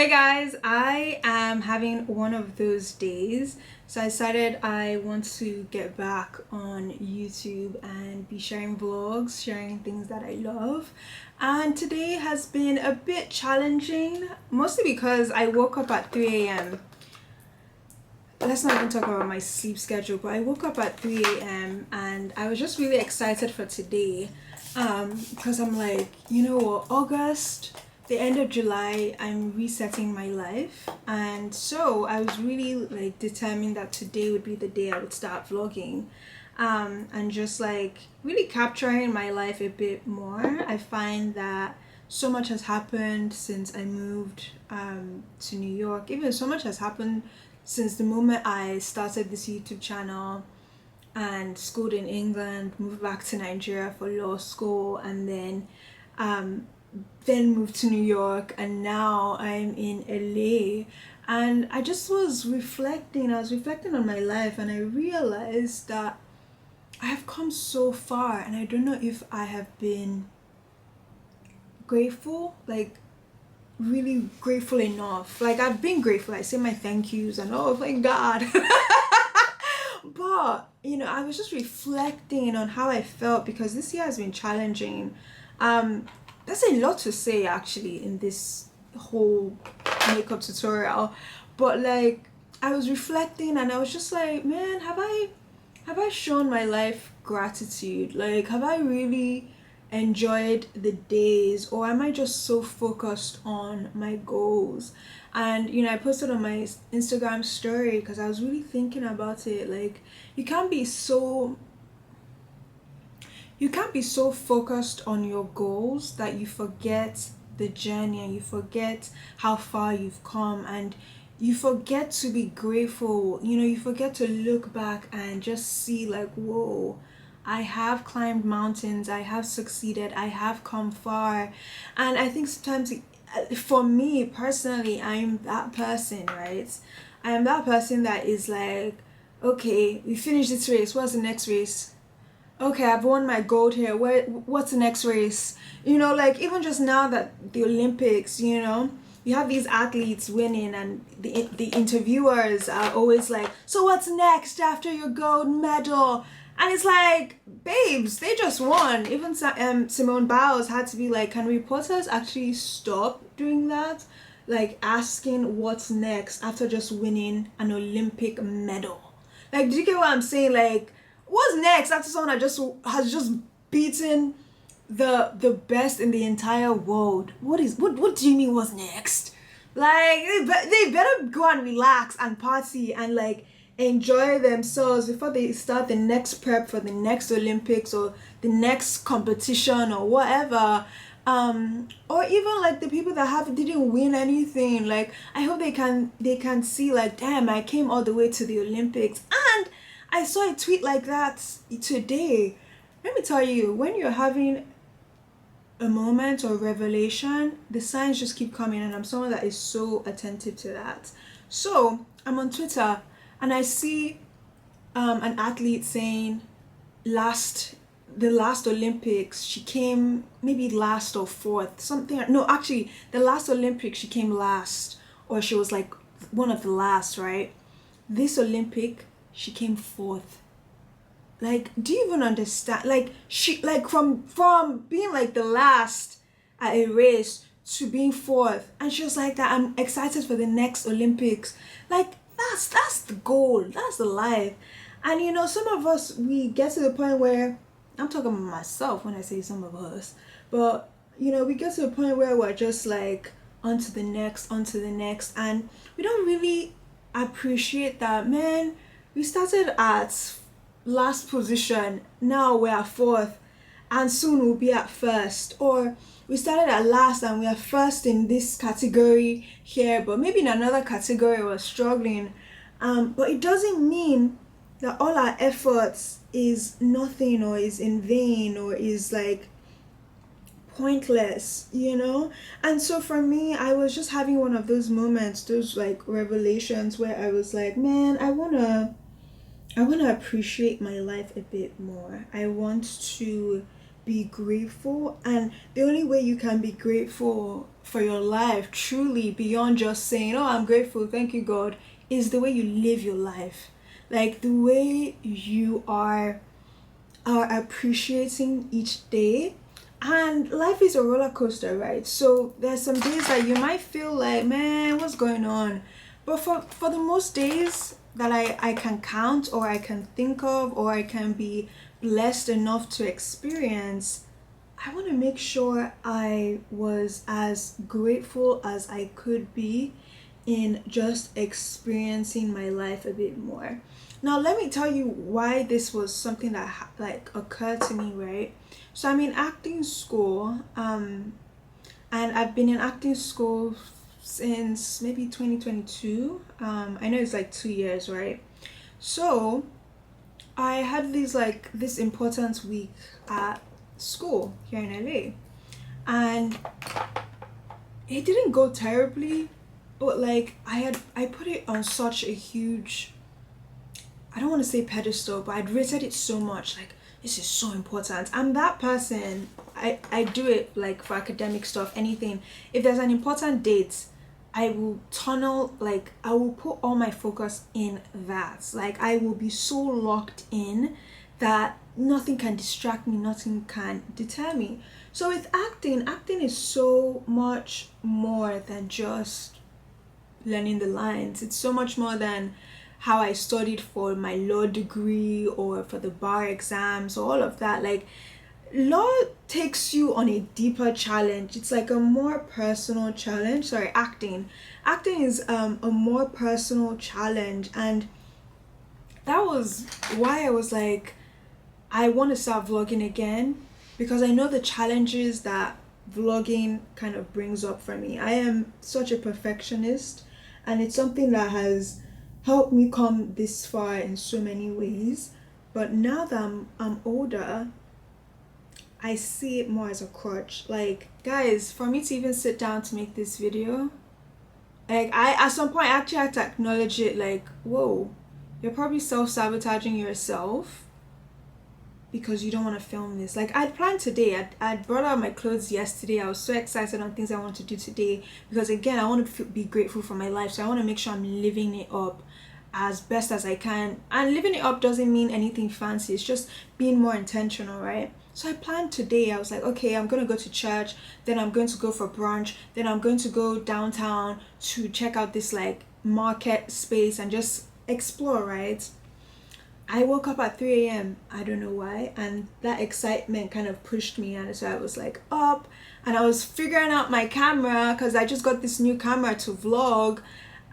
Hey guys, I am having one of those days. So I decided I want to get back on YouTube and be sharing vlogs, sharing things that I love. And today has been a bit challenging, mostly because I woke up at 3 a.m. Let's not even talk about my sleep schedule, but I woke up at 3 a.m. and I was just really excited for today. Because I'm like, you know what, August, the end of July, I'm resetting my life, and so I was really like determined that today would be the day I would start vlogging, and just like really capturing my life a bit more. I find that so much has happened since I moved to New York. Even so much has happened since the moment I started this YouTube channel and schooled in England, moved back to Nigeria for law school, and then moved to New York, and now I'm in LA. And I just was reflecting, on my life, and I realized that I have come so far, and I don't know if I have been grateful, like really grateful enough. Like I've been grateful, I say my thank yous and oh thank God. But I was just reflecting on how I felt because this year has been challenging. That's a lot to say actually in this whole makeup tutorial, but like I was reflecting and I was just like, man, have I shown my life gratitude? Like, have I really enjoyed the days, or am I just so focused on my goals? And I posted on my Instagram story because I was really thinking about it. Like, you can't be so focused on your goals that you forget the journey, and you forget how far you've come, and you forget to be grateful. You forget to look back and just see like, whoa, I have climbed mountains, I have succeeded, I have come far. And I think sometimes, for me personally, I'm that person, right? I am that person that is like, okay, we finished this race, what's the next race? Okay, I've won my gold here. What's the next race? Like even just now that the Olympics, you have these athletes winning, and the interviewers are always like, so what's next after your gold medal? And it's like, babes, they just won. Even Simone Biles had to be like, can reporters actually stop doing that? Like asking what's next after just winning an Olympic medal. Like, do you get what I'm saying? Like, what's next after someone that has just beaten the best in the entire world? What do you mean what's next? Like, they better go and relax and party and like enjoy themselves before they start the next prep for the next Olympics or the next competition or whatever. Or even like the people that didn't win anything, like I hope they can see like, damn, I came all the way to the Olympics. And I saw a tweet like that today. Let me tell you, when you're having a moment or revelation, the signs just keep coming, and I'm someone that is so attentive to that. So I'm on Twitter and I see an athlete saying the last Olympics she came maybe last or fourth, something. No, actually the last Olympics she came last, or she was like one of the last, right? This Olympic she came fourth. Like, do you even understand? Like, she, like, from being like the last at a race to being fourth, and she was like that, I'm excited for the next Olympics. Like, that's the goal, that's the life. And some of us, we get to the point where, I'm talking about myself when I say some of us, but we get to the point where we're just like on to the next, and we don't really appreciate that, man. We started at last position, now we're at fourth, and soon we'll be at first. Or we started at last and we are first in this category here, but maybe in another category we're struggling. But it doesn't mean that all our efforts is nothing, or is in vain, or is like pointless. And so for me, I was just having one of those moments, those like revelations, where I was like, man, I want to appreciate my life a bit more. I want to be grateful. And the only way you can be grateful for your life, truly, beyond just saying, oh, I'm grateful, thank you, God, is the way you live your life. Like the way you are appreciating each day. And life is a roller coaster, right? So there's some days that you might feel like, man, what's going on? But for the most days that I can count, or I can think of, or I can be blessed enough to experience, I want to make sure I was as grateful as I could be in just experiencing my life a bit more. Now, let me tell you why this was something that like occurred to me, right? So I'm in acting school, and I've been in acting school since maybe 2022. I know it's like 2 years, right? So I had this important week at school here in LA, and it didn't go terribly, but like I put it on such a huge, I don't want to say pedestal, but I'd rated it so much, like this is so important. I'm that person. I do it like for academic stuff, anything. If there's an important date, I will tunnel, like I will put all my focus in that. Like I will be so locked in that nothing can distract me, nothing can deter me. So with acting is so much more than just learning the lines. It's so much more than how I studied for my law degree or for the bar exams or all of that. Like law takes you on a deeper challenge. It's like a more personal challenge. Sorry, acting is a more personal challenge. And that was why I was like, I want to start vlogging again, because I know the challenges that vlogging kind of brings up for me. I am such a perfectionist, and it's something that has helped me come this far in so many ways. But now that I'm older, I see it more as a crutch. Like, guys, for me to even sit down to make this video, like I at some point actually had to acknowledge it, like, whoa, you're probably self-sabotaging yourself because you don't want to film this. Like I'd planned today, I'd brought out my clothes yesterday. I was so excited on things I want to do today, because again, I want to be grateful for my life. So I want to make sure I'm living it up as best as I can. And living it up doesn't mean anything fancy, it's just being more intentional, right? So I planned today, I was like, okay, I'm going to go to church, then I'm going to go for brunch, then I'm going to go downtown to check out this like market space and just explore, right? I woke up at 3 a.m. I don't know why, and that excitement kind of pushed me, and so I was like up, and I was figuring out my camera because I just got this new camera to vlog,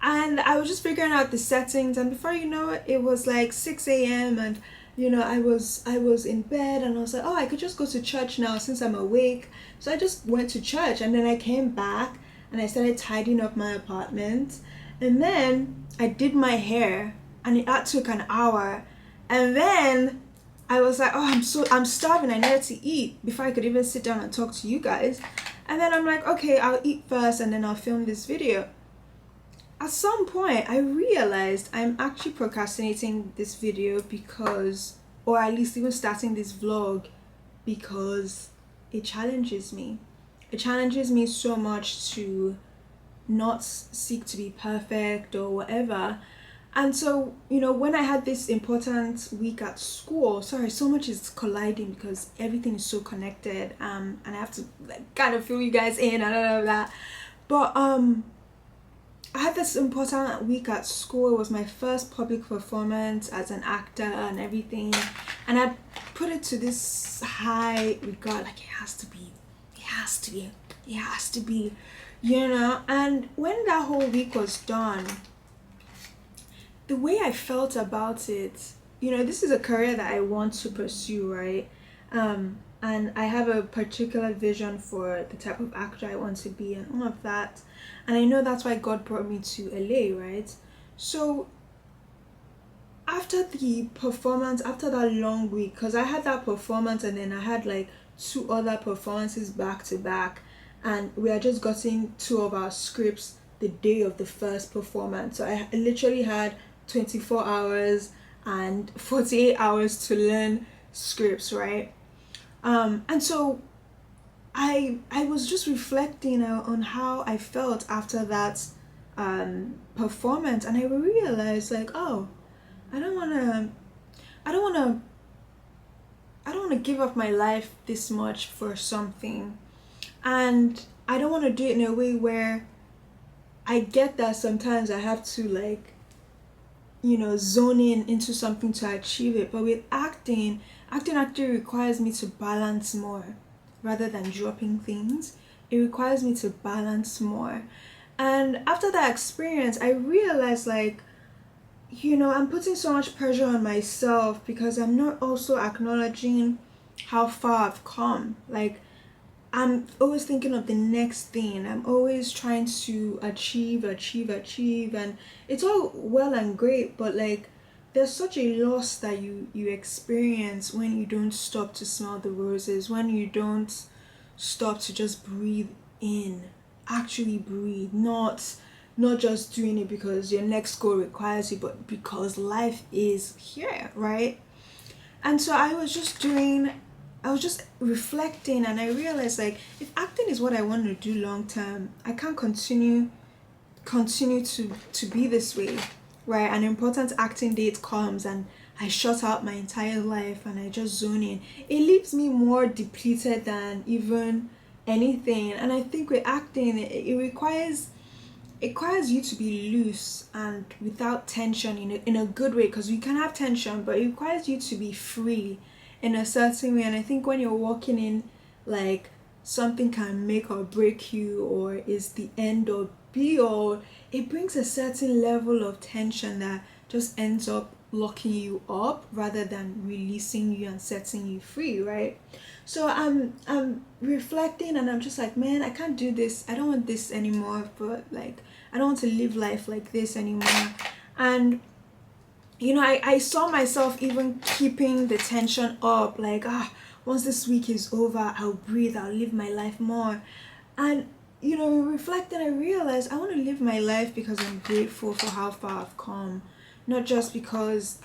and I was just figuring out the settings, and before you know it, it was like 6 a.m. and you know, I was in bed, and I was like, oh, I could just go to church now since I'm awake. So I just went to church, and then I came back and I started tidying up my apartment, and then I did my hair, and that took an hour. And then I was like, oh, I'm starving, I needed to eat before I could even sit down and talk to you guys. And then I'm like, okay, I'll eat first and then I'll film this video. At some point I realized I'm actually procrastinating this video because, or at least even starting this vlog, because it challenges me. It challenges me so much to not seek to be perfect or whatever. And so, you know, when I had this important week at school, sorry, so much is colliding because everything is so connected, and I have to like kind of fill you guys in and all of that. But I had this important week at school. It was my first public performance as an actor and everything, and I put it to this high regard, like it has to be, you know. And when that whole week was done, the way I felt about it, you know, this is a career that I want to pursue, right? And I have a particular vision for the type of actor I want to be and all of that. And I know that's why God brought me to LA, right? So after the performance, after that long week, because I had that performance and then I had like 2 other performances back to back, and we had just gotten 2 of our scripts the day of the first performance. So I literally had 24 hours and 48 hours to learn scripts, right? And so I was just reflecting on how I felt after that performance, and I realized like, oh, I don't want to I don't want to I don't want to give up my life this much for something. And I don't want to do it in a way where I get that sometimes I have to like, zone in into something to achieve it. But with acting actually requires me to balance more rather than dropping things. It requires me to balance more. And after that experience, I realized like, I'm putting so much pressure on myself because I'm not also acknowledging how far I've come. Like, I'm always thinking of the next thing. I'm always trying to achieve, and it's all well and great, but like there's such a loss that you experience when you don't stop to smell the roses, when you don't stop to just breathe in, actually breathe, not just doing it because your next goal requires you, but because life is here, right? And so I was just reflecting, and I realized like if acting is what I want to do long term, I can't continue to be this way, right? An important acting date comes and I shut out my entire life and I just zone in. It leaves me more depleted than even anything. And I think with acting, it requires you to be loose and without tension in a good way, because you can have tension, but it requires you to be free in a certain way. And I think when you're walking in like something can make or break you or is the end or be all, it brings a certain level of tension that just ends up locking you up rather than releasing you and setting you free, right? So I'm reflecting and I'm just like, man, I can't do this. I don't want this anymore. But like, I don't want to live life like this anymore. And I saw myself even keeping the tension up, like, once this week is over, I'll breathe, I'll live my life more. And reflecting, I realized I want to live my life because I'm grateful for how far I've come, not just because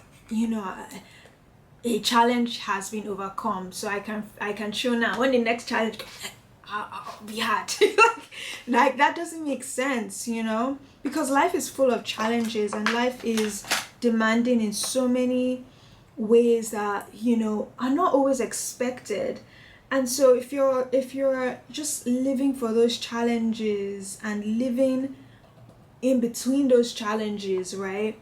a challenge has been overcome, so I can show now when the next challenge comes, I'll be hard. like that doesn't make sense, because life is full of challenges and life is demanding in so many ways that are not always expected. And so if you're just living for those challenges and living in between those challenges, right,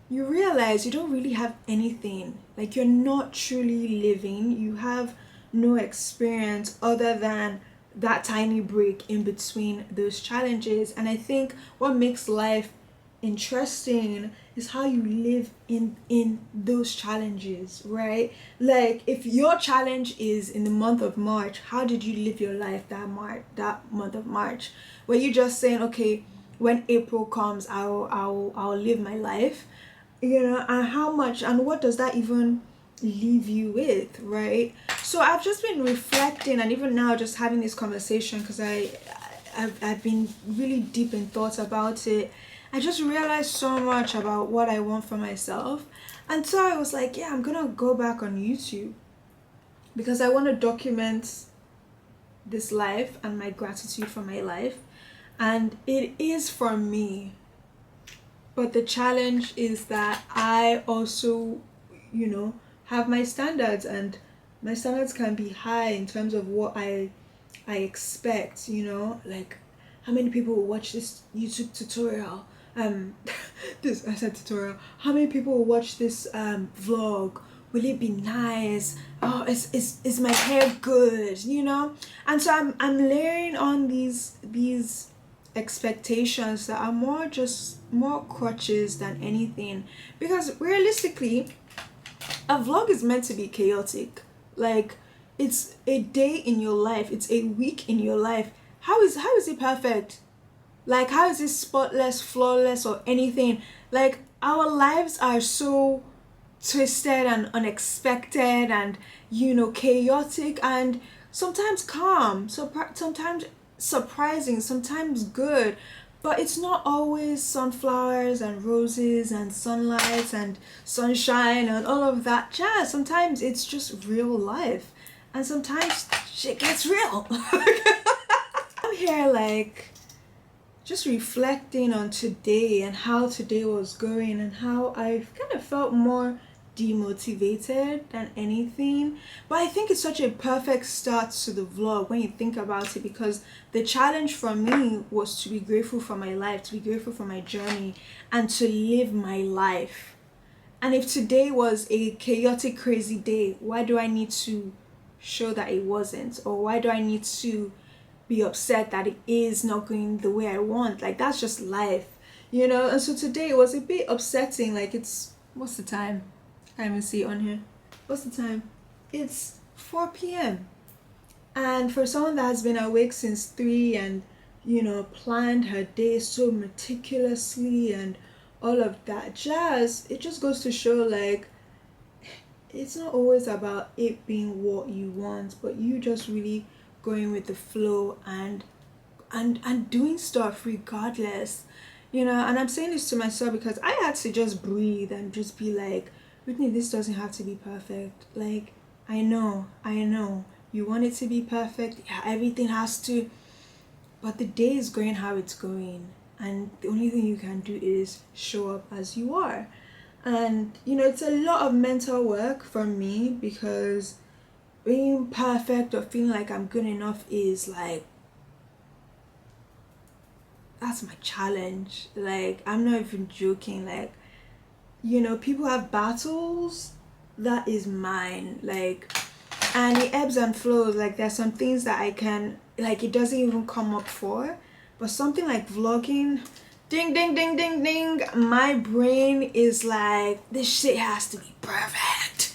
you realize you don't really have anything. Like, you're not truly living. You have no experience other than that tiny break in between those challenges. And I think what makes life interesting is how you live in those challenges, right? Like, if your challenge is in the month of March, how did you live your life that month of March? Were you just saying, okay, when April comes, I'll live my life, and how much and what does that even leave you with, right? So I've just been reflecting, and even now just having this conversation, because I've been really deep in thoughts about it. I just realized so much about what I want for myself. And so I was like, yeah, I'm gonna go back on YouTube because I want to document this life and my gratitude for my life. And it is for me. But the challenge is that I also, have my standards, and my standards can be high in terms of what I expect, like how many people will watch this YouTube tutorial. This, I said tutorial. How many people will watch this vlog? Will it be nice? Oh, is my hair good? And so I'm layering on these expectations that are more crutches than anything, because realistically a vlog is meant to be chaotic. Like, it's a day in your life, it's a week in your life. How is it perfect? Like, how is it spotless, flawless, or anything? Like, our lives are so twisted and unexpected and chaotic, and sometimes calm, sometimes surprising, sometimes good, but it's not always sunflowers and roses and sunlight and sunshine and all of that jazz. Sometimes it's just real life. and sometimes shit gets real. I'm here like just reflecting on today and how today was going and how I kind of felt more demotivated than anything. But I think it's such a perfect start to the vlog when you think about it, because the challenge for me was to be grateful for my life, to be grateful for my journey, and to live my life. And if today was a chaotic, crazy day, why do I need to show that it wasn't? Or why do I need to be upset that it is not going the way I want? Like, that's just life, you know? And so today it was a bit upsetting. Like, it's, what's the time? I can't even see it on here. What's the time? It's 4 p.m. And for someone that has been awake since 3 and, you know, planned her day so meticulously and all of that jazz, it just goes to show, like, it's not always about it being what you want, but you just really going with the flow and doing stuff regardless, you know. And I'm saying this to myself because I had to just breathe and just be like, Whitney, this doesn't have to be perfect. Like, I know you want it to be perfect. Yeah, everything has to, but the day is going how it's going, and the only thing you can do is show up as you are. And you know, it's a lot of mental work for me, because being perfect or feeling like I'm good enough is like, that's my challenge. Like, I'm not even joking. Like, you know, people have battles, that is mine. Like, and it ebbs and flows. Like, there's some things that I can, like, it doesn't even come up for, but something like vlogging, ding ding ding ding ding, my brain is like, this shit has to be perfect,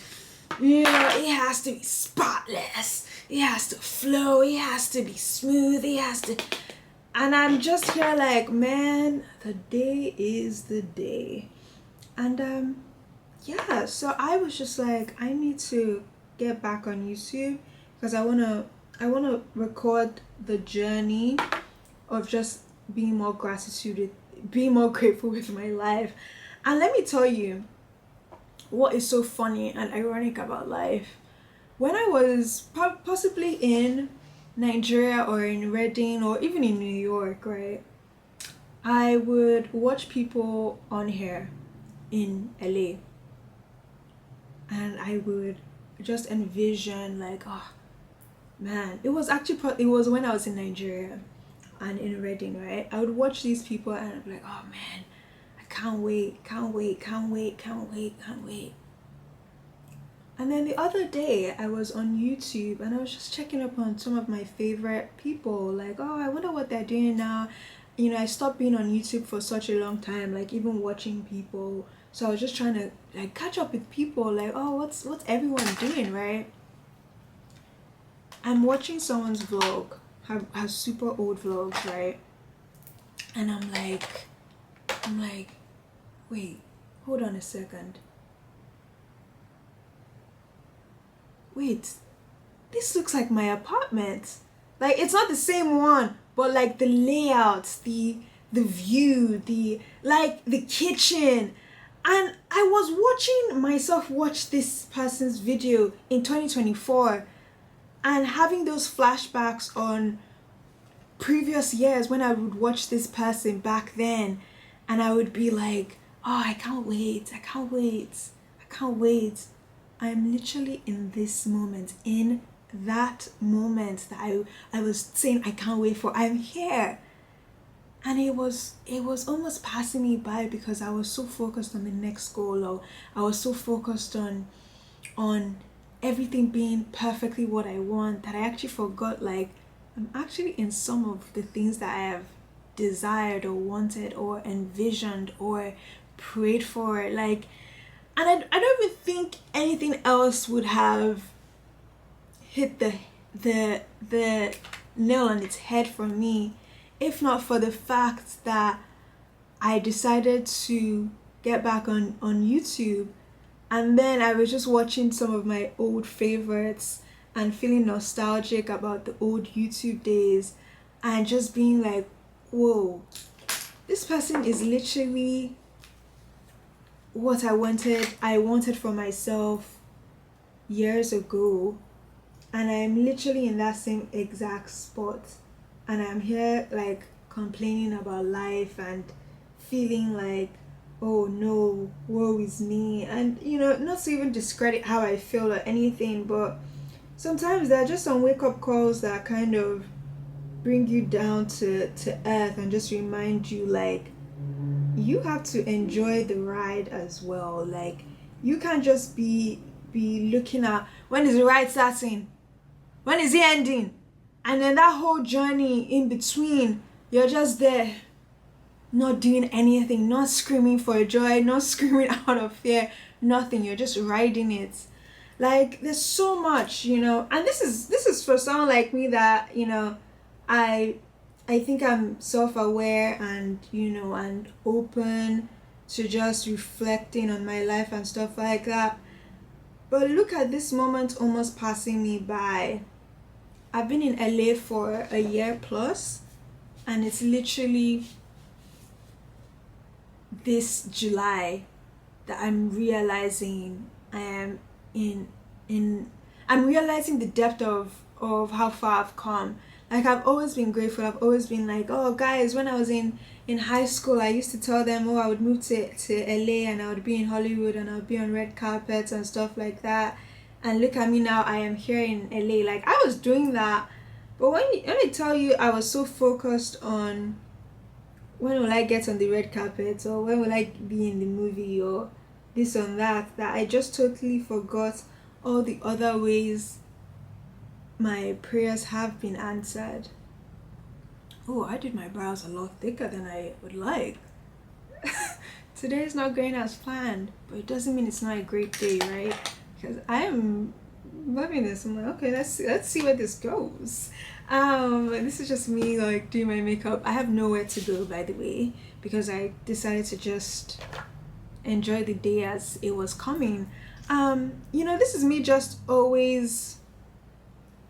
you know, it has to be spotless, it has to flow, it has to be smooth, it has to. And I'm just here like, man, the day is the day. And yeah, so I was just like, I need to get back on YouTube, because I wanna record the journey of just being more grateful with my life. And let me tell you what is so funny and ironic about life. When I was possibly in Nigeria or in Reading or even in New York, right, I would watch people on here in LA, and I would just envision like, oh man, it was when I was in Nigeria and in Reading, right? I would watch these people and I'd be like, oh man, I can't wait. And then the other day I was on YouTube and I was just checking up on some of my favorite people, like, oh, I wonder what they're doing now. You know, I stopped being on YouTube for such a long time, like even watching people. So I was just trying to like catch up with people, like, oh, what's everyone doing, right? I'm watching someone's vlog, her super old vlogs, right? And I'm like, wait, hold on a second. Wait, this looks like my apartment. Like, it's not the same one, but like the layout, the view, the kitchen. And I was watching myself watch this person's video in 2024 and having those flashbacks on previous years when I would watch this person back then, and I would be like, oh, I can't wait. I'm literally in this moment, in that moment that I was saying I can't wait for. I'm here. And it was almost passing me by, because I was so focused on the next goal, or I was so focused on everything being perfectly what I want, that I actually forgot, like, I'm actually in some of the things that I have desired or wanted or envisioned or prayed for. Like, and I don't even think anything else would have hit the nail on its head for me, if not for the fact that I decided to get back on YouTube. And then I was just watching some of my old favorites and feeling nostalgic about the old YouTube days, and just being like, whoa, this person is literally what I wanted for myself years ago. and I'm literally in that same exact spot, and I'm here like complaining about life and feeling like, oh no, woe is me. And not to even discredit how I feel or anything, but sometimes there are just some wake up calls that kind of bring you down to earth and just remind you like you have to enjoy the ride as well. Like you can't just be looking at when is the ride starting, when is it ending, and then that whole journey in between you're just there not doing anything, not screaming for joy, not screaming out of fear, nothing. You're just riding it. Like there's so much, and this is for someone like me that, I I think I'm self-aware and, and open to just reflecting on my life and stuff like that. But look at this moment almost passing me by. I've been in LA for a year plus, and it's literally this July that I'm realizing I am in I'm realizing the depth of how far I've come. Like I've always been grateful. I've always been like, oh guys, when I was in high school, I used to tell them, oh, I would move to LA and I would be in Hollywood and I would be on red carpets and stuff like that. And look at me now, I am here in LA. Like I was doing that, but when I tell you I was so focused on when will I get on the red carpet, or when will I be in the movie, or this or that, that I just totally forgot all the other ways my prayers have been answered. Oh, I did my brows a lot thicker than I would like. Today is not going as planned, but it doesn't mean it's not a great day, right? Because I am loving this. I'm like, okay, let's see where this goes. This is just me like doing my makeup. I have nowhere to go, by the way, because I decided to just enjoy the day as it was coming. This is me just always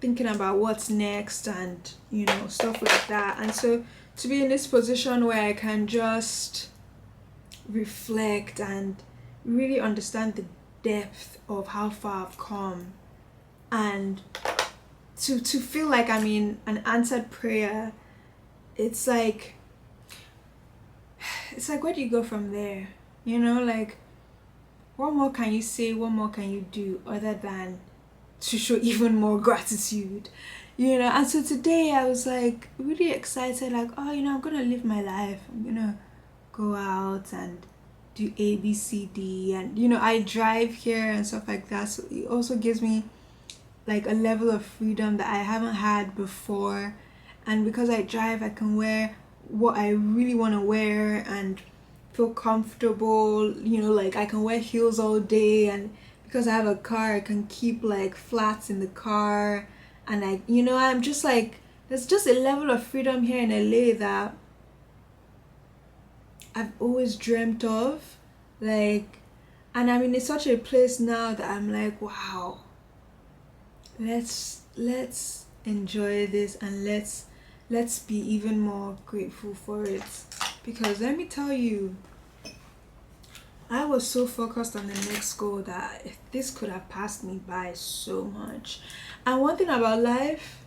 thinking about what's next and stuff like that. And so to be in this position where I can just reflect and really understand the depth of how far I've come, and to feel like I'm in an answered prayer, it's like where do you go from there? Like what more can you say, what more can you do other than to show even more gratitude? And so today I was like really excited, like, oh, I'm gonna live my life. I'm gonna go out and do ABCD, and I drive here and stuff like that, so it also gives me like a level of freedom that I haven't had before. And because I drive, I can wear what I really want to wear and feel comfortable. Like I can wear heels all day, and because I have a car, I can keep like flats in the car. And I'm just like, there's just a level of freedom here in LA that I've always dreamt of. Like, and I'm in such a place now that I'm like, wow, let's enjoy this, and let's be even more grateful for it. Because let me tell you, I was so focused on the next goal that this could have passed me by so much. And one thing about life,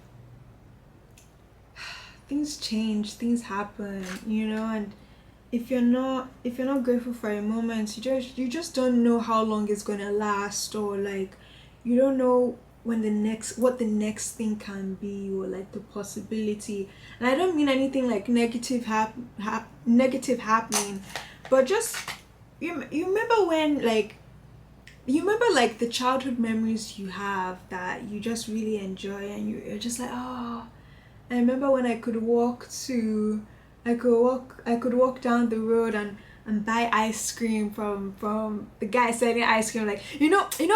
things change, things happen, and if you're not grateful for a moment, you just don't know how long it's gonna last, or like you don't know what the next thing can be, or like the possibility. And I don't mean anything like negative happening, but just you remember when like the childhood memories you have that you just really enjoy, and you're just like, oh, I remember when I could walk down the road and buy ice cream from the guy selling ice cream. Like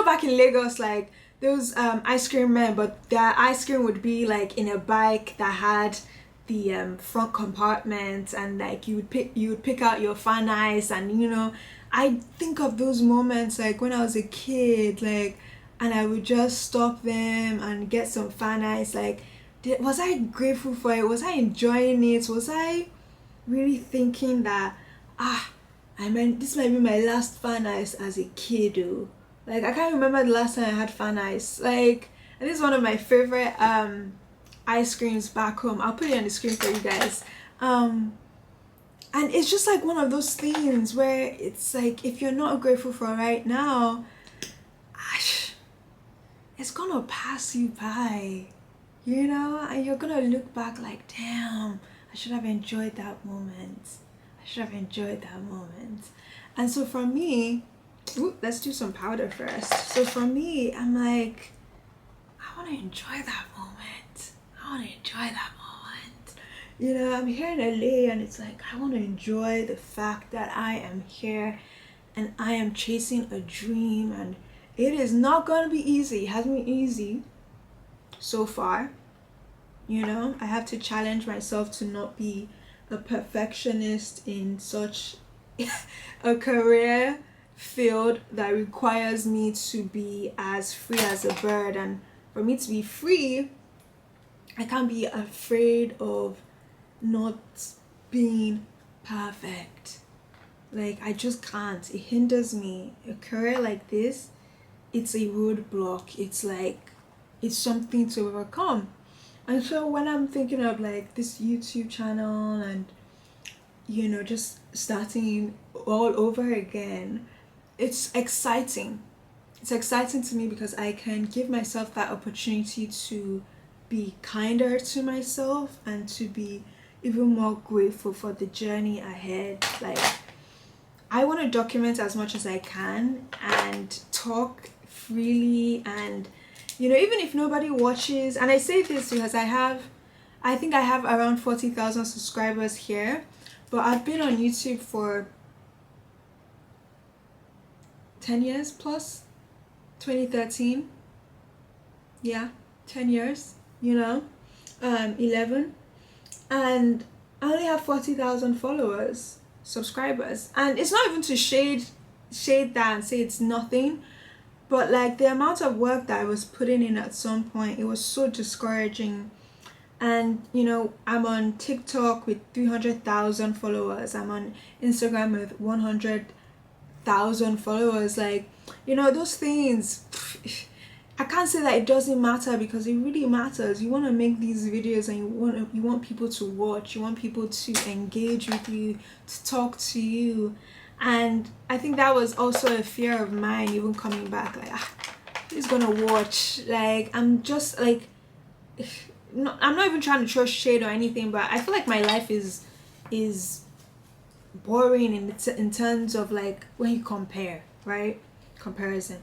back in Lagos, like those ice cream men, but their ice cream would be like in a bike that had the front compartment, and like you would pick out your fan ice. And I think of those moments like when I was a kid, like, and I would just stop them and get some fan ice. Like, was I grateful for it? Was I enjoying it? Was I really thinking that this might be my last fan ice as a kid? Like I can't remember the last time I had fan ice. Like, And this is one of my favorite ice creams back home. I'll put it on the screen for you guys. And it's just like one of those things where it's like, if you're not grateful for right now, it's gonna pass you by, you know, and you're gonna look back like, damn, I should have enjoyed that moment. I should have enjoyed that moment. And so for me, let's do some powder first. So for me, I'm like, I want to enjoy that moment. I want to enjoy that moment. You know, I'm here in LA and it's like, I want to enjoy the fact that I am here and I am chasing a dream, and it is not going to be easy. It hasn't been easy so far. You know, I have to challenge myself to not be a perfectionist in such a career field that requires me to be as free as a bird. And for me to be free, I can't be afraid of not being perfect. Like, I just can't. It hinders me. A career like this, it's a roadblock. It's like, it's something to overcome. And so when I'm thinking of like this YouTube channel and, you know, just starting all over again, it's exciting. It's exciting to me because I can give myself that opportunity to be kinder to myself and to be even more grateful for the journey ahead. Like, I want to document as much as I can and talk freely, and, you know, even if nobody watches, and I say this because I think I have around 40,000 subscribers here, but I've been on YouTube for 10 years plus. 2013, yeah, 10 years, you know, 11, and I only have 40,000 followers, subscribers. And it's not even to shade that and say it's nothing, but like the amount of work that I was putting in at some point, it was so discouraging. And, you know, I'm on TikTok with 300,000 followers. I'm on Instagram with 100,000 followers. Like, you know, those things, I can't say that it doesn't matter, because it really matters. You want to make these videos and you want people to watch. You want people to engage with you, to talk to you. And I think that was also a fear of mine, even coming back, like, who's gonna watch? Like, I'm just like, no, I'm not even trying to throw shade or anything, but I feel like my life is boring in terms of like when you compare, right? Comparison.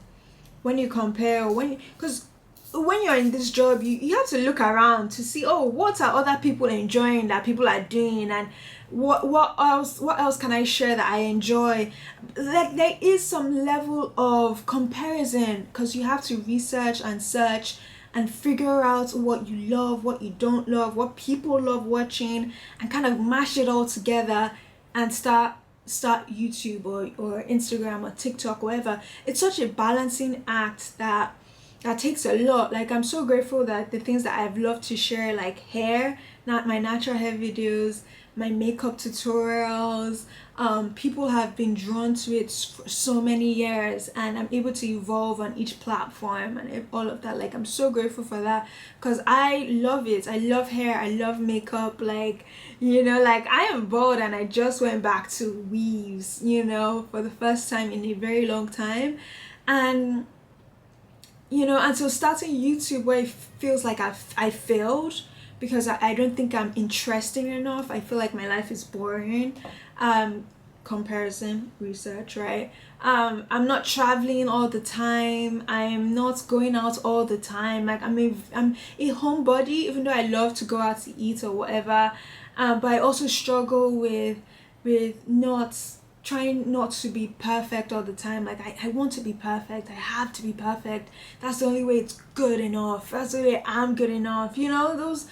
When you compare, because when you're in this job, you have to look around to see, oh, what are other people enjoying that people are doing, and what else can I share that I enjoy. Like, there is some level of comparison, because you have to research and search and figure out what you love, what you don't love, what people love watching, and kind of mash it all together and start YouTube or Instagram or TikTok, whatever. It's such a balancing act that takes a lot. Like, I'm so grateful that the things that I've loved to share, like hair, not my natural hair videos, my makeup tutorials, people have been drawn to it for so many years, and I'm able to evolve on each platform and all of that. Like, I'm so grateful for that, because I love it. I love hair, I love makeup. Like, you know, like, I am bored and I just went back to weaves, you know, for the first time in a very long time. And, you know, and so starting YouTube, where it feels like I failed because I don't think I'm interesting enough. I feel like my life is boring. Comparison, research, right? I'm not traveling all the time. I'm not going out all the time. Like, I'm a homebody, even though I love to go out to eat or whatever. But I also struggle with trying not to be perfect all the time. Like, I want to be perfect. I have to be perfect. That's the only way it's good enough. That's the way I'm good enough. You know, those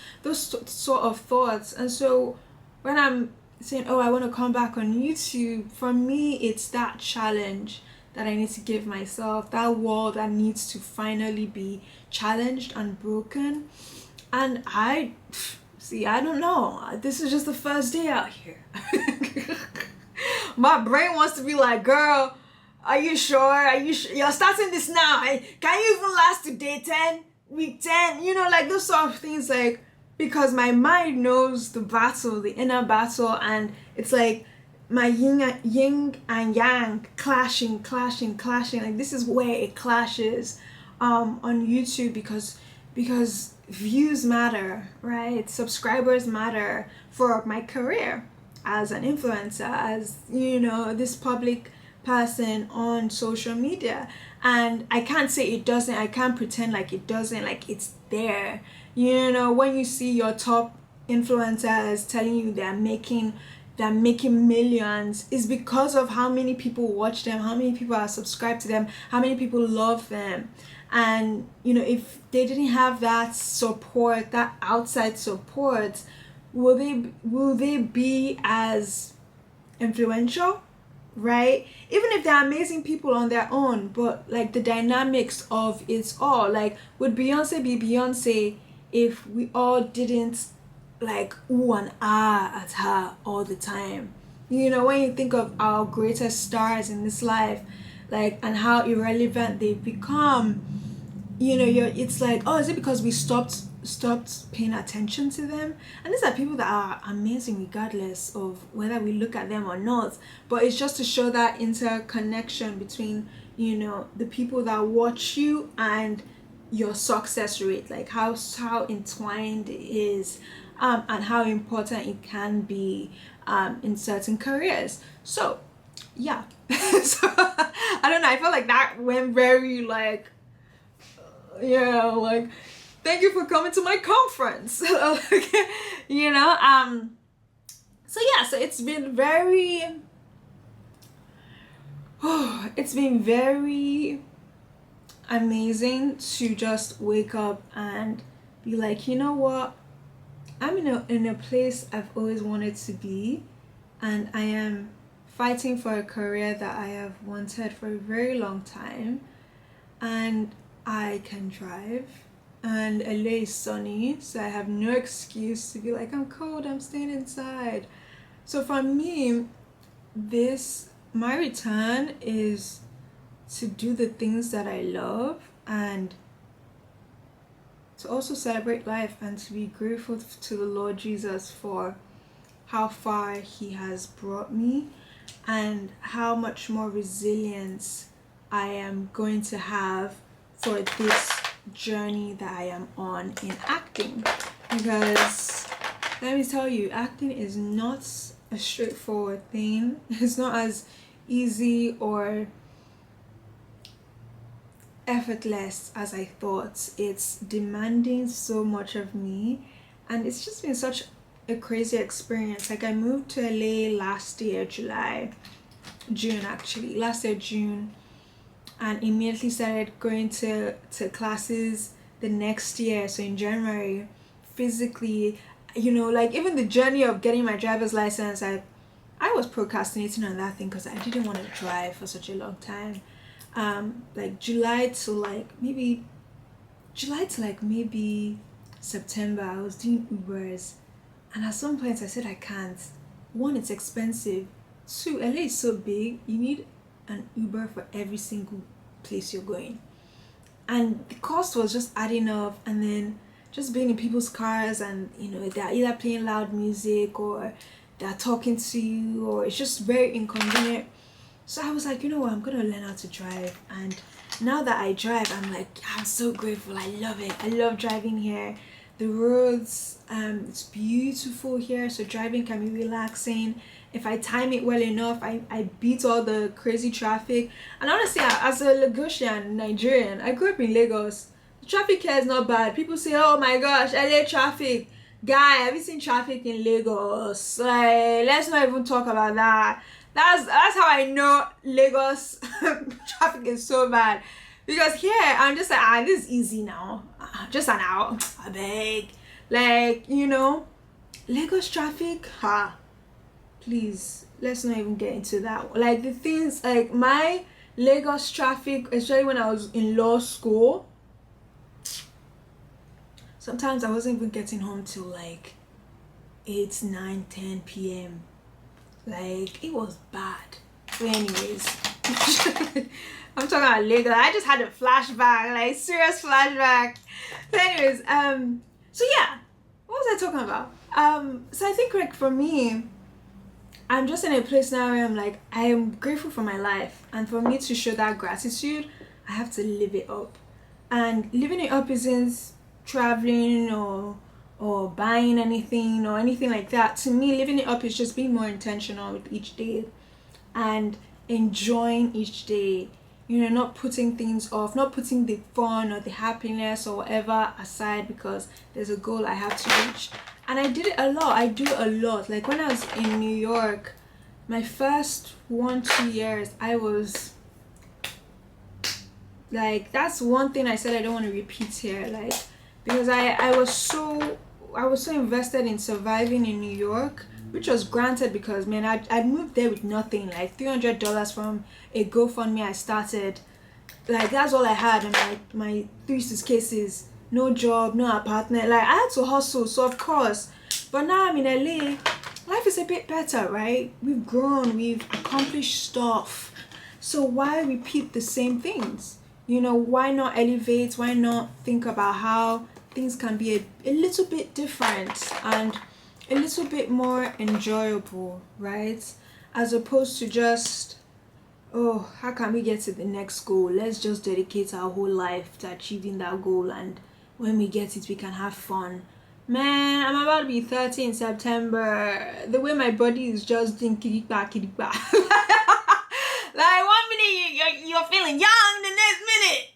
sort of thoughts. And so when I'm saying, oh, I want to come back on YouTube, for me, it's that challenge that I need to give myself, that wall that needs to finally be challenged and broken. And I don't know. This is just the first day out here. My brain wants to be like, girl, are you sure? You're starting this now. Can you even last to day 10? week 10, like those sort of things, like, because my mind knows the battle, the inner battle, and it's like my yin and yang clashing. Like, this is where it clashes on YouTube, because views matter, right? Subscribers matter for my career as an influencer, as this public person on social media. And I can't say it doesn't, I can't pretend like it doesn't. Like, it's there. When you see your top influencers telling you they're making millions, is because of how many people watch them, how many people are subscribed to them, how many people love them. And if they didn't have that support, that outside support, will they be as influential? Right? Even if they're amazing people on their own, but like the dynamics of it all, like, would Beyonce be Beyonce if we all didn't like ooh and ah at her all the time? When you think of our greatest stars in this life, like, and how irrelevant they've become, it's like, oh, is it because we stopped paying attention to them? And these are people that are amazing regardless of whether we look at them or not. But it's just to show that interconnection between the people that watch you and your success rate, like how entwined it is, and how important it can be in certain careers. So yeah. So I don't know, I felt like that went very like, like, thank you for coming to my conference. So yeah, so it's been very amazing to just wake up and be like, you know what, I'm in a place I've always wanted to be, and I am fighting for a career that I have wanted for a very long time, and I can drive, and LA is sunny, so I have no excuse to be like, I'm cold, I'm staying inside. So for me, my return is to do the things that I love, and to also celebrate life, and to be grateful to the Lord Jesus for how far he has brought me, and how much more resilience I am going to have for this journey that I am on in acting. Because let me tell you, acting is not a straightforward thing. It's not as easy or effortless as I thought. It's demanding so much of me, and it's just been such a crazy experience. Like, I moved to LA last year June, and immediately started going to classes the next year, so in January. Physically, like, even the journey of getting my driver's license, I was procrastinating on that thing because I didn't want to drive for such a long time. Like July to maybe September, I was doing Ubers, and at some point I said, I can't. One, it's expensive. Two, LA is so big, you need an Uber for every single place you're going, and the cost was just adding up. And then just being in people's cars, and they're either playing loud music or they're talking to you, or it's just very inconvenient. So I was like, you know what, I'm gonna learn how to drive. And now that I drive, I'm like, I'm so grateful. I love it. I love driving here. The roads, it's beautiful here, so driving can be relaxing. If I time it well enough, I beat all the crazy traffic. And honestly, as a Lagosian Nigerian, I grew up in Lagos. The traffic here is not bad. People say, oh my gosh, LA traffic. Guy, have you seen traffic in Lagos? Like, let's not even talk about that. That's how I know Lagos traffic is so bad. Because here, I'm just like, this is easy now. Just an hour. I beg. Like, Lagos traffic, please, let's not even get into that. Like, the things, like, my Lagos traffic, especially when I was in law school, sometimes I wasn't even getting home till like 8, 9, 10 p.m. Like, it was bad. But anyways, I'm talking about Lagos. I just had a flashback, like serious flashback. So anyways, so yeah, what was I talking about? So I think like for me, I'm just in a place now where I'm like, I am grateful for my life, and for me to show that gratitude, I have to live it up. And living it up isn't traveling or buying anything or anything like that. To me, living it up is just being more intentional with each day and enjoying each day. You know, not putting things off, not putting the fun or the happiness or whatever aside because there's a goal I have to reach. And I did it a lot. I do a lot. Like when I was in New York, my first 1-2 years, I was like, that's one thing I said I don't want to repeat here. Like, because I was so invested in surviving in New York, which was granted because man, I'd moved there with nothing, like $300 from a GoFundMe I started. Like that's all I had, and my 3 suitcases, no job, no apartment. Like I had to hustle, so of course. But now I'm in LA, life is a bit better, right? We've grown, we've accomplished stuff. So why repeat the same things? You know, why not elevate? Why not think about how things can be a little bit different and a little bit more enjoyable, right? As opposed to just, oh, how can we get to the next goal? Let's just dedicate our whole life to achieving that goal, and when we get it, we can have fun. Man, I'm about to be 30 in September. The way my body is just doing kirikpa, kirikpa. Like 1 minute you're feeling young, the next minute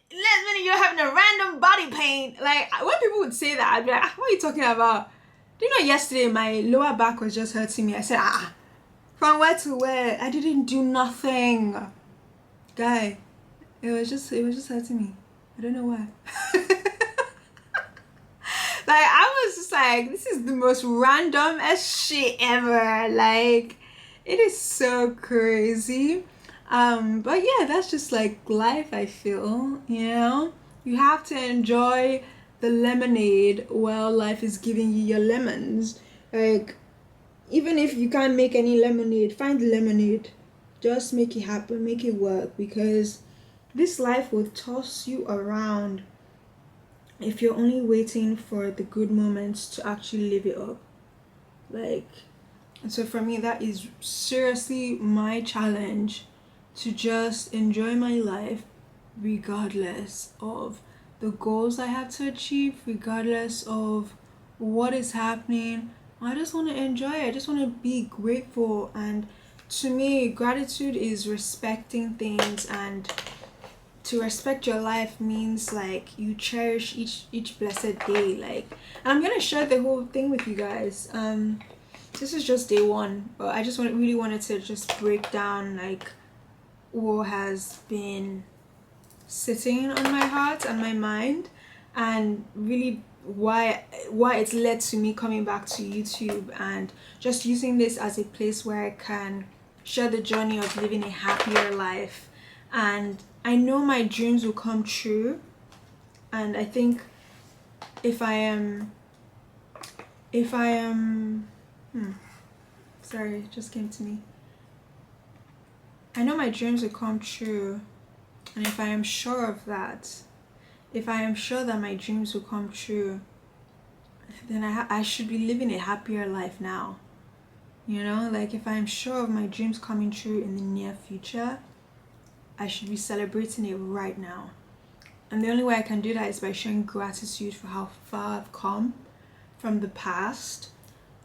you're having a random body pain. Like when people would say that, I'd be like, what are you talking about? Do you know yesterday my lower back was just hurting me? I said, from where to where? I didn't do nothing. Guy, it was just hurting me. I don't know why. Like I was just like, this is the most random as shit ever. Like it is so crazy. But yeah, that's just like life, I feel, you know? You have to enjoy the lemonade while life is giving you your lemons. Like, even if you can't make any lemonade, find the lemonade. Just make it happen, make it work, because this life will toss you around if you're only waiting for the good moments to actually live it up. Like, and so for me, that is seriously my challenge, to just enjoy my life regardless of the goals I have to achieve, regardless of what is happening. I just want to enjoy it. I just want to be grateful. And to me, gratitude is respecting things, and to respect your life means like you cherish each blessed day. Like, and I'm gonna share the whole thing with you guys. This is just day 1, but I just really wanted to just break down like what has been sitting on my heart and my mind, and really why it's led to me coming back to YouTube and just using this as a place where I can share the journey of living a happier life. And I know my dreams will come true, and I think if I am sorry, it just came to me. I know my dreams will come true, and if I am sure of that, if I am sure that my dreams will come true, then I should be living a happier life now. You know, like if I'm sure of my dreams coming true in the near future, I should be celebrating it right now. And the only way I can do that is by showing gratitude for how far I've come from the past,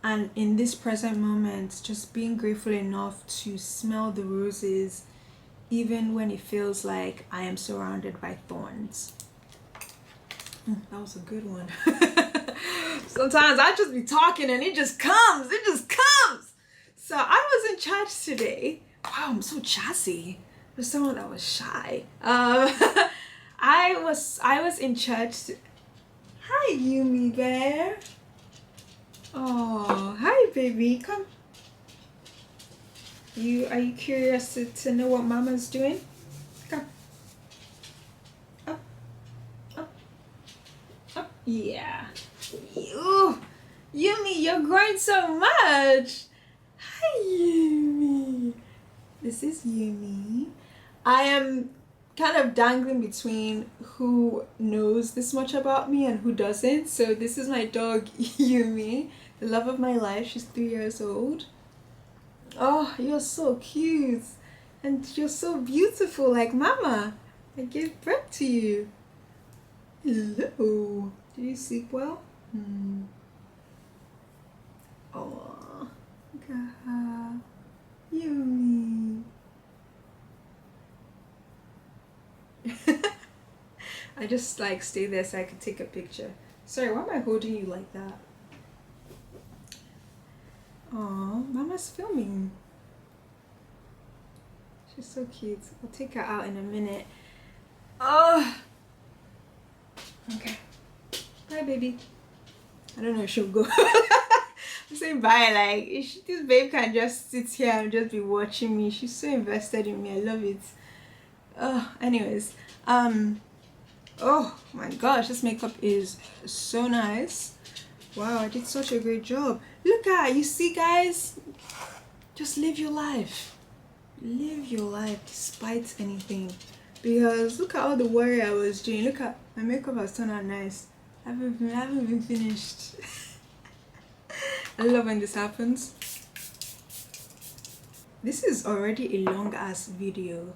and in this present moment, just being grateful enough to smell the roses even when it feels like I am surrounded by thorns. That was a good one. Sometimes I just be talking and it just comes. So I was in church today. Wow, I'm so chatty. For someone that was shy. I was in church. Hi, Yumi Bear. Oh, hi, baby. Come. Are you curious to know what Mama's doing? Come. Up. Yeah. Yumi, you're growing so much. Hi, Yumi. This is Yumi. I am kind of dangling between who knows this much about me and who doesn't. So this is my dog Yumi, the love of my life. She's 3 years old. Oh, you're so cute and you're so beautiful, like mama. I gave birth to you. Hello. Did you sleep well? Oh, God. Yumi. I just like stay there so I could take a picture. Sorry, why am I holding you like that? Oh, mama's filming. She's so cute. I'll take her out in a minute. Oh, okay. Bye, baby. I don't know if she'll go. I'm saying bye, like this babe can just sit here and just be watching me. She's so invested in me. I love it. Anyways, oh my gosh, this makeup is so nice. Wow, I did such a great job. Look at, you see guys, just live your life. Live your life despite anything, because look at all the worry I was doing. Look at my makeup has turned out nice. I haven't even finished. I love when this happens. This is already a long ass video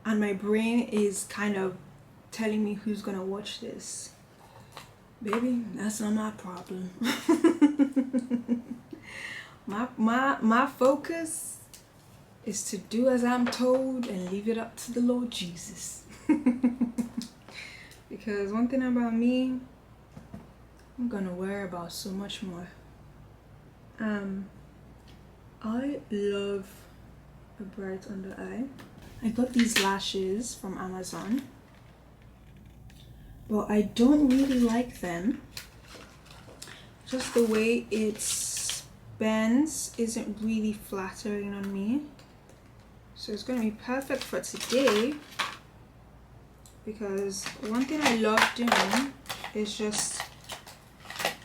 and my brain is kind of telling me who's gonna watch this. Baby, that's not my problem. my focus is to do as I'm told and leave it up to the Lord Jesus. Because one thing about me, I'm gonna worry about so much more. I love a bright under eye. I got these lashes from Amazon, but I don't really like them. Just the way it bends isn't really flattering on me. So it's gonna be perfect for today, because one thing I love doing is just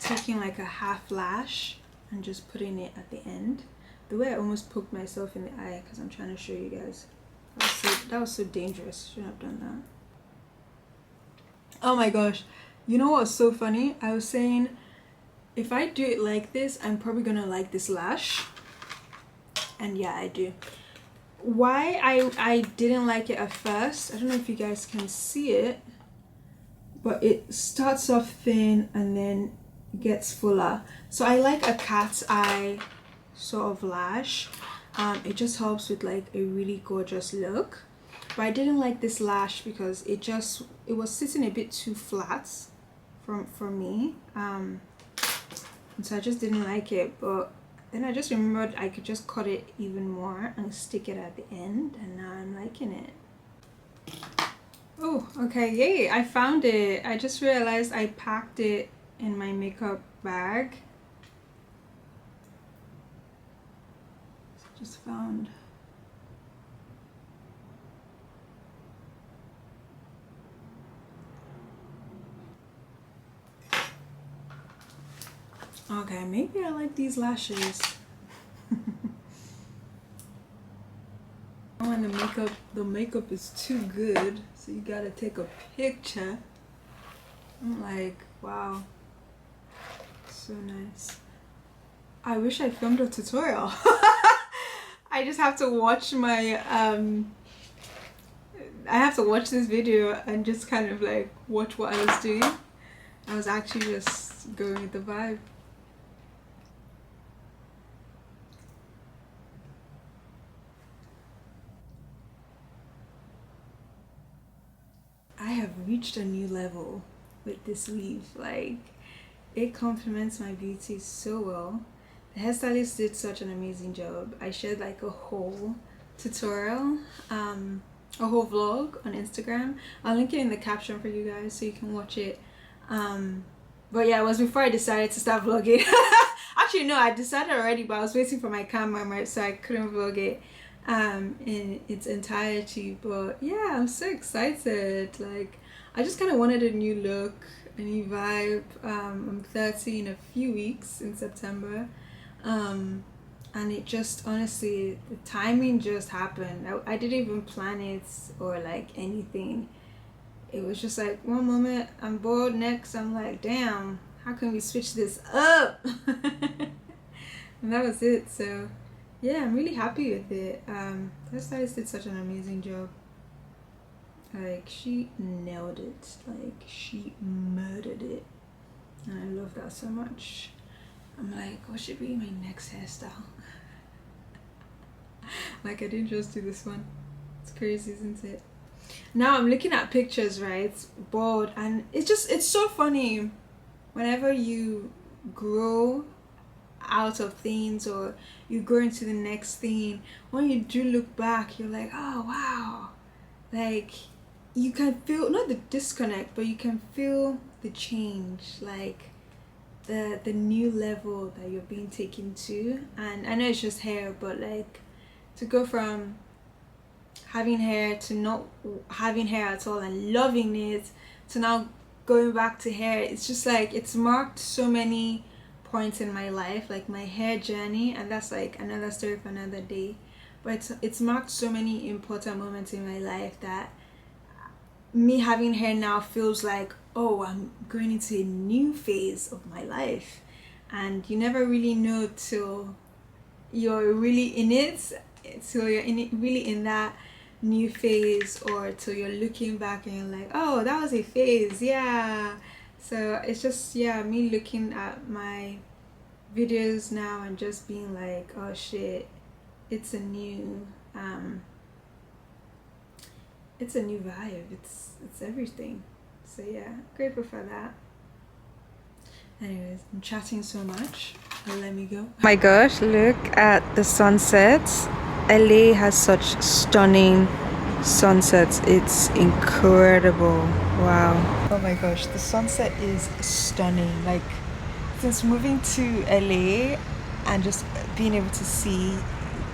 taking like a half lash and just putting it at the end. The way I almost poked myself in the eye because I'm trying to show you guys. That was so dangerous. Shouldn't have done that. Oh my gosh. You know what's so funny? I was saying if I do it like this, I'm probably gonna like this lash. And yeah, I do. Why I didn't like it at first, I don't know if you guys can see it, but it starts off thin and then gets fuller. So I like a cat's eye sort of lash. It just helps with like a really gorgeous look. But I didn't like this lash because it was sitting a bit too flat for me. And so I just didn't like it. But then I just remembered I could just cut it even more and stick it at the end, and now I'm liking it. Oh, okay, yay, I found it. I just realized I packed it in my makeup bag. Just found. Okay, maybe I like these lashes. When the makeup is too good, so you gotta take a picture. I'm like, wow, so nice. I wish I filmed a tutorial. I just have to watch my I have to watch this video and just kind of like watch what I was doing. I was actually just going with the vibe. I have reached a new level with this weave. Like, it complements my beauty so well. The hairstylist did such an amazing job. I shared like a whole tutorial, a whole vlog on Instagram. I'll link it in the caption for you guys so you can watch it. But yeah, it was before I decided to start vlogging. Actually no, I decided already, but I was waiting for my camera, so I couldn't vlog it in its entirety. But yeah, I'm so excited. Like, I just kind of wanted a new look, a new vibe. I'm 30 in a few weeks in September. And it just, honestly, the timing just happened. I didn't even plan it or like anything. It was just like one moment I'm bored, next I'm like, damn, how can we switch this up? And that was it. So yeah, I'm really happy with it. That stylist did such an amazing job. Like, she nailed it. Like, she murdered it. And I love that so much. I'm like, what should be my next hairstyle? Like, I didn't just do this one. It's crazy, isn't it? Now I'm looking at pictures, right? Bored, and it's so funny whenever you grow out of things or you grow into the next thing. When you do look back, you're like, oh wow. Like, you can feel not the disconnect, but you can feel the change, like the new level that you're being taken to. And I know it's just hair, but like, to go from having hair to not having hair at all and loving it to now going back to hair, it's just like, it's marked so many points in my life, like my hair journey, and that's like another story for another day. But it's marked so many important moments in my life that me having hair now feels like, oh, I'm going into a new phase of my life. And you never really know till you're really in it, till you're in it, really in that new phase, or till you're looking back and you're like, oh, that was a phase, yeah. So it's just, yeah, me looking at my videos now and just being like, oh shit, it's a new it's a new vibe, it's everything. So yeah, grateful for that. Anyways, I'm chatting so much, let me go. Oh my gosh, look at the sunsets. LA has such stunning sunsets. It's incredible. Wow. Oh my gosh, the sunset is stunning. Like, since moving to LA and just being able to see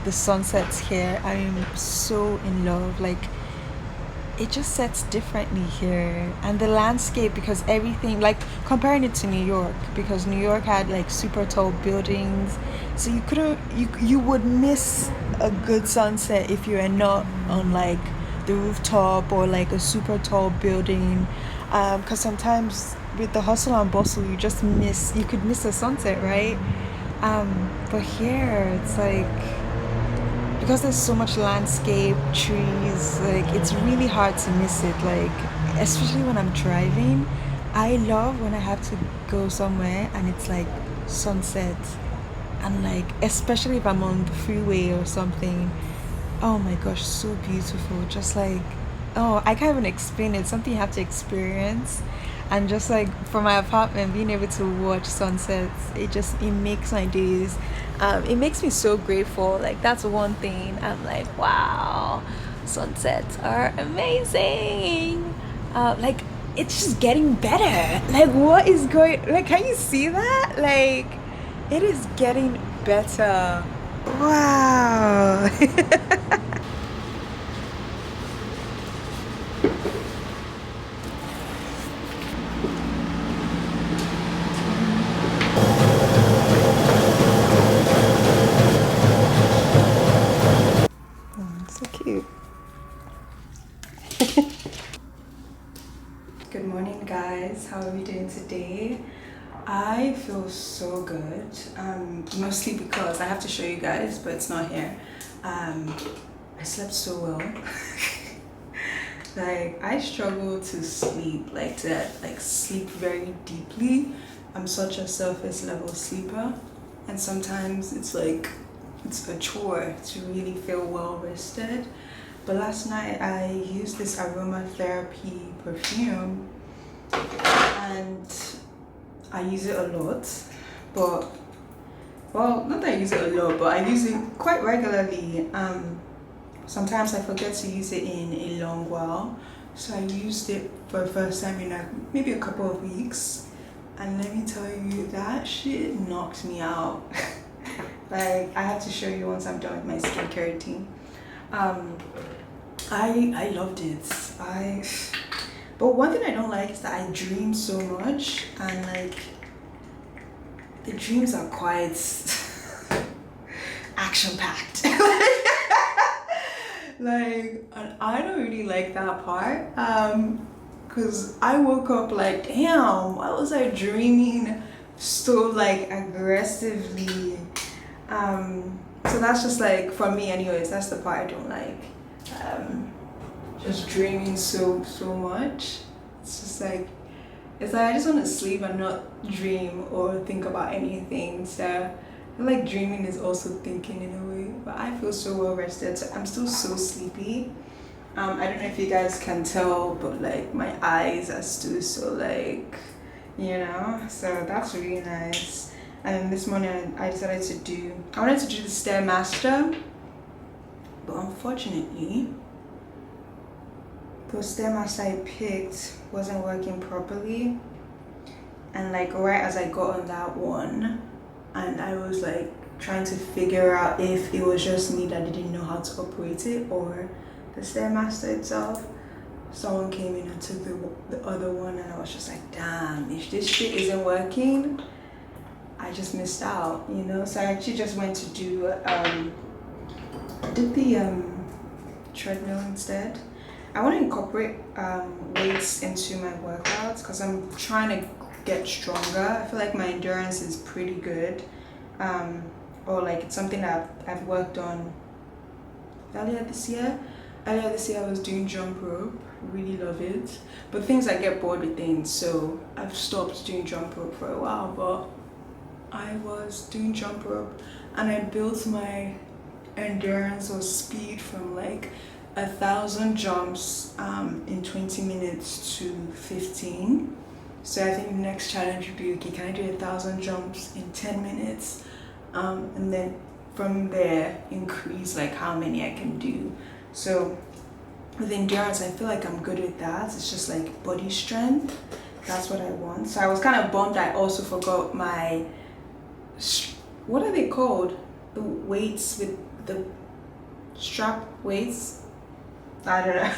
the sunsets here, I am so in love. Like, it just sets differently here, and the landscape, because everything, like comparing it to New York, because New York had like super tall buildings, so you couldn't, you would miss a good sunset if you are not on like the rooftop or like a super tall building, because sometimes with the hustle and bustle you could miss a sunset, right? But here it's like, because there's so much landscape, trees, like it's really hard to miss it. Like, especially when I'm driving, I love when I have to go somewhere and it's like sunset, and like, especially if I'm on the freeway or something. Oh my gosh, so beautiful. Just like, oh, I can't even explain it. Something you have to experience. And just like from my apartment, being able to watch sunsets, it makes my days. It makes me so grateful. Like, that's one thing. I'm like, wow, sunsets are amazing. Like, it's just getting better. Like, what is going? Like, can you see that? Like, it is getting better. Wow. So cute. Good morning, guys. How are we doing today? I feel so good. Mostly because I have to show you guys, but it's not here. I slept so well. Like, I struggle to sleep like that, like sleep very deeply. I'm such a surface level sleeper, and sometimes it's like it's a chore to really feel well rested. But last night I used this aromatherapy perfume, and I use it a lot. But, well, not that I use it a lot, but I use it quite regularly. Sometimes I forget to use it in a long while, so I used it for the first time in like maybe a couple of weeks, and let me tell you, that shit knocked me out. Like, I have to show you once I'm done with my skincare routine. I loved it. But one thing I don't like is that I dream so much, and like, the dreams are quite action packed. Like, and I don't really like that part, because I woke up like, damn, why was I dreaming so like aggressively? So that's just like, for me anyways, that's the part I don't like. Just dreaming so much. It's just like, it's like I just want to sleep and not dream or think about anything. So I feel like dreaming is also thinking in a way, but I feel so well rested. So I'm still so sleepy. I don't know if you guys can tell, but like my eyes are still so like, you know. So that's really nice. And then this morning I decided I wanted to do the Stairmaster, but unfortunately the Stairmaster I picked wasn't working properly. And like right as I got on that one, and I was like trying to figure out if it was just me that didn't know how to operate it or the Stairmaster itself, someone came in and took the other one, and I was just like, damn, if this shit isn't working, I just missed out, you know. So I actually just went to do I did the treadmill instead. I want to incorporate weights into my workouts because I'm trying to get stronger. I feel like my endurance is pretty good, or like it's something that I've worked on earlier this year. Earlier this year I was doing jump rope, really love it, but things I get bored with things, so I've stopped doing jump rope for a while. But I was doing jump rope and I built my endurance or speed from like 1,000 jumps in 20 minutes to 15. So I think the next challenge would be, okay, can I do 1,000 jumps in 10 minutes? And then from there increase like how many I can do. So with endurance, I feel like I'm good with that. It's just like body strength. That's what I want. So I was kind of bummed I also forgot my, what are they called? The weights with the strap weights? I don't know.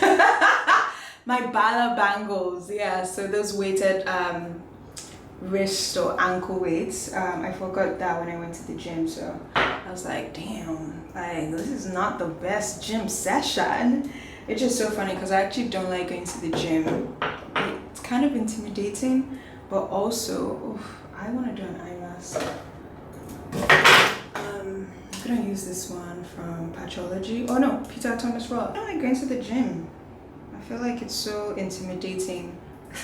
My Bala bangles, yeah. So those weighted wrist or ankle weights. I forgot that when I went to the gym. So I was like, damn, like this is not the best gym session. It's just so funny because I actually don't like going to the gym. It's kind of intimidating, but also, oof, I want to do an eye mask. I'm gonna use this one from Patchology. Oh no, Peter Thomas Roth. I don't like going to the gym. I feel like it's so intimidating.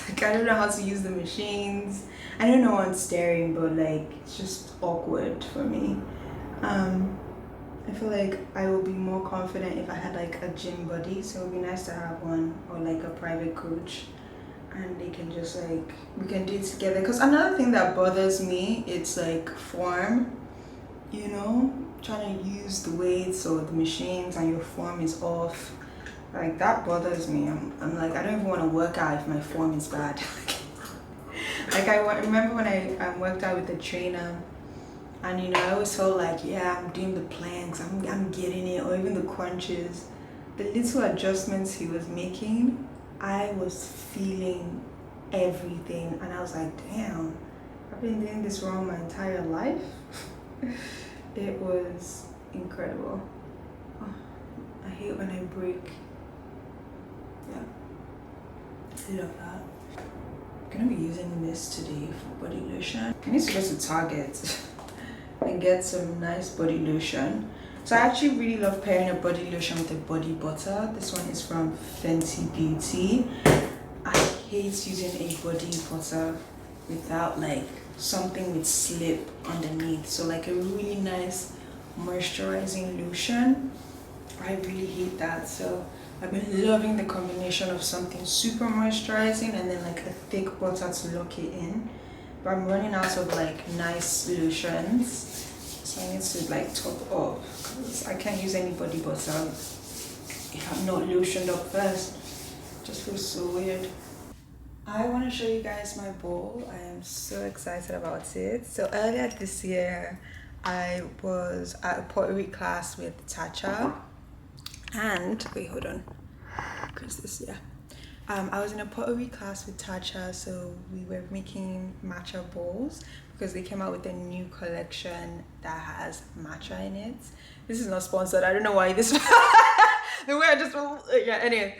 Like I don't know how to use the machines. I don't know one's staring, but like it's just awkward for me. I feel like I will be more confident if I had like a gym buddy. So it would be nice to have one, or like a private coach, and they can just like, we can do it together. Because another thing that bothers me, it's like form, you know, trying to use the weights or the machines and your form is off. Like that bothers me. I'm like, I don't even want to work out if my form is bad. Like I remember when I worked out with the trainer, and you know, I always felt like, yeah, I'm doing the planks, I'm getting it, or even the crunches. The little adjustments he was making, I was feeling everything, and I was like, damn, I've been doing this wrong my entire life. It was incredible. Oh, I hate when I break. Yeah, I love that. I'm gonna be using this today for body lotion. I need to go to Target and get some nice body lotion. So I actually really love pairing a body lotion with a body butter. This one is from Fenty Beauty. I hate using a body butter without like something with slip underneath. So like a really nice moisturizing lotion. I really hate that. So I've been loving the combination of something super moisturizing and then like a thick butter to lock it in. But I'm running out of like nice lotions, so I need to like top off because I can't use any body butter if I'm not lotioned up first. It just feels so weird. I want to show you guys my bowl. I am so excited about it. So earlier this year, I was at a pottery class with Tatcha, and wait, hold on, because this, yeah. I was in a pottery class with Tatcha, so we were making matcha bowls because they came out with a new collection that has matcha in it. This is not sponsored. I don't know why this the way I just yeah. Anyway,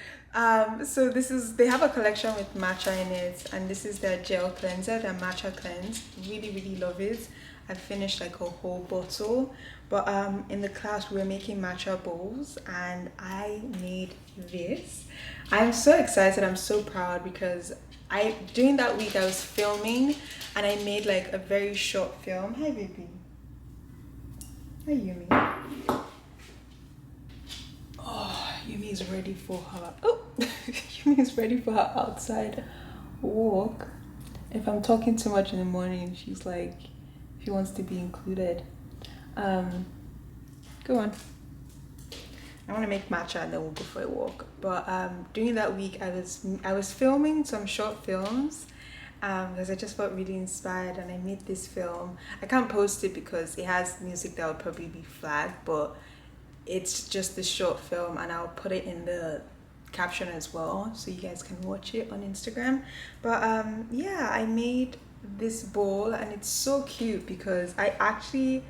so this is they have a collection with matcha in it, and this is their gel cleanser, their matcha cleanse. Really, really love it. I finished like a whole bottle, but in the class we were making matcha bowls, and I made this. I'm so excited. I'm so proud because I during that week I was filming, and I made like a very short film. Hi, baby. Hi, Yumi. Oh, Yumi is ready for her. Oh, Yumi is ready for her outside walk. If I'm talking too much in the morning, she's like, she wants to be included. Go on. I want to make matcha and then we'll go for a walk. But during that week, I was filming some short films because I just felt really inspired, and I made this film. I can't post it because it has music that will probably be flagged, but it's just the short film, and I'll put it in the caption as well so you guys can watch it on Instagram. But yeah, I made this bowl, and it's so cute because I actually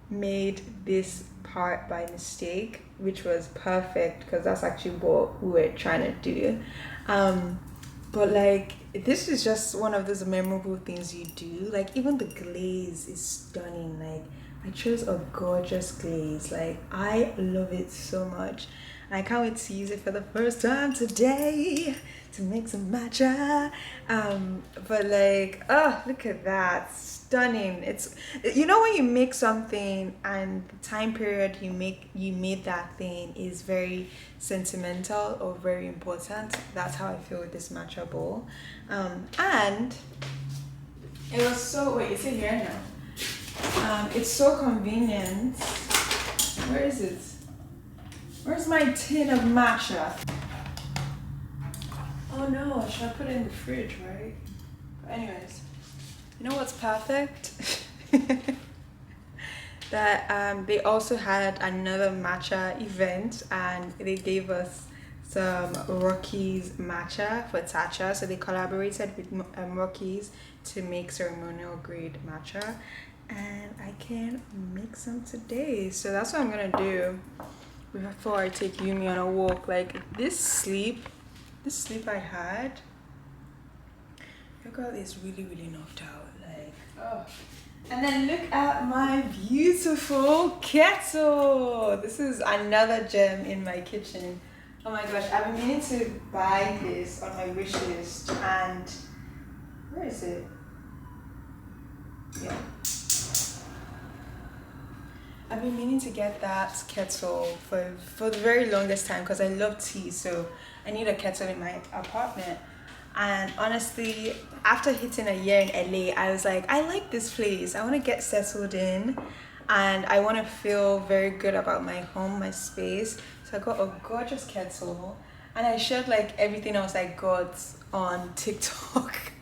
made this part by mistake, which was perfect because that's actually what we were trying to do. But like, this is just one of those memorable things you do. Like, even the glaze is stunning. Like, I chose a gorgeous glaze. Like, I love it so much. And I can't wait to use it for the first time today to make some matcha. But like, oh, look at that. Stunning. It's, you know, when you make something and the time period you made that thing is very sentimental or very important. That's how I feel with this matcha bowl. And it was so, wait, is it here now? It's so convenient. Where is it? Where's my tin of matcha? Oh no, should I put it in the fridge, right? But anyways, you know what's perfect? That they also had another matcha event, and they gave us some Rockies matcha for Tatcha. So they collaborated with Rockies to make ceremonial grade matcha, and I can make some today. So that's what I'm gonna do before I take Yumi on a walk. Like, this sleep I had, your girl is really, really knocked out. Like, oh. And then look at my beautiful kettle. This is another gem in my kitchen. Oh my gosh, I've been meaning to buy this on my wish list, and where is it? Yeah. I've been meaning to get that kettle for the very longest time because I love tea, so I need a kettle in my apartment. And honestly, after hitting a year in LA, I was like, I like this place. I want to get settled in, and I want to feel very good about my home, my space. So I got a gorgeous kettle, and I shared like everything else I got on TikTok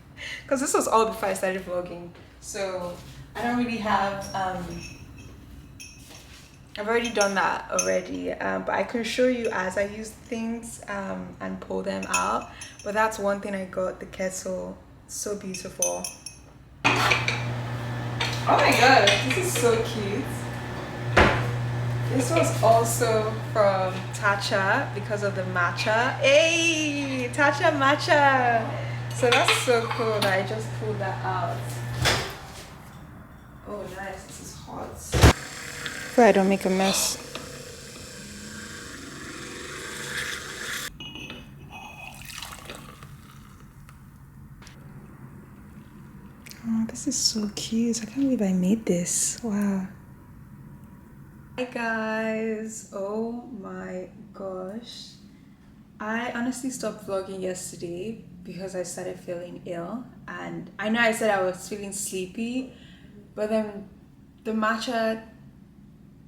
because this was all before I started vlogging. So I don't really have I've already done that already, but I can show you as I use things and pull them out. But that's one thing I got, the kettle. So beautiful. Oh my god, this is so cute. This was also from Tatcha because of the matcha. Hey, Tatcha matcha. So that's so cool that I just pulled that out. Oh nice, this is hot. So I don't make a mess. Oh, this is so cute. I can't believe I made this. Wow. Hi guys. Oh my gosh. I honestly stopped vlogging yesterday because I started feeling ill. And I know I said I was feeling sleepy, but then the matcha,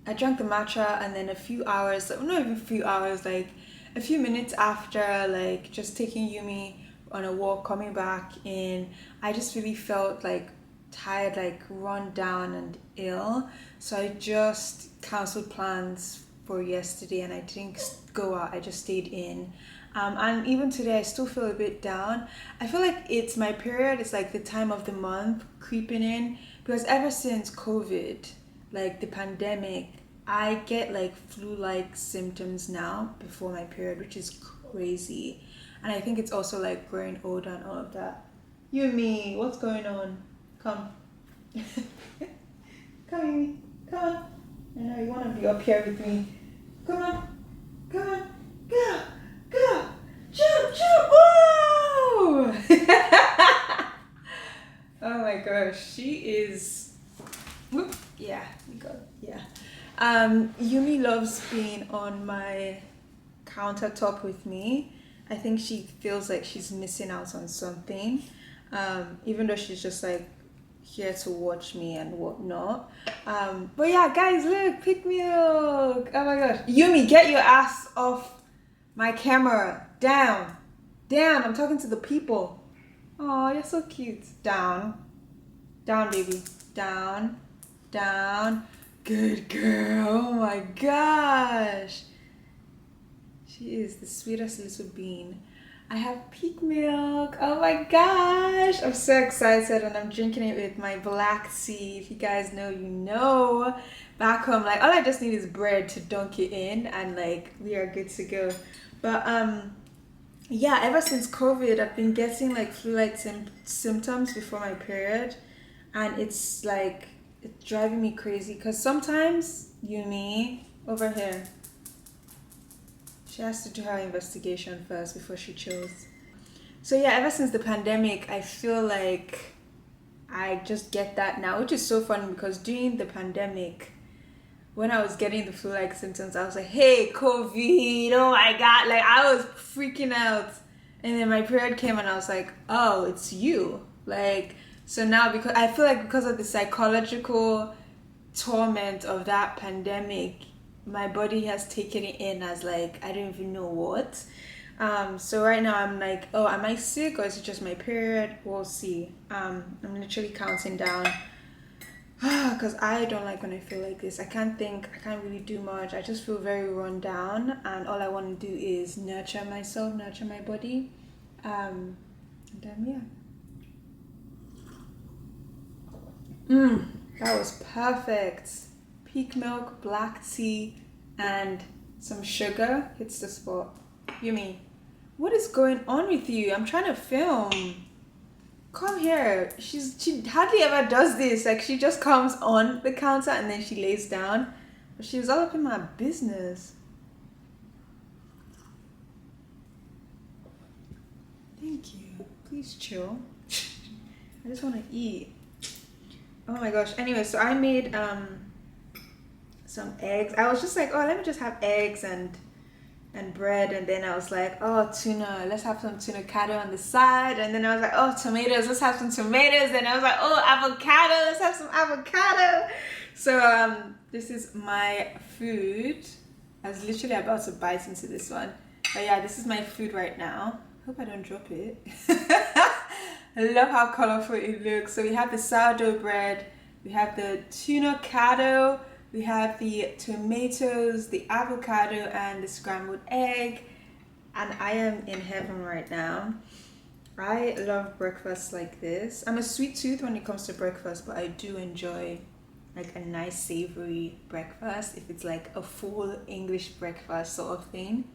I drank the matcha, and then a few hours, not even a few hours, like a few minutes after, like just taking Yumi on a walk, coming back in, I just really felt like tired, like run down and ill. So I just canceled plans for yesterday and I didn't go out. I just stayed in. And even today, I still feel a bit down. I feel like it's my period. It's like the time of the month creeping in because ever since COVID, like the pandemic, I get like flu-like symptoms now before my period, which is crazy. And I think it's also like growing older and all of that. You and me, what's going on? Come. Come, Amy. Come on. I know you want to be up here with me. Come on. Come on. Go. Go. Jump, jump. Whoa! Oh my gosh. She is... Whoop. Yeah, we go. Yeah. Yumi loves being on my countertop with me. I think she feels like she's missing out on something. Even though she's just like here to watch me and whatnot. But yeah, guys, look, pick milk. Oh my gosh. Yumi, get your ass off my camera. Down. Down. I'm talking to the people. Oh, you're so cute. Down. Down, baby. Down. Down. Good girl. Oh my gosh. She is the sweetest little bean. I have peak milk. Oh my gosh. I'm so excited and I'm drinking it with my black tea. If you guys know, you know. Back home, like all I just need is bread to dunk it in and like we are good to go. But yeah, ever since COVID, I've been getting like flu-like symptoms before my period. And it's like, it's driving me crazy because sometimes, Yumi, over here, she has to do her investigation first before she chose. So yeah, ever since the pandemic, I feel like I just get that now, which is so funny because during the pandemic, when I was getting the flu-like symptoms, I was like, hey, COVID, oh my God, like I was freaking out. And then my period came and I was like, oh, it's you. Like, so now because I feel like because of the psychological torment of that pandemic, my body has taken it in as like I don't even know what. So right now I'm like, oh, am I sick or is it just my period? We'll see. I'm literally counting down because I don't like when I feel like this. I can't think, I can't really do much. I just feel very run down and all I want to do is nurture myself, nurture my body. And then yeah. That was perfect. Peak milk, black tea, and some sugar hits the spot. Yumi, what is going on with you? I'm trying to film. Come here. She hardly ever does this. Like she just comes on the counter and then she lays down. But she was all up in my business. Thank you. Please chill. I just want to eat. Oh my gosh. Anyway, so I made some eggs. I was just like, oh, let me just have eggs and bread, and then I was like, oh, tuna, let's have some tuna catto on the side, and then I was like, oh, tomatoes, let's have some tomatoes, and I was like, oh, avocado, let's have some avocado. So this is my food. I was literally about to bite into this one, but yeah, this is my food right now. Hope I don't drop it. I love how colorful it looks. So we have the sourdough bread, we have the tuna catto, we have the tomatoes, the avocado, and the scrambled egg. And I am in heaven right now. I love breakfast like this. I'm a sweet tooth when it comes to breakfast, but I do enjoy like a nice savory breakfast if it's like a full English breakfast sort of thing.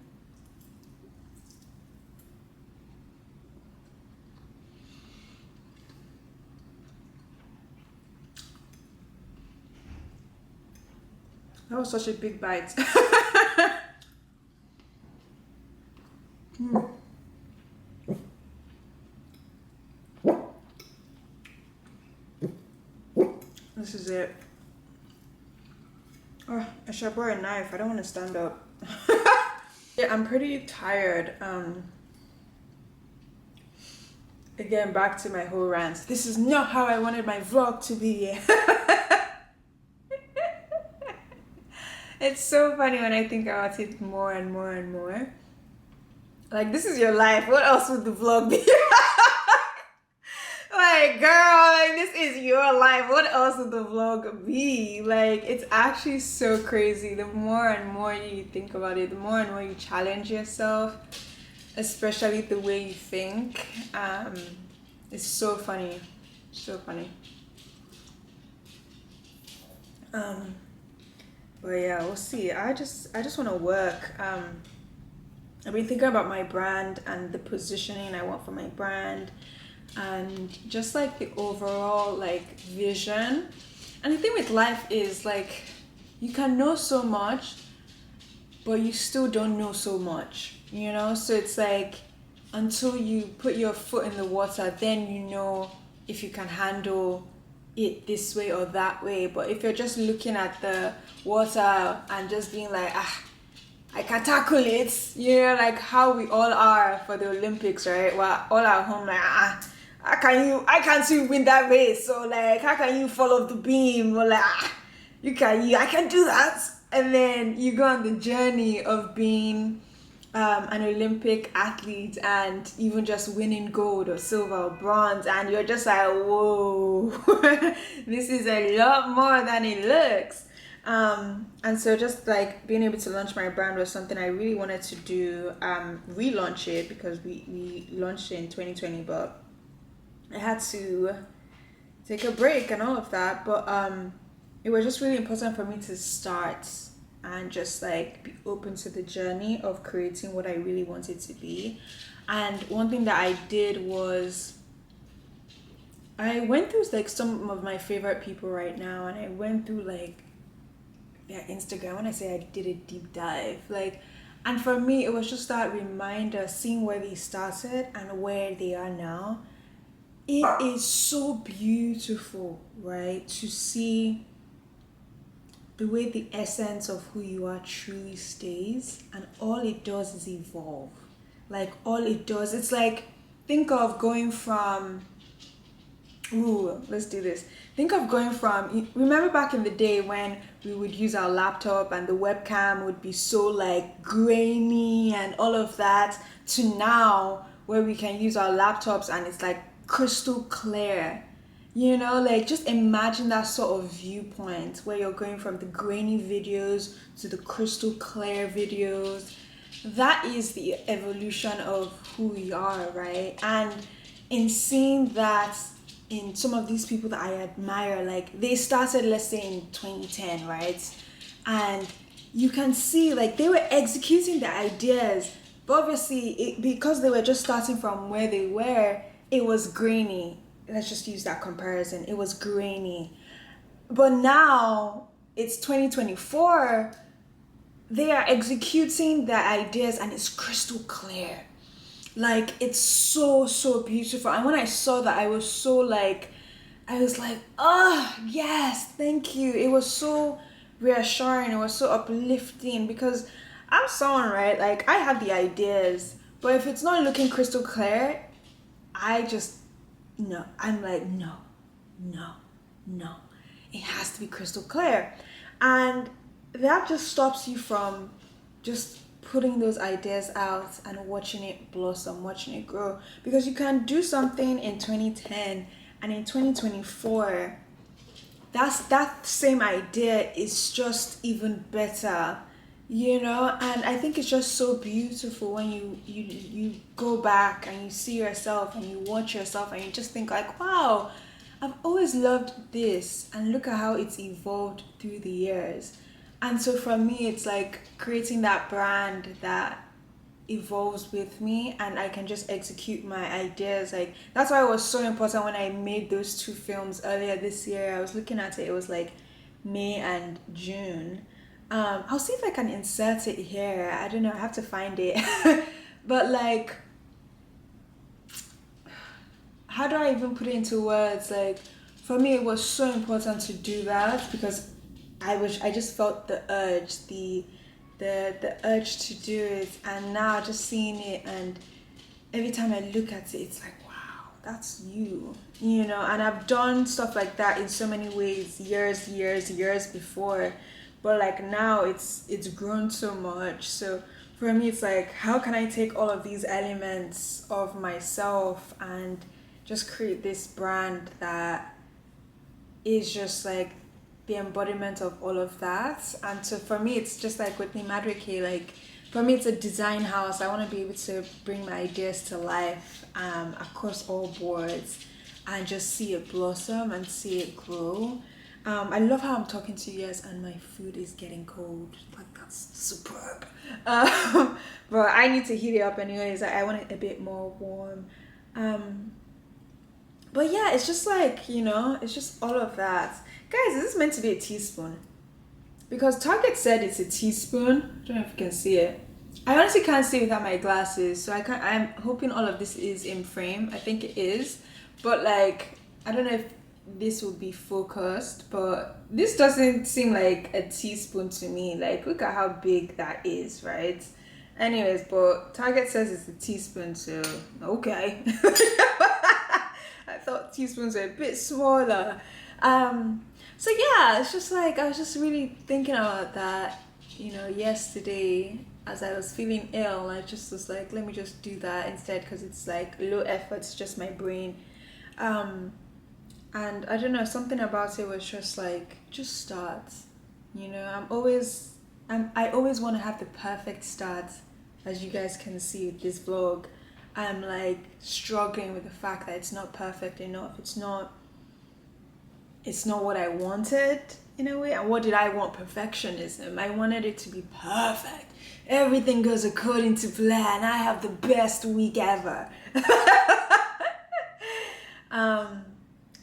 That was such a big bite. This is it. Oh, I should have brought a knife. I don't want to stand up. Yeah, I'm pretty tired. Again, back to my whole rant. This is not how I wanted my vlog to be. It's so funny when I think about it more and more and more. Like, this is your life. What else would the vlog be? Like, like, girl, like this is your life. What else would the vlog be? Like, it's actually so crazy. The more and more you think about it, the more and more you challenge yourself, especially the way you think. It's so funny. So funny. But yeah, we'll see. I just want to work. I've been thinking about my brand and the positioning I want for my brand, and just like the overall like vision. And the thing with life is like you can know so much, but you still don't know so much, you know? So it's like until you put your foot in the water, then you know if you can handle it this way or that way. But if you're just looking at the water and just being like, I can tackle it, you know, like how we all are for the Olympics, right? We're all at home like, I can't swim win that race. So like, how can you follow the beam? Or like, I can do that. And then you go on the journey of being an Olympic athlete and even just winning gold or silver or bronze, and you're just like, whoa, this is a lot more than it looks. And so just like being able to launch my brand was something I really wanted to do, relaunch it, because we launched it in 2020, but I had to take a break and all of that. But it was just really important for me to start and just like be open to the journey of creating what I really wanted to be. And one thing that I did was I went through like some of my favorite people right now, and I went through like their Instagram. When I say I did a deep dive, like, and for me it was just that reminder, seeing where they started and where they are now. It is so beautiful, right, to see the way the essence of who you are truly stays, and all it does is evolve. Like all it does, it's like, think of going from, ooh, let's do this. Think of going from, remember back in the day when we would use our laptop and the webcam would be so like grainy and all of that, to now where we can use our laptops and it's like crystal clear. You know, like just imagine that sort of viewpoint where you're going from the grainy videos to the crystal clear videos. That is the evolution of who we are, right? And in seeing that in some of these people that I admire, like they started, let's say in 2010, right? And you can see like they were executing the ideas, but obviously because they were just starting from where they were, it was grainy. Let's just use that comparison. It was grainy. But now it's 2024. They are executing their ideas and it's crystal clear. Like it's so, so beautiful. And when I saw that, I was so like, oh, yes, thank you. It was so reassuring. It was so uplifting, because I'm someone, right? Like I have the ideas, but if it's not looking crystal clear, no, I'm like, no. It has to be crystal clear. And that just stops you from just putting those ideas out and watching it blossom, watching it grow. Because you can do something in 2010 and in 2024, that same idea is just even better. You know, and I think it's just so beautiful when you go back and you see yourself and you watch yourself and you just think like, wow, I've always loved this, and look at how it's evolved through the years. And so for me, it's like creating that brand that evolves with me, and I can just execute my ideas. Like that's why it was so important when I made those two films earlier this year. I was looking at it, it was like May and June. I'll see if I can insert it here. I don't know, I have to find it. But like, how do I even put it into words? Like, for me, it was so important to do that because I just felt the urge, the urge to do it, and now just seeing it, and every time I look at it, it's like, wow, that's you, you know. And I've done stuff like that in so many ways, years before. But like now it's grown so much. So for me it's like, how can I take all of these elements of myself and just create this brand that is just like the embodiment of all of that. And so for me, it's just like Whitney Madueke, like for me, it's a design house. I want to be able to bring my ideas to life across all boards and just see it blossom and see it grow. I love how I'm talking to you guys and my food is getting cold. Like, that's superb. But I need to heat it up anyways. I want it a bit more warm. But yeah, it's just like, it's just all of that. Guys, is this meant to be a teaspoon? Because Target said it's a teaspoon. I don't know if you can see it. I honestly can't see without my glasses, so I'm hoping all of this is in frame. I think it is. But like, I don't know if this will be focused, but this doesn't seem like a teaspoon to me. Like, look at how big that is, right? Anyways, but Target says it's a teaspoon, so okay. I thought teaspoons were a bit smaller. So yeah, it's just like, I was just really thinking about that, yesterday as I was feeling ill. I just was like, let me just do that instead, because it's like low effort, it's just my brain. And I don't know, something about it was just like, just start. I always want to have the perfect start. As you guys can see with this vlog, I'm like struggling with the fact that it's not perfect enough. It's not what I wanted in a way. And what did I want? Perfectionism. I wanted it to be perfect. Everything goes according to plan. I have the best week ever.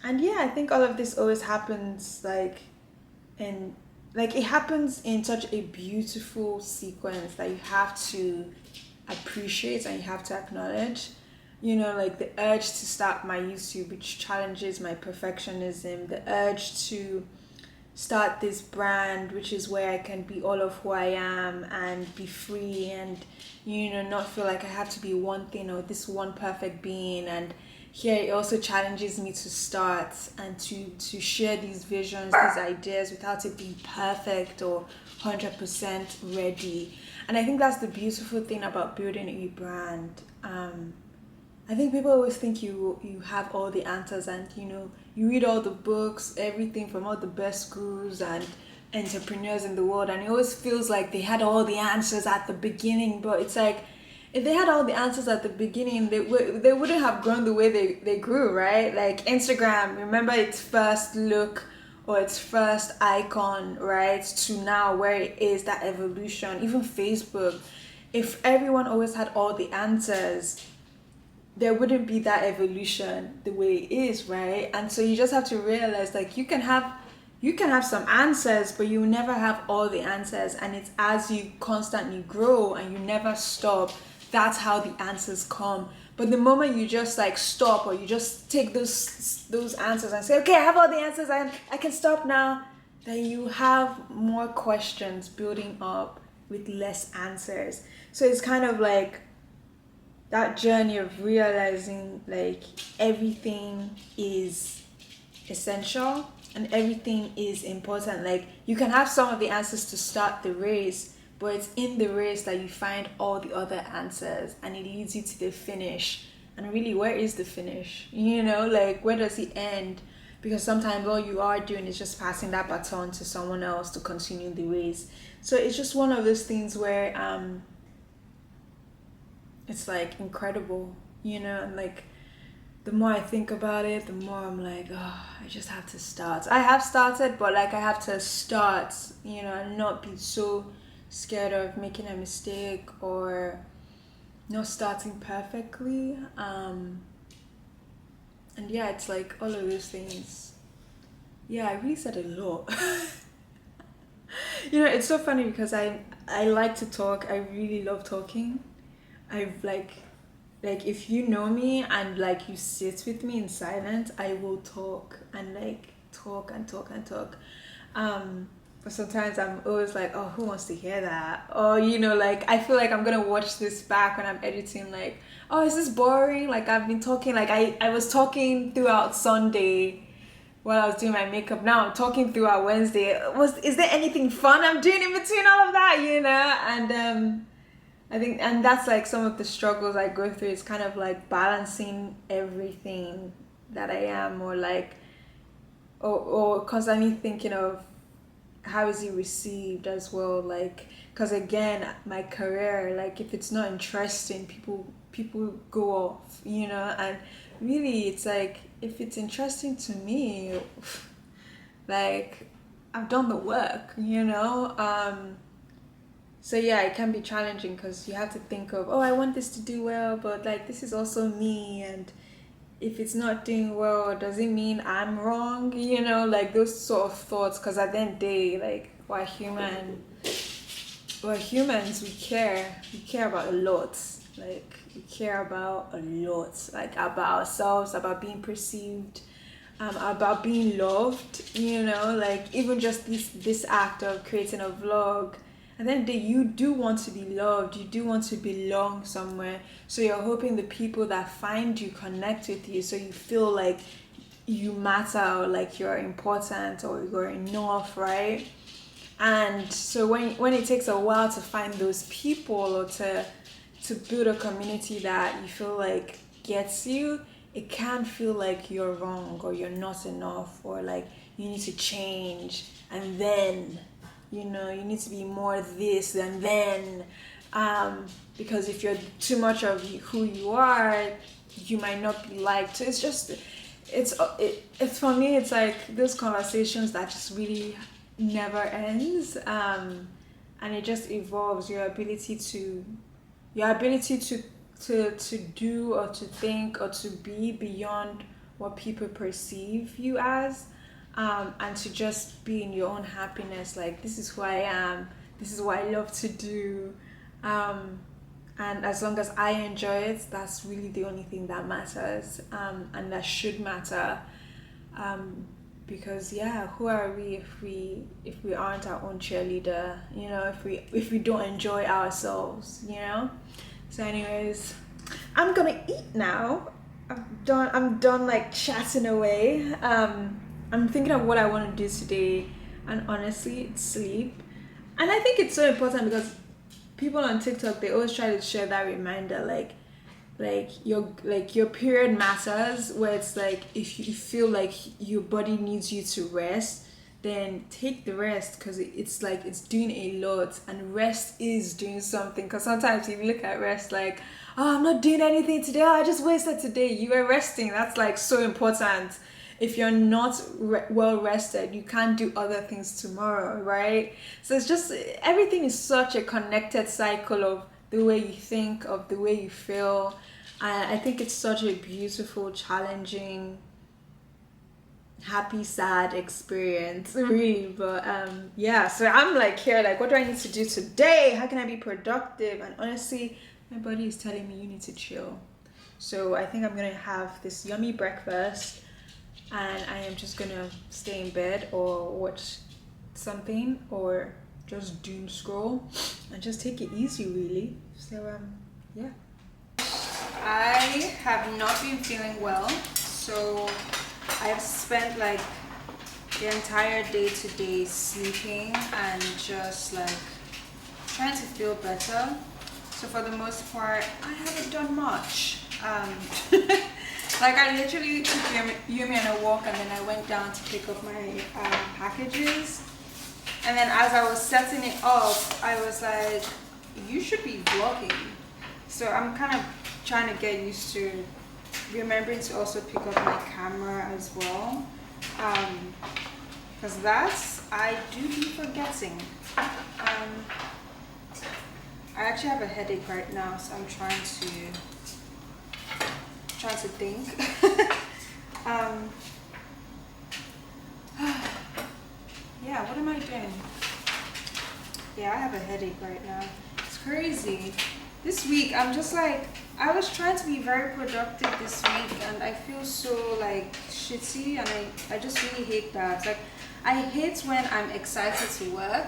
And yeah, I think all of this always happens it happens in such a beautiful sequence that you have to appreciate and you have to acknowledge. Like the urge to start my YouTube, which challenges my perfectionism, the urge to start this brand, which is where I can be all of who I am and be free and, not feel like I have to be one thing or this one perfect being. And here it also challenges me to start and to share these visions, these ideas without it being perfect or 100% ready. And I think that's the beautiful thing about building a brand. I think people always think you have all the answers, and you read all the books, everything from all the best gurus and entrepreneurs in the world, and it always feels like they had all the answers at the beginning. But it's like, if they had all the answers at the beginning, they wouldn't have grown the way they grew, right? Like Instagram, remember its first look or its first icon, right, to now where it is, that evolution. Even Facebook, if everyone always had all the answers, there wouldn't be that evolution the way it is, right? And so you just have to realize, like, you can have some answers, but you never have all the answers. And it's as you constantly grow and you never stop, that's how the answers come. But the moment you just like stop, or you just take those answers and say, okay, I have all the answers and I can stop now, then you have more questions building up with less answers. So it's kind of like that journey of realizing like everything is essential and everything is important. Like, you can have some of the answers to start the race, but it's in the race that you find all the other answers, and it leads you to the finish. And really, where is the finish? Like, where does it end? Because sometimes all you are doing is just passing that baton to someone else to continue the race. So it's just one of those things where it's like incredible, and like the more I think about it, the more I'm like, oh, I just have to start. I have started, but like I have to start, and not be so scared of making a mistake or not starting perfectly. And yeah, it's like all of those things. Yeah, I really said a lot. It's so funny because I like to talk. I really love talking. I've like if you know me and like you sit with me in silence, I will talk and like talk and talk and talk. But sometimes I'm always like, oh, who wants to hear that? Or like I feel like I'm gonna watch this back when I'm editing, like, oh, is this boring? Like, I've been talking, like I was talking throughout Sunday while I was doing my makeup. Now I'm talking throughout Wednesday. Is there anything fun I'm doing in between all of that? I think, and that's like some of the struggles I go through. It's kind of like balancing everything that I am, or like, or constantly thinking of how is it received as well. Like, because again, my career, like if it's not interesting, people go off, and really, it's like if it's interesting to me, like I've done the work. So yeah, it can be challenging because you have to think of, oh, I want this to do well, but like this is also me, and if it's not doing well, does it mean I'm wrong? Like those sort of thoughts. Because at the end of the day, like we're humans. We care about a lot. Like we care about a lot, like about ourselves, about being perceived, about being loved. Like even just this act of creating a vlog, and then you do want to be loved, you do want to belong somewhere, so you're hoping the people that find you connect with you, so you feel like you matter, or like you're important, or you're enough, right? And so when it takes a while to find those people, or to build a community that you feel like gets you, it can feel like you're wrong, or you're not enough, or like you need to change, and then you need to be more this than then, because if you're too much of who you are, you might not be liked. So it's for me, it's like those conversations that just really never ends, and it just evolves your ability to do, or to think, or to be beyond what people perceive you as, and to just be in your own happiness. Like, this is who I am, this is what I love to do, and as long as I enjoy it, that's really the only thing that matters, and that should matter, because yeah, who are we if we aren't our own cheerleader, if we don't enjoy ourselves. So anyways, I'm gonna eat now. I'm done like chatting away. I'm thinking of what I want to do today, and honestly, it's sleep. And I think it's so important because people on TikTok, they always try to share that reminder, like your period matters, where it's like if you feel like your body needs you to rest, then take the rest, because it's like it's doing a lot, and rest is doing something. Because sometimes if you look at rest like, oh, I'm not doing anything today, oh, I just wasted today. You were resting. That's like so important. If you're not well rested, you can't do other things tomorrow, right? So it's just, everything is such a connected cycle of the way you think, of the way you feel. I think it's such a beautiful, challenging, happy, sad experience, really. But yeah, so I'm like here, like, what do I need to do today? How can I be productive? And honestly, my body is telling me you need to chill. So I think I'm gonna have this yummy breakfast, and I am just gonna stay in bed or watch something, or just doom scroll and just take it easy, really. So yeah, I have not been feeling well, so I've spent like the entire day today sleeping and just like trying to feel better. So for the most part, I haven't done much. Like, I literally took Yumi on a walk, and then I went down to pick up my packages. And then as I was setting it up, I was like, you should be vlogging. So I'm kind of trying to get used to remembering to also pick up my camera as well. Because I do be forgetting. I actually have a headache right now, so I'm trying to think. Yeah, what am I doing? Yeah, I have a headache right now. It's crazy. This week, I'm just like, I was trying to be very productive this week, and I feel so like shitty, and I just really hate that. Like, I hate when I'm excited to work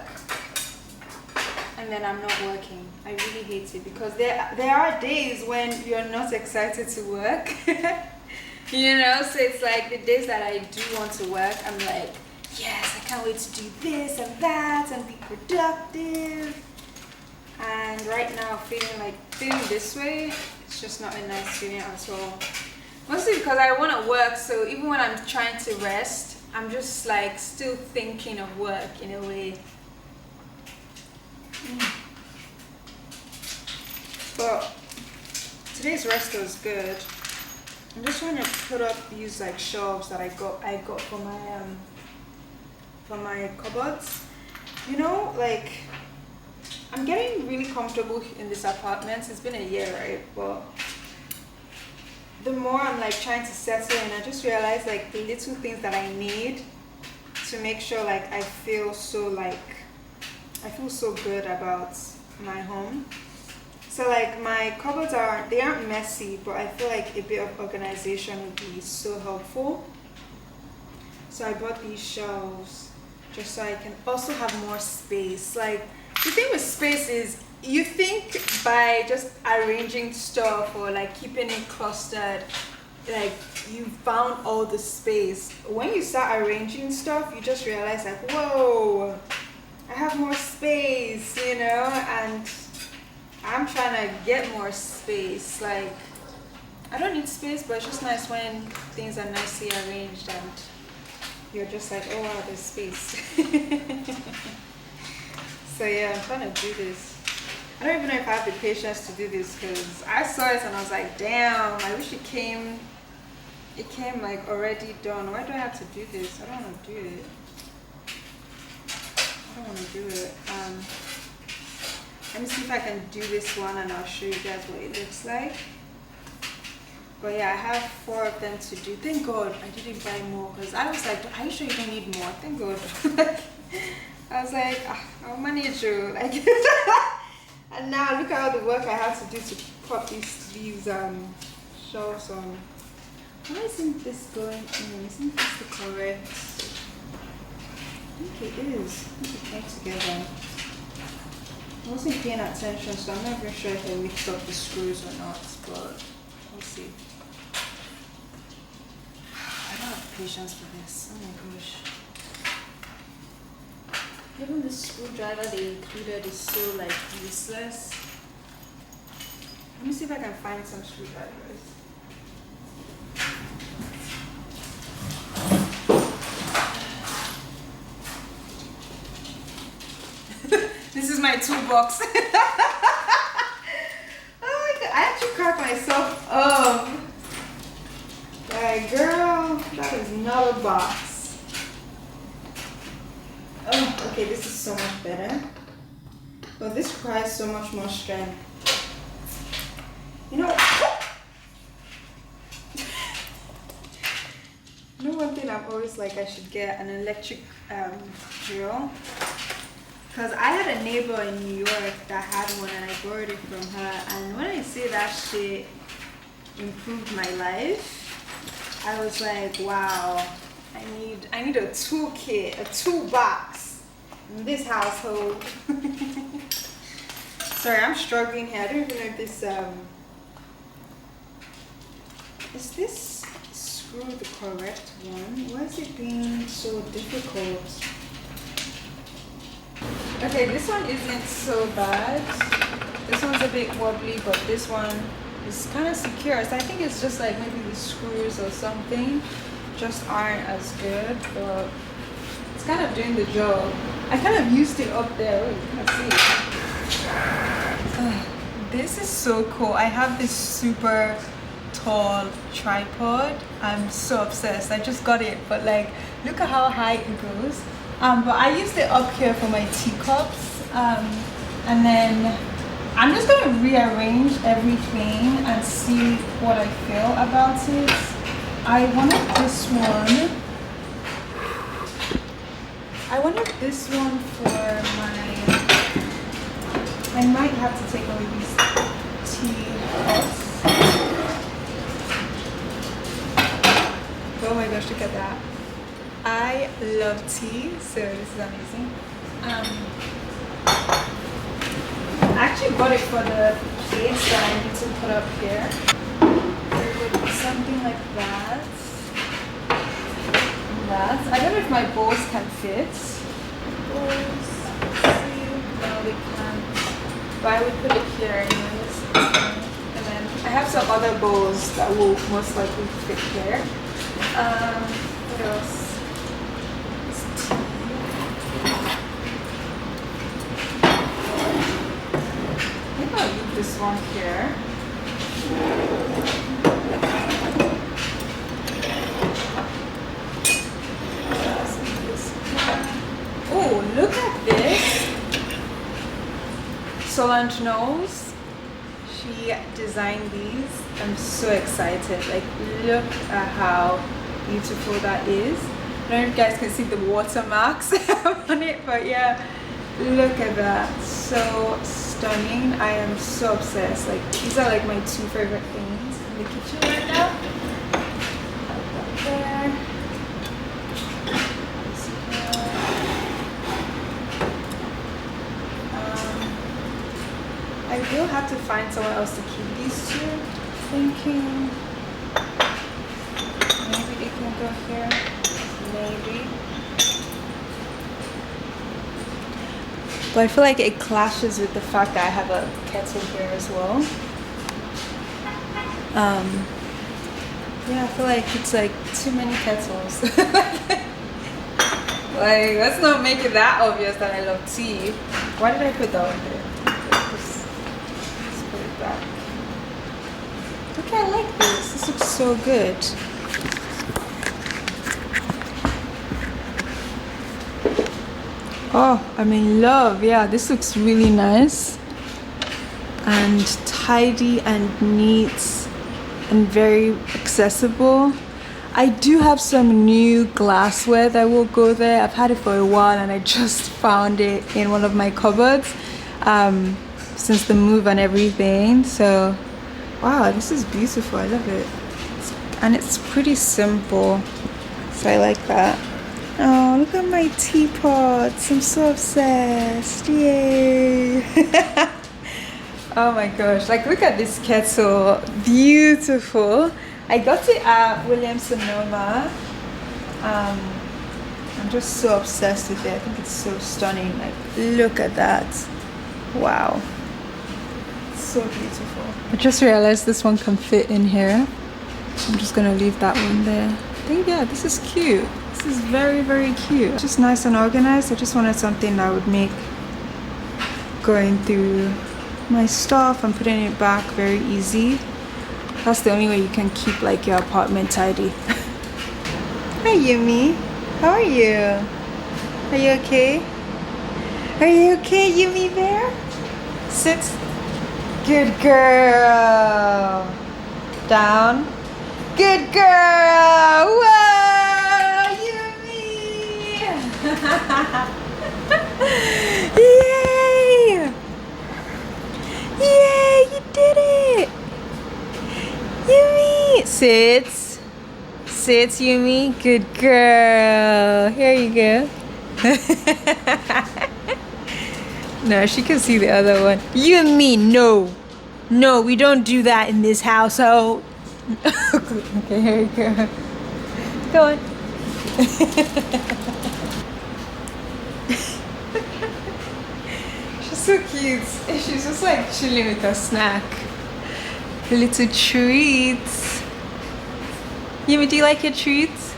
and then I'm not working. I really hate it, because there are days when you're not excited to work. So it's like the days that I do want to work, I'm like, yes, I can't wait to do this and that and be productive. And right now feeling this way, it's just not a nice feeling at all. Mostly because I want to work, so even when I'm trying to rest, I'm just like still thinking of work in a way. But today's rest was good. I'm just trying to put up these like shelves that I got for my cupboards. You know, like I'm getting really comfortable in this apartment. It's been a year, right? But the more I'm like trying to settle in, I just realize like the little things that I need to make sure like I feel so good about my home. So like my cupboards aren't messy, but I feel like a bit of organization would be so helpful. So I bought these shelves just so I can also have more space. Like the thing with space is you think by just arranging stuff or like keeping it clustered, like you found all the space. When you start arranging stuff, you just realize like, whoa, I have more space, you know, and I'm trying to get more space. Like I don't need space, but it's just nice when things are nicely arranged and you're just like, oh wow, there's space. So yeah, I'm trying to do this. I don't even know if I have the patience to do this because I saw it and I was like, damn, I wish it came like already done. Why do I have to do this? I don't want to do it. I don't want to do it. Let me see if I can do this one and I'll show you guys what it looks like. But yeah, I have 4 of them to do. Thank God I didn't buy more because I was like, are you sure you don't need more? Thank God. I was like, I'll manage you. Like, and now look at all the work I have to do to pop these shelves on. Why isn't this going in? Isn't this the correct? I think it is. I think it came together. I wasn't paying attention, so I'm not even sure if I mixed up the screws or not, but we'll see. I don't have patience for this. Oh my gosh. Even the screwdriver they included is so like useless. Let me see if I can find some screwdrivers. This is my toolbox. Oh my God, I actually cracked myself up. Like, girl, that is not a box. Oh, okay, this is so much better. But this requires so much more strength. You know one thing I've always like, I should get an electric drill. Because I had a neighbor in New York that had one and I borrowed it from her. And when I say that shit improved my life, I was like, wow. I need a toolkit, a toolbox in this household. Sorry, I'm struggling here. I don't even know if this is this screw the correct one? Why is it being so difficult? Okay, this one isn't so bad. This one's a bit wobbly, but this one is kind of secure. So I think it's just like maybe the screws or something just aren't as good, but it's kind of doing the job. I kind of used it up there. Wait, you can see. This is so cool. I have this super tall tripod. I'm so obsessed. I just got it, but like, look at how high it goes. But I used it up here for my teacups. And then I'm just gonna rearrange everything and see what I feel about it. I wanted this one. I wanted this one for I might have to take away these teacups. Oh my gosh, look at that. I love tea, so this is amazing. I actually bought it for the plates that I need to put up here. It would be something like that. I don't know if my bowls can fit. Bowls, let's see. No, they can't. but I would put it here anyways. And then I have some other bowls that will most likely fit here. What else? Maybe I'll leave this one here. Oh, look at this. Solange knows. She designed these. I'm so excited. Like, look at how beautiful that is. I don't know if you guys can see the watermarks on it, but yeah, look at that. So stunning. I am so obsessed. Like, these are like my two favorite things in the kitchen right now. Up there. I will have to find somewhere else to keep these two. Thinking maybe they can go here. Maybe. But I feel like it clashes with the fact that I have a kettle here as well. Yeah, I feel like it's like too many kettles. Like, let's not make it that obvious that I love tea. Why did I put that one there? Let's put it back. Okay, I like this. This looks so good. Oh, I'm in love. Yeah, this looks really nice and tidy and neat and very accessible. I do have some new glassware that will go there. I've had it for a while and I just found it in one of my cupboards since the move and everything. So wow, this is beautiful. I love it. And it's pretty simple, so I like that. Oh, look at my teapots. I'm so obsessed. Yay. Oh my gosh, like look at this kettle. Beautiful. I got it at Williams Sonoma. I'm just so obsessed with it. I think it's so stunning. Like, look at that. Wow. So beautiful. I just realized this one can fit in here. I'm just gonna leave that one there. I think, yeah, this is cute. This is very, very cute. It's just nice and organized. I just wanted something that would make going through my stuff and putting it back very easy. That's the only way you can keep like your apartment tidy. Hi Yumi, how are you? Are you okay? Are you okay, Yumi bear? Sit. Good girl. Down. Good girl. Whoa, Yumi. Yay! Yay, you did it! Yumi! Sit. Sit, Yumi. Good girl. Here you go. No, she can see the other one. Yumi, no. No, we don't do that in this household. Okay, here you go. Go on. She's so cute. She's just like chilling with her snack. A little treats. Yumi, do you like your treats?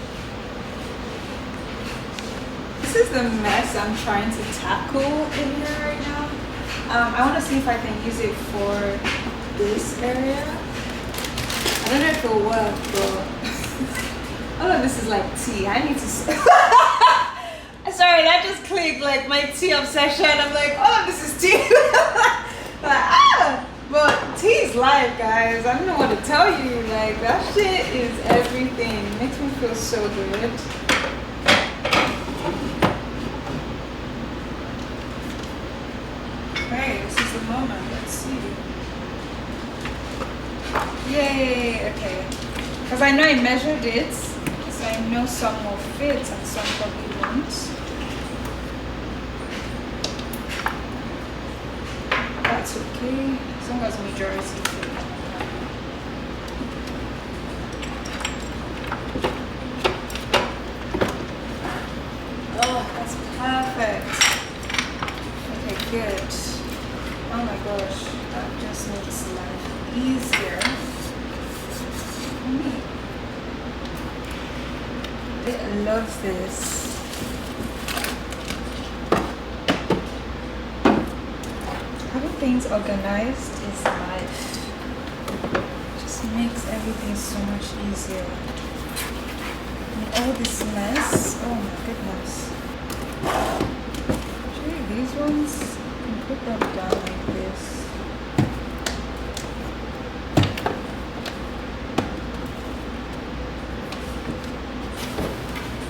This is the mess I'm trying to tackle in here right now. I want to see if I can use it for this area. I don't know if it'll work, but all of this is like tea. I need to. Sorry, that just clicked. Like my tea obsession. I'm like, all of this is tea. But tea is life, guys. I don't know what to tell you. Like that shit is everything. It makes me feel so good. Okay, this is the moment. Let's see. Yay! Okay. Because I know I measured it, so I know some will fit and some probably won't. That's okay, as long as majority fit. Oh, that's perfect. Okay, good. Oh my god, easier. I love this. Having things organized is life. Just makes everything so much easier. And all this mess, oh my goodness. Actually, these ones, you can put them down like this.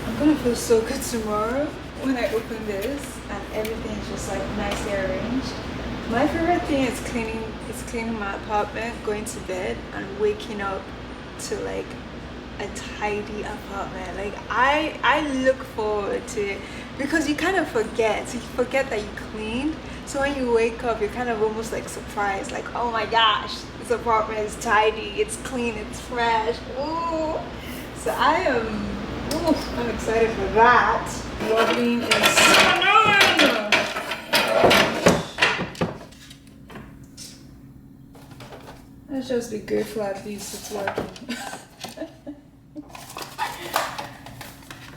I'm gonna feel so good tomorrow when I open this and everything's just like nicely arranged. My favorite thing is cleaning my apartment, going to bed and waking up to like a tidy apartment. Like I look forward to it because you kind of forget. So you forget that you cleaned. So when you wake up, you're kind of almost like surprised, like, oh my gosh, this apartment is tidy, it's clean, it's fresh. Ooh. So I'm excited for that. Modeling is fun. Let's just be grateful at least it's working.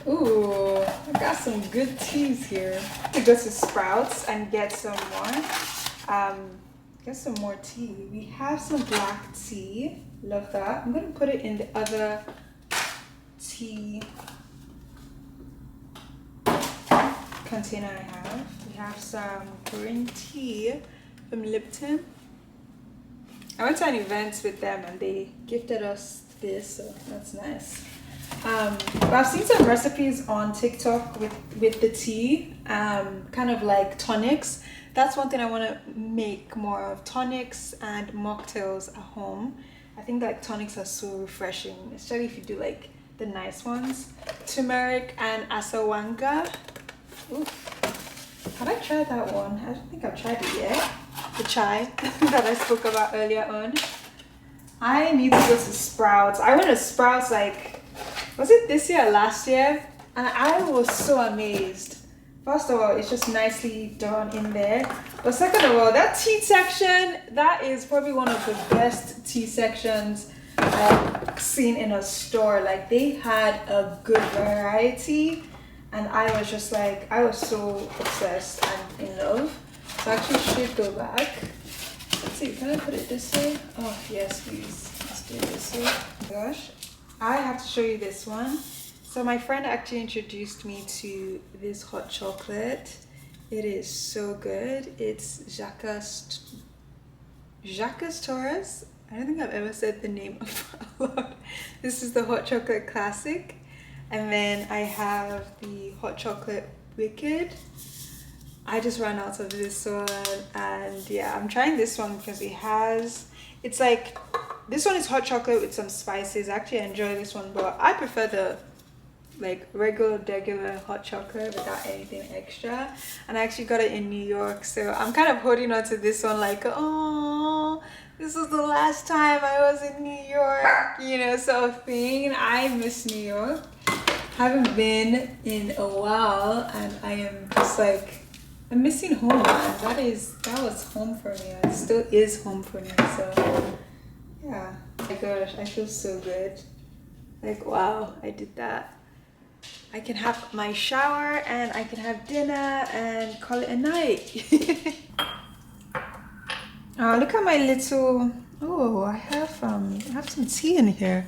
Ooh, I got some good teas here. I'm gonna go to Sprouts and get some more tea. We have some black tea. Love that. I'm gonna put it in the other tea container I have. We have some green tea from Lipton. I went to an event with them and they gifted us this, so that's nice. But I've seen some recipes on TikTok with the tea, kind of like tonics. That's one thing I want to make more of, tonics and mocktails at home. I think like tonics are so refreshing, especially if you do like the nice ones. Turmeric and asawanga. Oof. Have I tried that one? I don't think I've tried it yet. The chai that I spoke about earlier on. I need to go to Sprouts. I went to Sprouts like, was it this year or last year? And I was so amazed. First of all, it's just nicely done in there. But second of all, that tea section, that is probably one of the best tea sections I've seen in a store. Like they had a good variety. And I was just like, I was so obsessed and in love. So I actually should go back. Let's see, can I put it this way? Oh, yes, please. Let's do it this way. Oh my gosh, I have to show you this one. So my friend actually introduced me to this hot chocolate. It is so good. It's Jacques Torres. I don't think I've ever said the name of it. This is the hot chocolate classic. And then I have the hot chocolate wicked. I just ran out of this one, and yeah, I'm trying this one because it's like, this one is hot chocolate with some spices. Actually, I enjoy this one, but I prefer the like regular hot chocolate without anything extra. And I actually got it in New York, so I'm kind of holding on to this one like, oh, this was the last time I was in New York, you know, sort of thing. I miss New York. Haven't been in a while, and I am just like, I'm missing home. That was home for me. It still is home for me. So yeah. Oh my gosh, I feel so good. Like, wow, I did that. I can have my shower and I can have dinner and call it a night. Oh, look at my little. Oh, I have some tea in here.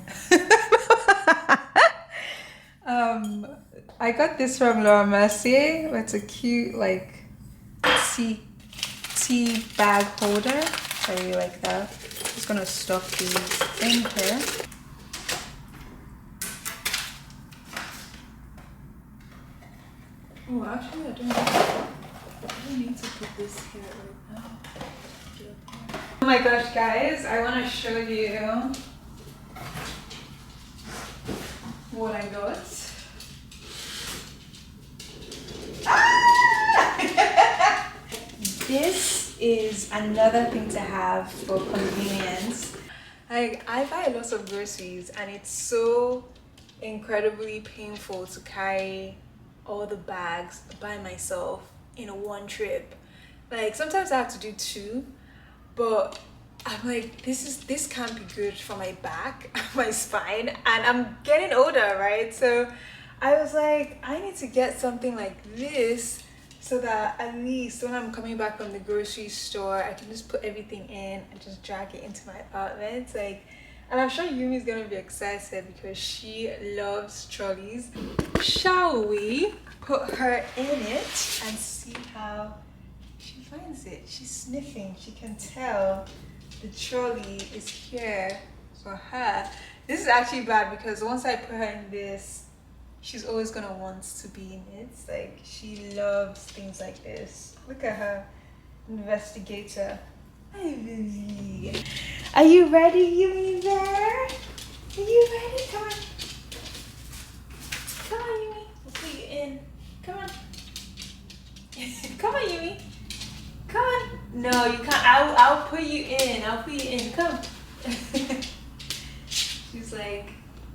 I got this from Laura Mercier. It's a cute like tea bag holder. I really like that. Just gonna stuff these in here. Oh, actually, I don't need to put this here right now. Oh my gosh, guys! I want to show you what I got. This is another thing to have for convenience. Like, I buy lots of groceries and it's so incredibly painful to carry all the bags by myself in one trip. Like, sometimes I have to do two, but I'm like, this can't be good for my back, my spine, and I'm getting older, right? So I was like, I need to get something like this so that at least when I'm coming back from the grocery store, I can just put everything in and just drag it into my apartment. Like, and I'm sure Yumi's gonna be excited because she loves trolleys. Shall we put her in it and see how she finds it? She's sniffing. She can tell the trolley is here for her. This is actually bad because once I put her in this, she's always gonna want to be in it. Like, she loves things like this. Look at her, investigator. Hi, Lily. Are you ready, Yumi bear? Are you ready? Come on. Come on, Yumi. We'll put you in. Come on. Come on, Yumi. Come on. No, you can't. I'll put you in. I'll put you in. Come. She's like,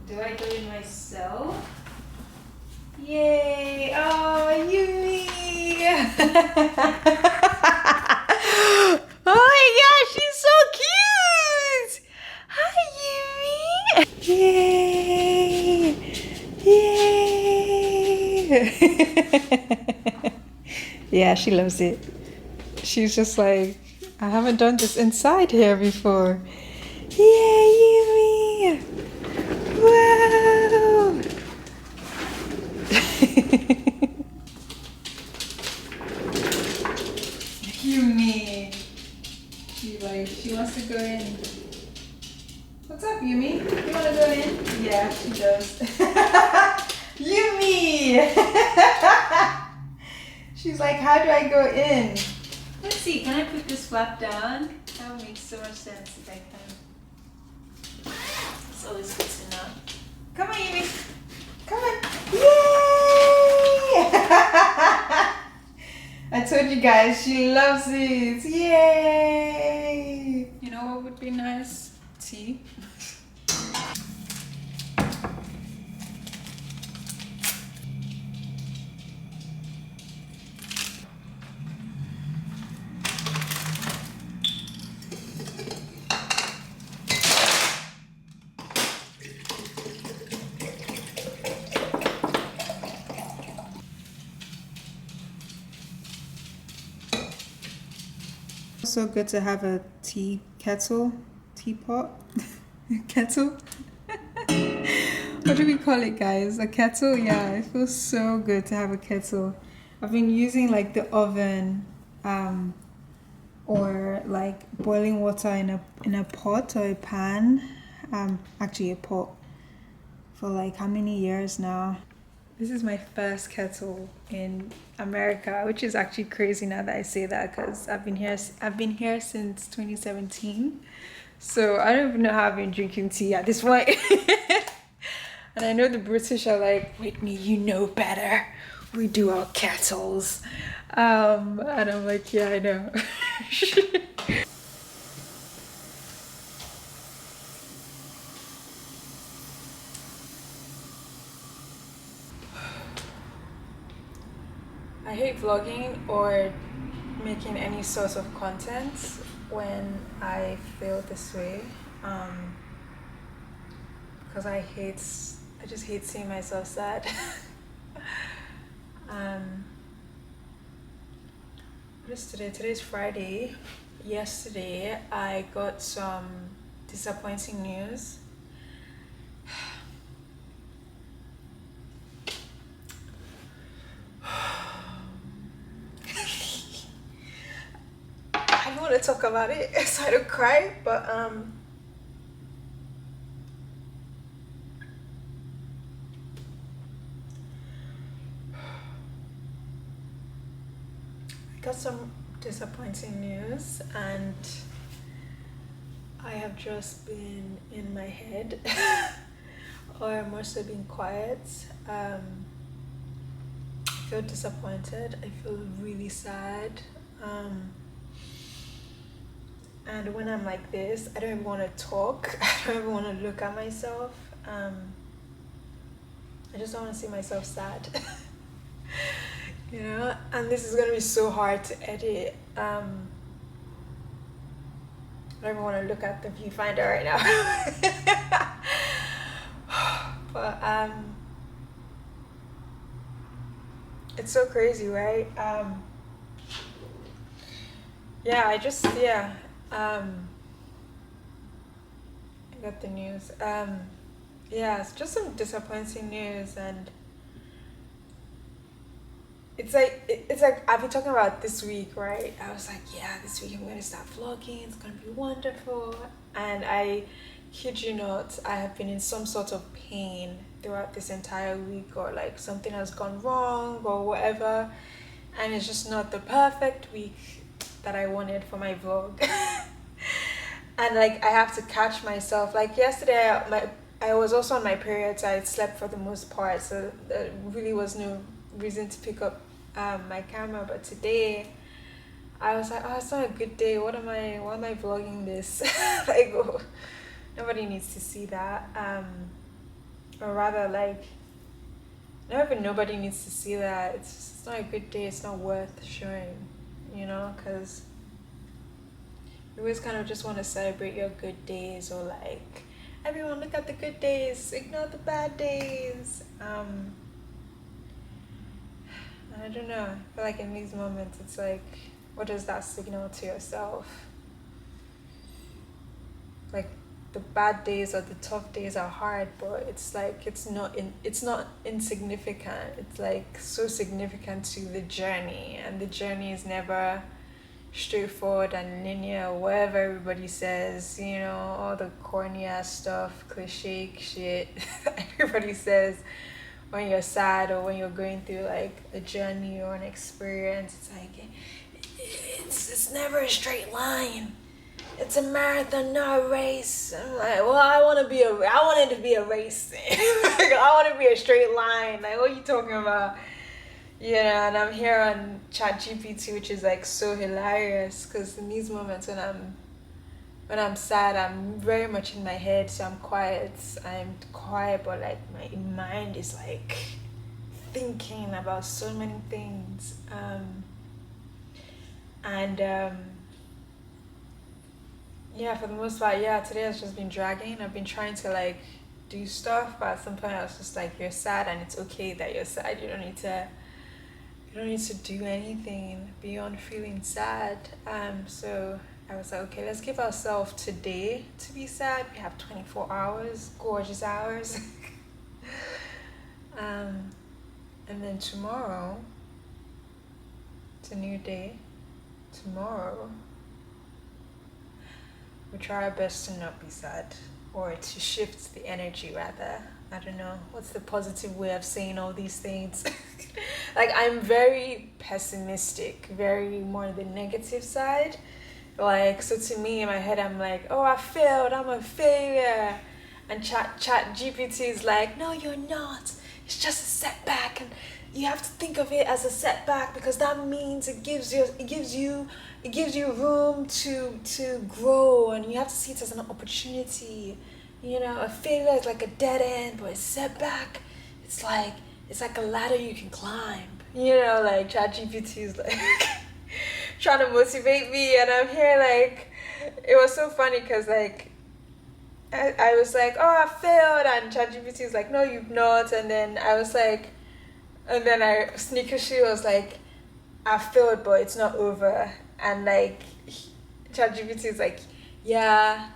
do I go in myself? Yay! Oh, Yumi! Oh my gosh, she's so cute! Hi, Yumi! Yay! Yay! Yeah, she loves it. She's just like, I haven't done this inside here before. Yay, Yumi! Wow! Yumi. She wants to go in. What's up, Yumi? You want to go in? Yeah, she does. Yumi! She's like, how do I go in? Let's see, can I put this flap down? That would make so much sense if I can. It's always good to know. Come on, Yumi. Come on. Yay! I told you guys, she loves it. Yay! You know what would be nice? Tea. So good to have a teapot, kettle. What do we call it, guys? A kettle? Yeah, it feels so good to have a kettle. I've been using like the oven, or like boiling water in a pot or a pan, actually a pot, for like how many years now. This is my first kettle in America, which is actually crazy now that I say that because I've been here since 2017. So I don't even know how I've been drinking tea at this point. And I know the British are like, Whitney, you know better. We do our kettles. And I'm like, yeah, I know. I hate vlogging or making any sort of content when I feel this way, because I just hate seeing myself sad. What is today? Today's Friday. Yesterday I got some disappointing news. I don't want to talk about it so I don't cry, but I got some disappointing news and I have just been in my head or mostly been quiet. I feel disappointed. I feel really sad. And when I'm like this, I don't even want to talk. I don't even want to look at myself. I just don't want to see myself sad. You know? And this is going to be so hard to edit. I don't even want to look at the viewfinder right now. But it's so crazy, right? Yeah, I got the news. Yeah, it's just some disappointing news, and it's like I've been talking about this week, right? I was like, yeah, this week I'm gonna start vlogging. It's gonna be wonderful, and I kid you not, I have been in some sort of pain throughout this entire week, or like something has gone wrong or whatever, and it's just not the perfect week that I wanted for my vlog. And like I have to catch myself. Like yesterday, I was also on my period, so I slept for the most part, so there really was no reason to pick up my camera. But today, I was like, oh, it's not a good day. Why am I vlogging this? Like, oh, nobody needs to see that. Or rather, like, not even nobody needs to see that. It's not a good day. It's not worth showing, because you always kind of just want to celebrate your good days, or like, everyone look at the good days, ignore the bad days. I don't know. I feel like in these moments, it's like, what does that signal to yourself? Like, the bad days or the tough days are hard, but it's like it's not insignificant. It's like so significant to the journey, and the journey is never straightforward and linear, whatever everybody says, all the corny ass stuff, cliche shit everybody says when you're sad or when you're going through like a journey or an experience. It's like it's never a straight line. It's a marathon, not a race. I'm like, well, I want it to be a race. Like, I want it to be a straight line. Like, what are you talking about? And I'm here on ChatGPT, which is like so hilarious, because in these moments when I'm sad, I'm very much in my head, so I'm quiet, but like my mind is like thinking about so many things. Yeah, for the most part, yeah, today has just been dragging. I've been trying to like do stuff, but at some point I was just like, you're sad, and it's okay that you're sad. You don't need to do anything beyond feeling sad. So I was like, okay, let's give ourselves today to be sad. We have 24 hours, gorgeous hours. And then tomorrow, it's a new day. Tomorrow, we try our best to not be sad, or to shift the energy rather. I don't know, what's the positive way of saying all these things? Like, I'm very pessimistic, very more on the negative side. Like, so to me, in my head, I'm like, oh, I failed, I'm a failure. And chat GPT is like, no, you're not. It's just a setback, and you have to think of it as a setback, because that means it gives you room to grow, and you have to see it as an opportunity. A failure is like a dead end, but a setback, it's like a ladder you can climb. Like ChatGPT is like trying to motivate me, and I'm here like, it was so funny because like I was like, oh, I failed, and ChatGPT is like, no, you've not, and then I sneakishly was like, I failed, but it's not over, and like ChatGPT is like, yeah,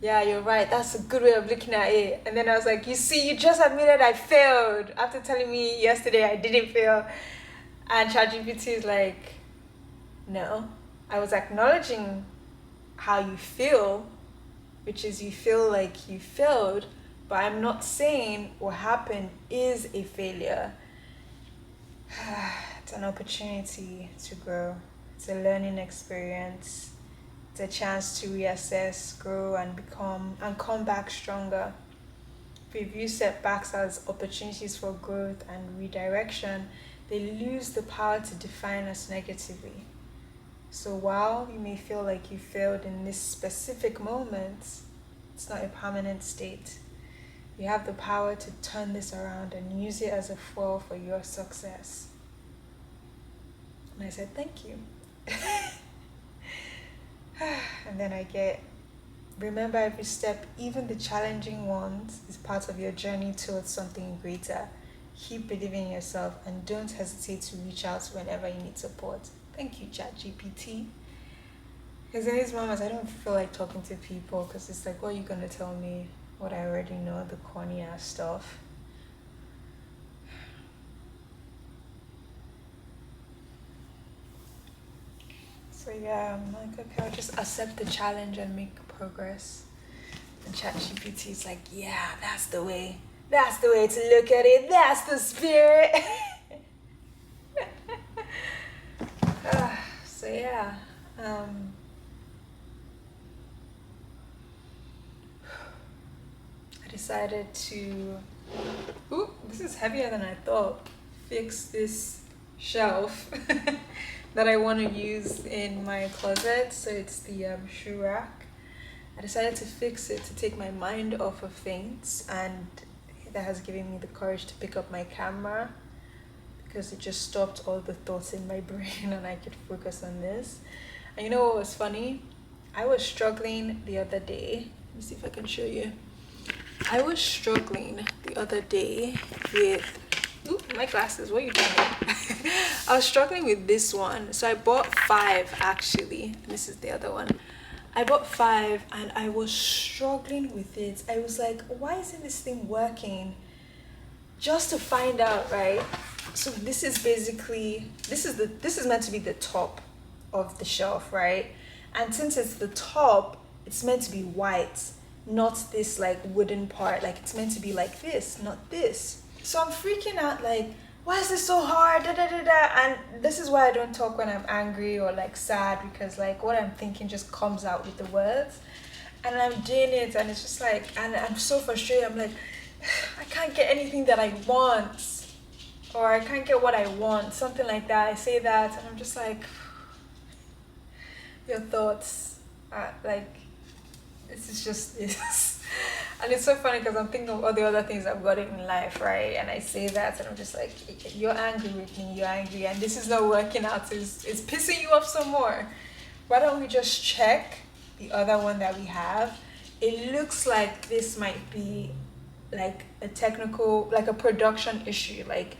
you're right. That's a good way of looking at it. And then I was like, you see, you just admitted I failed after telling me yesterday I didn't fail. And ChatGPT is like, no, I was acknowledging how you feel, which is you feel like you failed, but I'm not saying what happened is a failure. It's an opportunity to grow. It's a learning experience. It's a chance to reassess, grow, and come back stronger. If we view setbacks as opportunities for growth and redirection, they lose the power to define us negatively. So while you may feel like you failed in this specific moment, it's not a permanent state. You have the power to turn this around and use it as a fuel for your success. And I said, thank you. And then I get Remember, every step, even the challenging ones, is part of your journey towards something greater. Keep believing in yourself and don't hesitate to reach out whenever you need support. Thank you, ChatGPT. Because in these moments, I don't feel like talking to people because it's like, what are you going to tell me? What I already know, the corny ass stuff. So yeah, I'm like, okay, I'll just accept the challenge and make progress. And ChatGPT is like, yeah, that's the way. That's the way to look at it. That's the spirit. So yeah, I decided to. Ooh, this is heavier than I thought. Fix this shelf that I want to use in my closet. So it's the shoe rack. I decided to fix it to take my mind off of things, and that has given me the courage to pick up my camera because it just stopped all the thoughts in my brain and I could focus on this. And you know what was funny? I was struggling the other day. Let me see if I can show you. I was struggling the other day with my glasses, what are you doing? I was struggling with this one. So I bought 5 actually. And this is the other one. I bought 5 and I was struggling with it. I was like, why isn't this thing working? Just to find out, right? So this is basically, this is meant to be the top of the shelf, right? And since it's the top, it's meant to be white, not this like wooden part. Like it's meant to be like this, not this. So I'm freaking out, like, why is this so hard? Da, da, da, da. And this is why I don't talk when I'm angry or like sad, because like what I'm thinking just comes out with the words. And I'm doing it and it's just like, and I'm so frustrated. I'm like, I can't get anything that I want, or I can't get what I want, something like that. I say that and I'm just like, your thoughts are like, this is just this. And it's so funny because I'm thinking of all the other things I've got in life, right? And I say that and I'm just like, you're angry with me, you're angry, and this is not working out. It's pissing you off some more. Why don't we just check the other one that we have? It looks like this might be like a technical, like a production issue. Like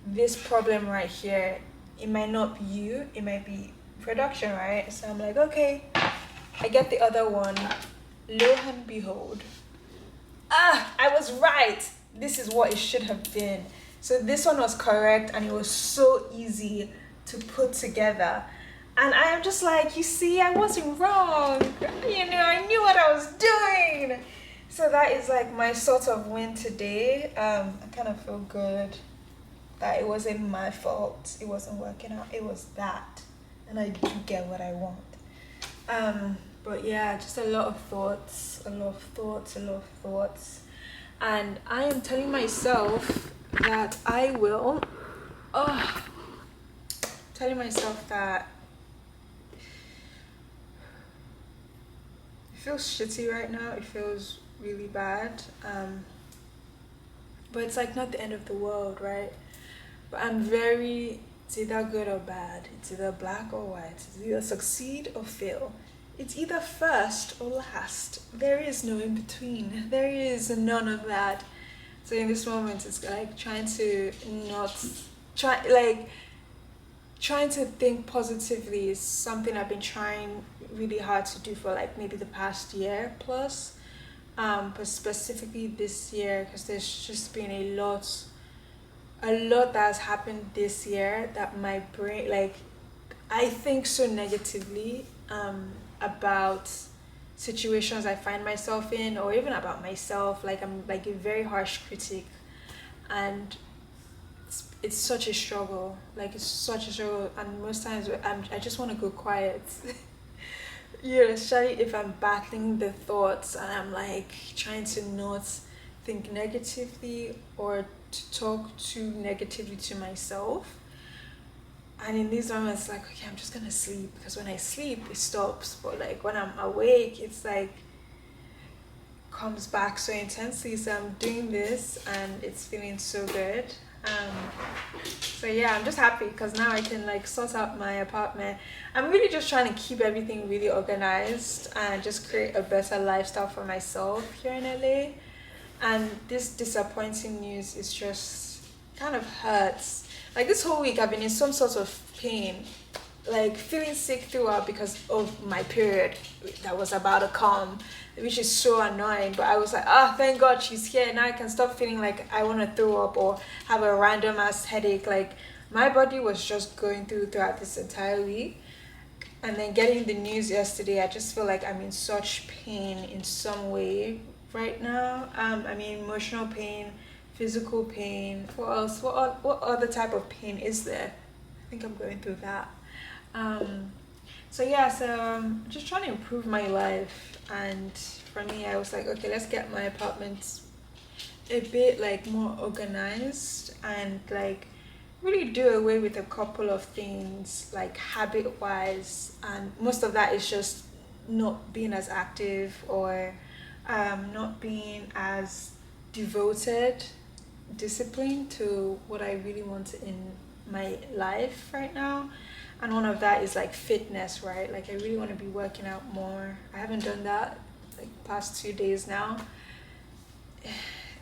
this problem right here, it might not be you, it might be production, right? So I'm like, okay, I get the other one. Lo and behold, I was right. This is what it should have been. So this one was correct and it was so easy to put together. And I am just like, you see, I wasn't wrong. You know, I knew what I was doing. So that is like my sort of win today. I kind of feel good that it wasn't my fault. It wasn't working out. It was that. And I do get what I want. But yeah, just a lot of thoughts. And I am telling myself that I will. Telling myself that it feels shitty right now. It feels really bad. But it's like not the end of the world, right? But it's either good or bad. It's either black or white. It's either succeed or fail. It's either first or last. There is no in between. There is none of that. So in this moment, it's like trying to think positively is something I've been trying really hard to do for like maybe the past year plus. But specifically this year, because there's just been a lot that has happened this year that my brain, like, I think so negatively about situations I find myself in, or even about myself. Like I'm like a very harsh critic, and it's such a struggle. Like it's such a struggle, and most times I just want to go quiet. Yeah, especially if I'm battling the thoughts and I'm like trying to not think negatively or to talk too negatively to myself. And in these moments, like, okay, I'm just gonna sleep, because when I sleep, it stops. But like when I'm awake, it's like comes back so intensely. So I'm doing this, and it's feeling so good. So yeah, I'm just happy because now I can like sort out my apartment. I'm really just trying to keep everything really organized and just create a better lifestyle for myself here in LA. And this disappointing news is just kind of hurts. Like this whole week I've been in some sort of pain, like feeling sick throughout because of my period that was about to come, which is so annoying. But I was like, ah, thank God she's here. Now I can stop feeling like I want to throw up or have a random ass headache. Like my body was just going throughout this entire week. And then getting the news yesterday, I just feel like I'm in such pain in some way right now. I mean, emotional pain, physical pain. What else? What other type of pain is there? I think I'm going through that. Um, so yeah, just trying to improve my life, and for me, I was like, okay, let's get my apartment a bit like more organized and like really do away with a couple of things like habit wise, and most of that is just not being as active or not being as devoted, disciplined to what I really want in my life right now. And one of that is like fitness, right? Like I really want to be working out more. I haven't done that like past 2 days now.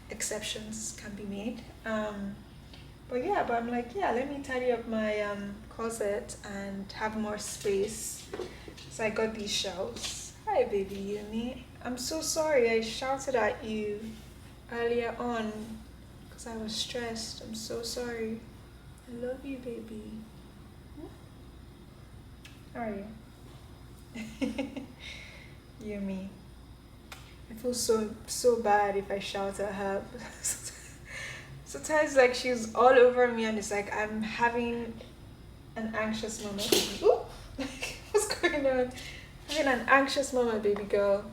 Exceptions can be made. But I'm like, yeah, let me tidy up my closet and have more space. So I got these shelves. Hi, baby Yumi. I'm so sorry I shouted at you earlier on because I was stressed. I'm so sorry. I love you, baby. How are you? Yumi. I feel so bad if I shout at her. Sometimes like she's all over me and it's like I'm having an anxious moment. Ooh, what's going on? Having an anxious moment, baby girl.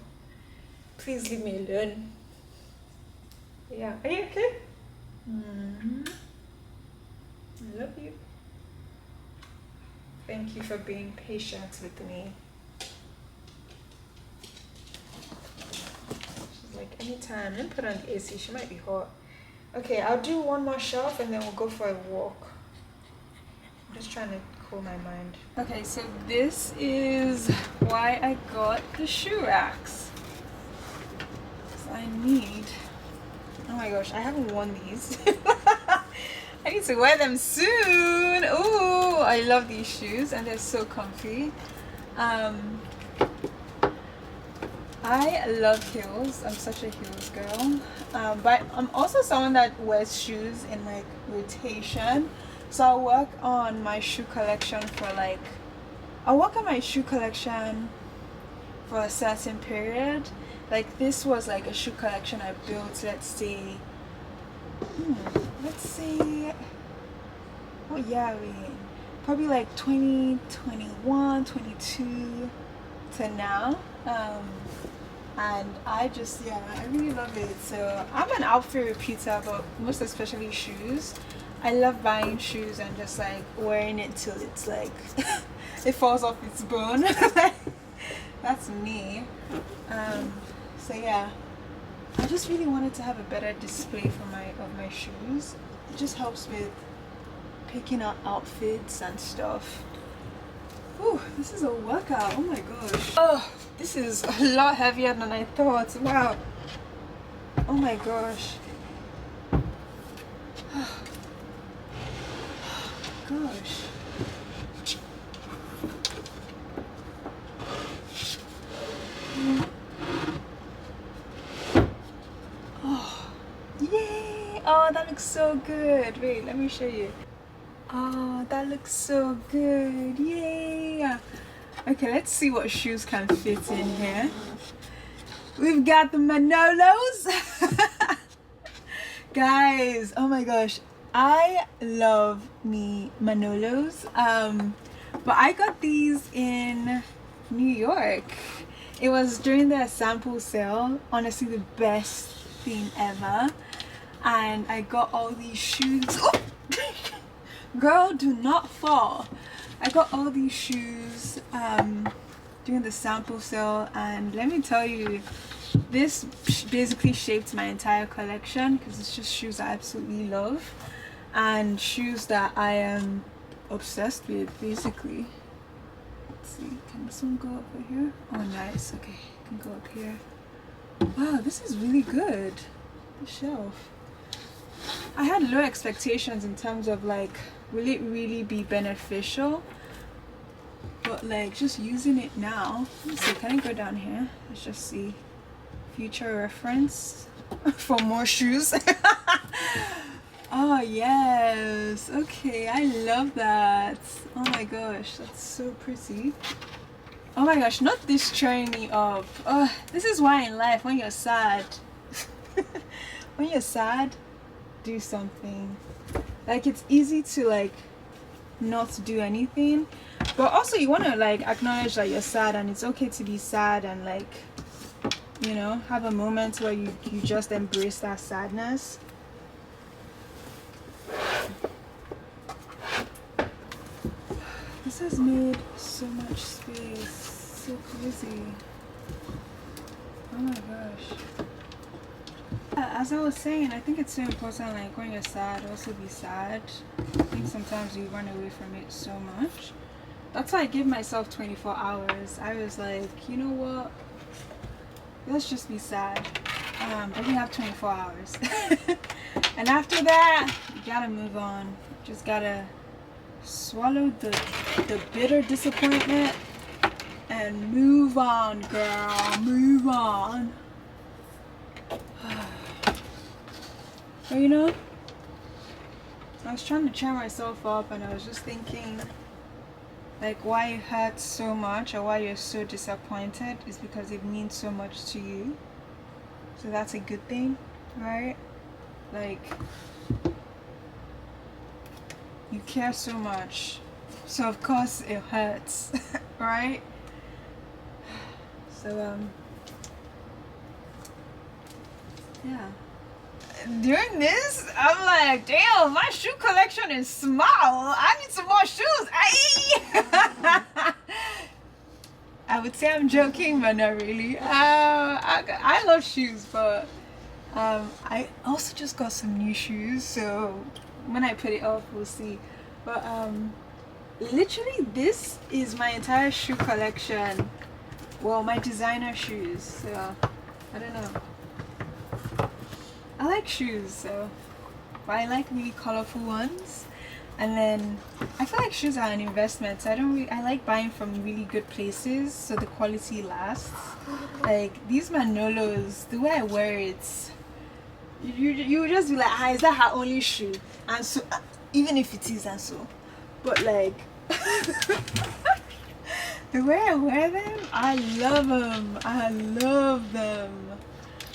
Please leave me alone. Yeah, are you okay? Mm-hmm. I love you. Thank you for being patient with me. She's like, anytime. Let me put on the AC. She might be hot. Okay, I'll do one more shelf and then we'll go for a walk. I'm just trying to cool my mind. Okay, so this is why I got the shoe racks. So I need... Oh my gosh, I haven't worn these. I need to wear them soon. Ooh, I love these shoes and they're so comfy. I love heels. I'm such a heels girl. But I'm also someone that wears shoes in like rotation. So I'll work on my shoe collection for like, I'll work on my shoe collection for a certain period. Like this was like a shoe collection I built, let's say, what year are we in? Probably like 2021, 22 to now. And I really love it. So I'm an outfit repeater, but most especially shoes. I love buying shoes and just like wearing it till it's like it falls off its bone. That's me. So yeah, I just really wanted to have a better display for my shoes. It just helps with picking out outfits and stuff. Ooh, this is a workout. Oh my gosh. Oh, this is a lot heavier than I thought. Wow. Oh my gosh. Oh, gosh. Oh, yay. Oh, that looks so good. Wait, let me show you. Oh, that looks so good. Yay. Okay, let's see what shoes can fit in here. We've got the Manolos. Guys, oh my gosh. I love me Manolos. But I got these in New York. It was during their sample sale. Honestly, the best thing ever. And I got all these shoes. Oh! Girl, do not fall. I got all these shoes during the sample sale, and let me tell you, this basically shaped my entire collection because it's just shoes I absolutely love. and shoes that I am obsessed with, basically. Let's see, can this one go up over here? Oh, nice. Okay, can go up here. Wow, this is really good. The shelf. I had low expectations in terms of like, will it really be beneficial? But like, just using it now. Let's see, can I go down here? Let's just see. Future reference for more shoes. Oh yes, okay, I love that. Oh my gosh, that's so pretty. Oh my gosh, not this cheering me up. Oh, this is why in life, when you're sad, when you're sad, do something. Like, it's easy to like not do anything, but also you want to like acknowledge that you're sad, and it's okay to be sad, and like, you know, have a moment where you just embrace that sadness. This has made so much space. So cozy. Oh my gosh. As I was saying, I think it's so important, like when you're sad, also be sad. I think sometimes you run away from it so much. That's why I gave myself 24 hours. I was like, you know what? Let's just be sad. I only have 24 hours. And after that, you gotta move on. Just gotta swallow the bitter disappointment and move on, girl. Move on. But you know, I was trying to cheer myself up, and I was just thinking, like, why it hurts so much or why you're so disappointed is because it means so much to you. So that's a good thing, right? Like, you care so much, so of course it hurts. Right? So yeah, during this I'm like, damn, my shoe collection is small, I need some more shoes. I would say I'm joking, but not really. I love shoes, but I also just got some new shoes, so when I put it off, we'll see. But literally, this is my entire shoe collection. Well, my designer shoes. So I don't know. I like shoes, so, but I like really colorful ones. And then I feel like shoes are an investment. So I like buying from really good places, so the quality lasts. Like these Manolos, the way I wear it, you would just be like, ah, is that her only shoe? And so, even if it is, and so, but like, the way I wear them, I love them. I love them.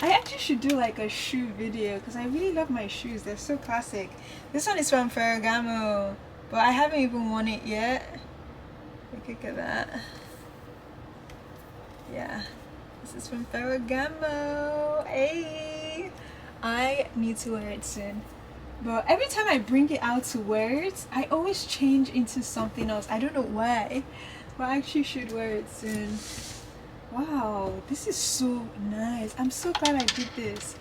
I actually should do like a shoe video because I really love my shoes. They're so classic. This one is from Ferragamo, but I haven't even worn it yet. Look at that. Yeah, this is from Ferragamo. Hey, I need to wear it soon. But every time I bring it out to wear it, I always change into something else. I don't know why, but I actually should wear it soon. Wow, this is so nice. I'm so glad I did this.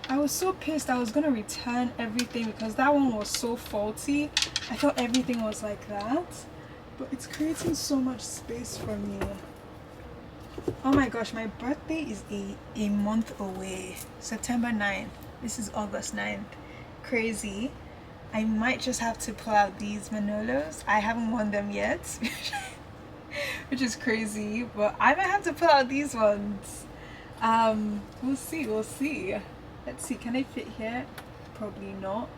I was so pissed I was gonna return everything because that one was so faulty. I thought everything was like that, but it's creating so much space for me. Oh my gosh, my birthday is a month away. September 9th. This is August 9th. Crazy. I might just have to pull out these Manolos. I haven't worn them yet. Which is crazy, but I might have to pull out these ones. We'll see. Let's see, can I fit here? Probably not.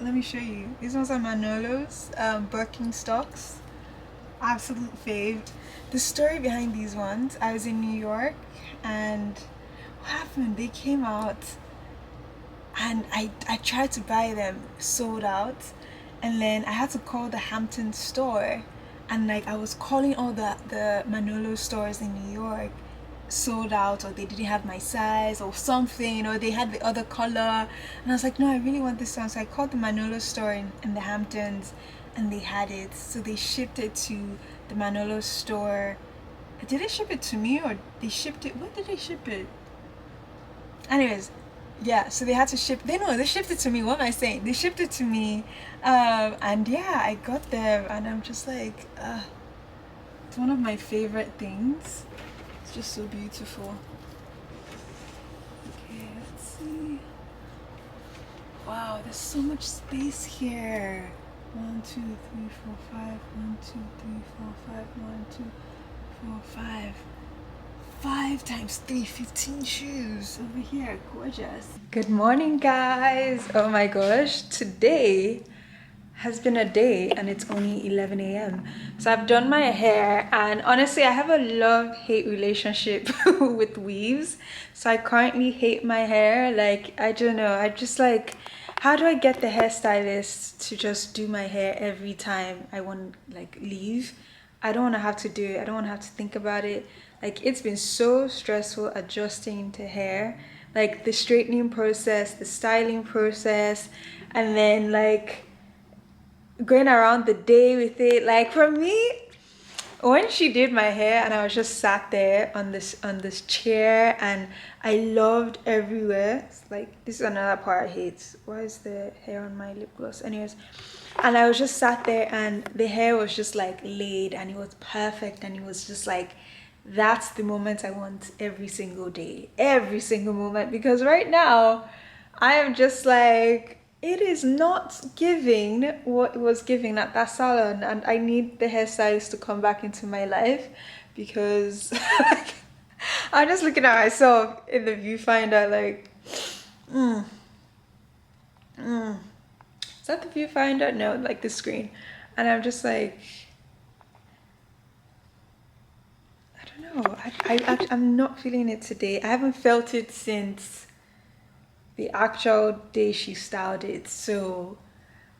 Let me show you. These ones are Manolos, Birkenstocks. Absolute fave. The story behind these ones, I was in New York, and what happened? They came out, and I tried to buy them, sold out, and then I had to call the Hampton store. And like I was calling all the Manolo stores in New York, sold out, or they didn't have my size or something, or they had the other color. And I was like, no, I really want this one. So I called the Manolo store in the Hamptons, and they had it. So they shipped it to the Manolo store. Did they ship it to me, or they shipped it? Where did they ship it? Anyways, yeah, so they had to ship. They shipped it to me. What am I saying? They shipped it to me, and yeah, I got them, and I'm just like, it's one of my favorite things. It's just so beautiful. Okay, let's see. Wow, there's so much space here. 1, 2, 3, 4, 5. 1, 2, 3, 4, 5. 1, 2, 4, 5. 5 times 3, 15 shoes over here. Gorgeous. Good morning, guys. Oh my gosh, today has been a day and it's only 11 a.m. So I've done my hair, and honestly I have a love-hate relationship with weaves. So I currently hate my hair. Like, I don't know, I just like, how do I get the hairstylist to just do my hair every time I want like leave? I don't want to have to do it. I don't want to have to think about it. Like, it's been so stressful adjusting to hair, like the straightening process, the styling process, and then like going around the day with it. Like, for me, when she did my hair and I was just sat there on this chair and I loved everywhere. It's like, this is another part I hate. Why is the hair on my lip gloss? Anyways, and I was just sat there and the hair was just like laid and it was perfect, and it was just like, that's the moment I want every single day, every single moment. Because right now I am just like, it is not giving what it was giving at that salon, and I need the hairstylist to come back into my life, because I'm just looking at myself in the viewfinder like, is that the viewfinder? No, like the screen. And I'm just like, I don't know, I'm not feeling it today. I haven't felt it since the actual day she styled it. So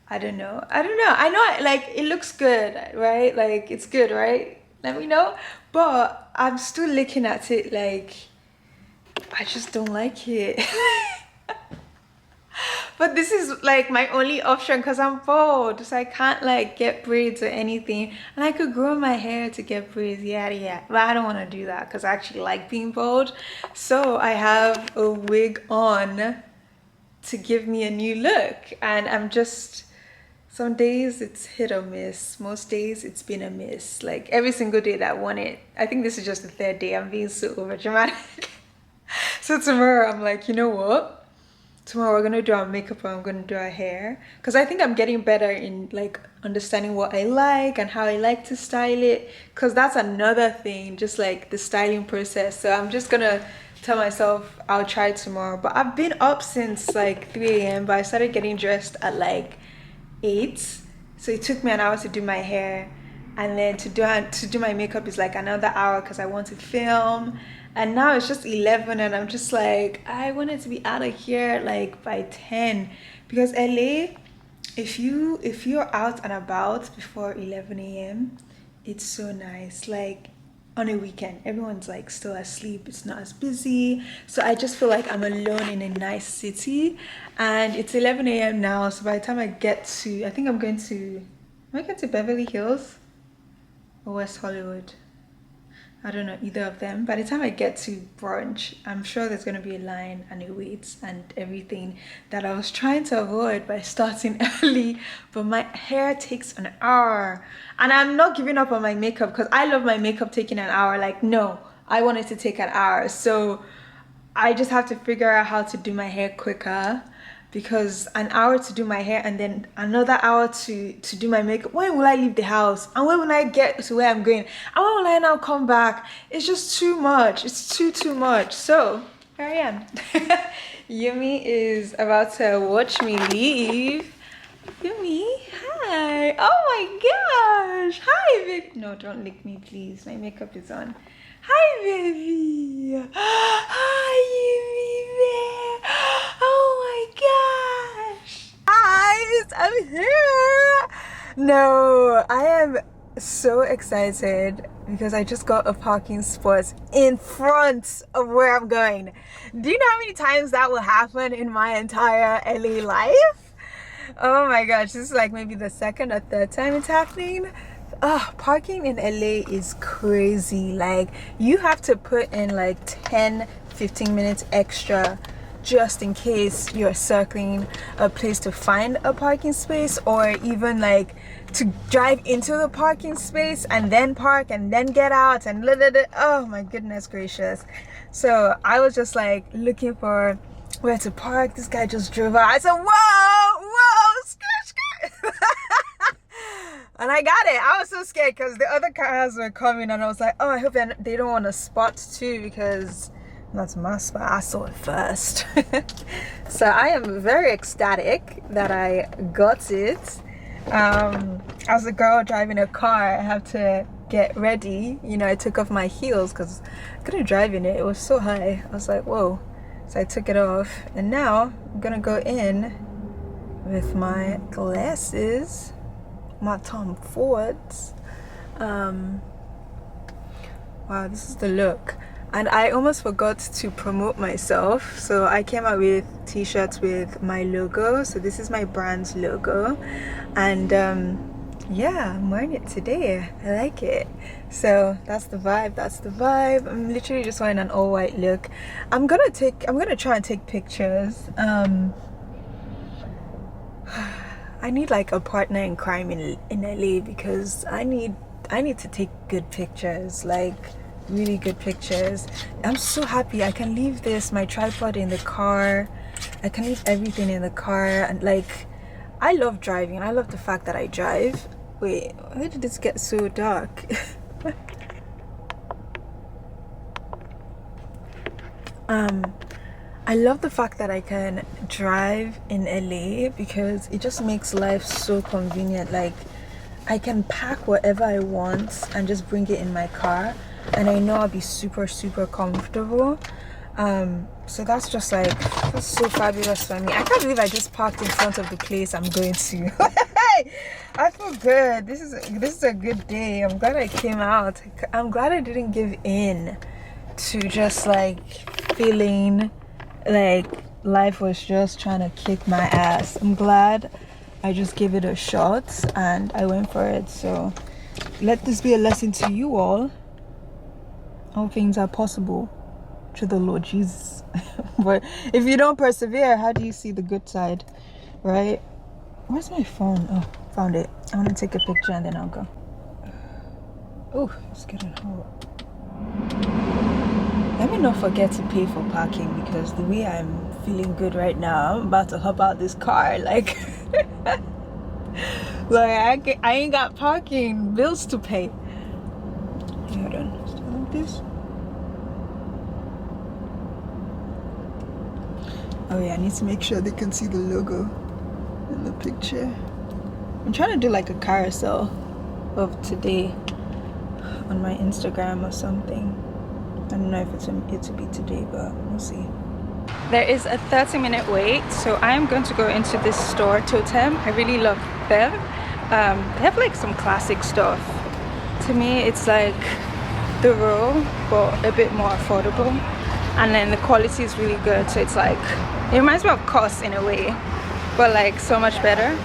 I don't know. I know, like, it looks good, right? Like, it's good, right? Let me know. But I'm still looking at it like, I just don't like it. But this is like my only option because I'm bald, so I can't like get braids or anything. And I could grow my hair to get braids, yeah, but I don't want to do that because I actually like being bald. So I have a wig on to give me a new look, and I'm just, some days it's hit or miss. Most days it's been a miss. Like, every single day that I want it. I think this is just the third day. I'm being so over dramatic. So tomorrow I'm like, you know what, tomorrow we're gonna do our makeup and I'm gonna do our hair, because I think I'm getting better in like understanding what I like and how I like to style it, because that's another thing, just like the styling process. So I'm just gonna tell myself I'll try tomorrow. But I've been up since like 3 a.m. but I started getting dressed at like 8, so it took me an hour to do my hair, and then to do my makeup is like another hour because I want to film. And now it's just 11 and I'm just like, I wanted to be out of here like by 10, because LA, if you're out and about before 11 a.m. it's so nice. Like, on a weekend everyone's like still asleep, it's not as busy, so I just feel like I'm alone in a nice city. And it's 11 a.m. now, so by the time I get to, I think I'm going to, am I going to Beverly Hills or West Hollywood? I don't know, either of them. By the time I get to Brunch, I'm sure there's going to be a line and a wait and everything that I was trying to avoid by starting early. But my hair takes an hour, and I'm not giving up on my makeup because I love my makeup taking an hour. Like, no, I want it to take an hour. So I just have to figure out how to do my hair quicker, because an hour to do my hair and then another hour to do my makeup. When will I leave the house? And when will I get to where I'm going? And when will I now come back? It's just too much. It's too much. So here I am. Yumi is about to watch me leave. Yumi, hi. Oh my gosh. Hi, baby. No, don't lick me, please. My makeup is on. Hi, baby. Hi, Yumi there. Oh my gosh. Guys, I'm here. No, I am so excited because I just got a parking spot in front of where I'm going. Do you know how many times that will happen in my entire LA life? Oh my gosh, this is like maybe the second or third time it's happening. Parking in LA is crazy. Like, you have to put in like 10-15 minutes extra just in case you're circling a place to find a parking space, or even like to drive into the parking space and then park and then get out and oh my goodness gracious. So I was just like looking for where to park. This guy just drove out. I said, whoa, skirt. And I got it. I was so scared because the other cars were coming, and I was like, oh, I hope they don't want to spot too, because that's my spot. I saw it first. So I am very ecstatic that I got it. As a girl driving a car, I have to get ready. You know, I took off my heels because I couldn't drive in it. It was so high. I was like, whoa. So I took it off, and now I'm gonna go in with my glasses, my Tom Fords. Wow, this is the look. And I almost forgot to promote myself, so I came out with t-shirts with my logo. So this is my brand's logo, and yeah, I'm wearing it today. I like it. So that's the vibe. I'm literally just wearing an all white look. I'm gonna try and take pictures. I need like a partner in crime in LA, because I need to take good pictures, like really good pictures. I'm so happy I can leave my tripod in the car. I can leave everything in the car, and like I love driving. I love the fact that I drive. Wait, why did this get so dark? I love the fact that I can drive in LA, because it just makes life so convenient. Like I can pack whatever I want and just bring it in my car, and I know I'll be super comfortable. So that's just like, that's so fabulous for me. I can't believe I just parked in front of the place I'm going to. I feel good. This is a good day. I'm glad I came out. I'm glad I didn't give in to just like feeling like life was just trying to kick my ass. I'm glad I just gave it a shot and I went for it. So let this be a lesson to you all. All things are possible through the Lord Jesus. But if you don't persevere, how do you see the good side, right? Where's my phone? Oh, found it. I want to take a picture and then I'll go. Oh, it's getting hot. Let me not forget to pay for parking, because the way I'm feeling good right now, I'm about to hop out this car like like I ain't got parking bills to pay. Hold on, still like this. Oh yeah, I need to make sure they can see the logo in the picture. I'm trying to do like a carousel of today on my Instagram or something. I don't know if it will be today, but we'll see. There is a 30-minute wait, so I am going to go into this store, Totem. I really love them. They have like some classic stuff. To me, it's like the row, but a bit more affordable. And then the quality is really good, so it's like, it reminds me of COS in a way, but like so much better.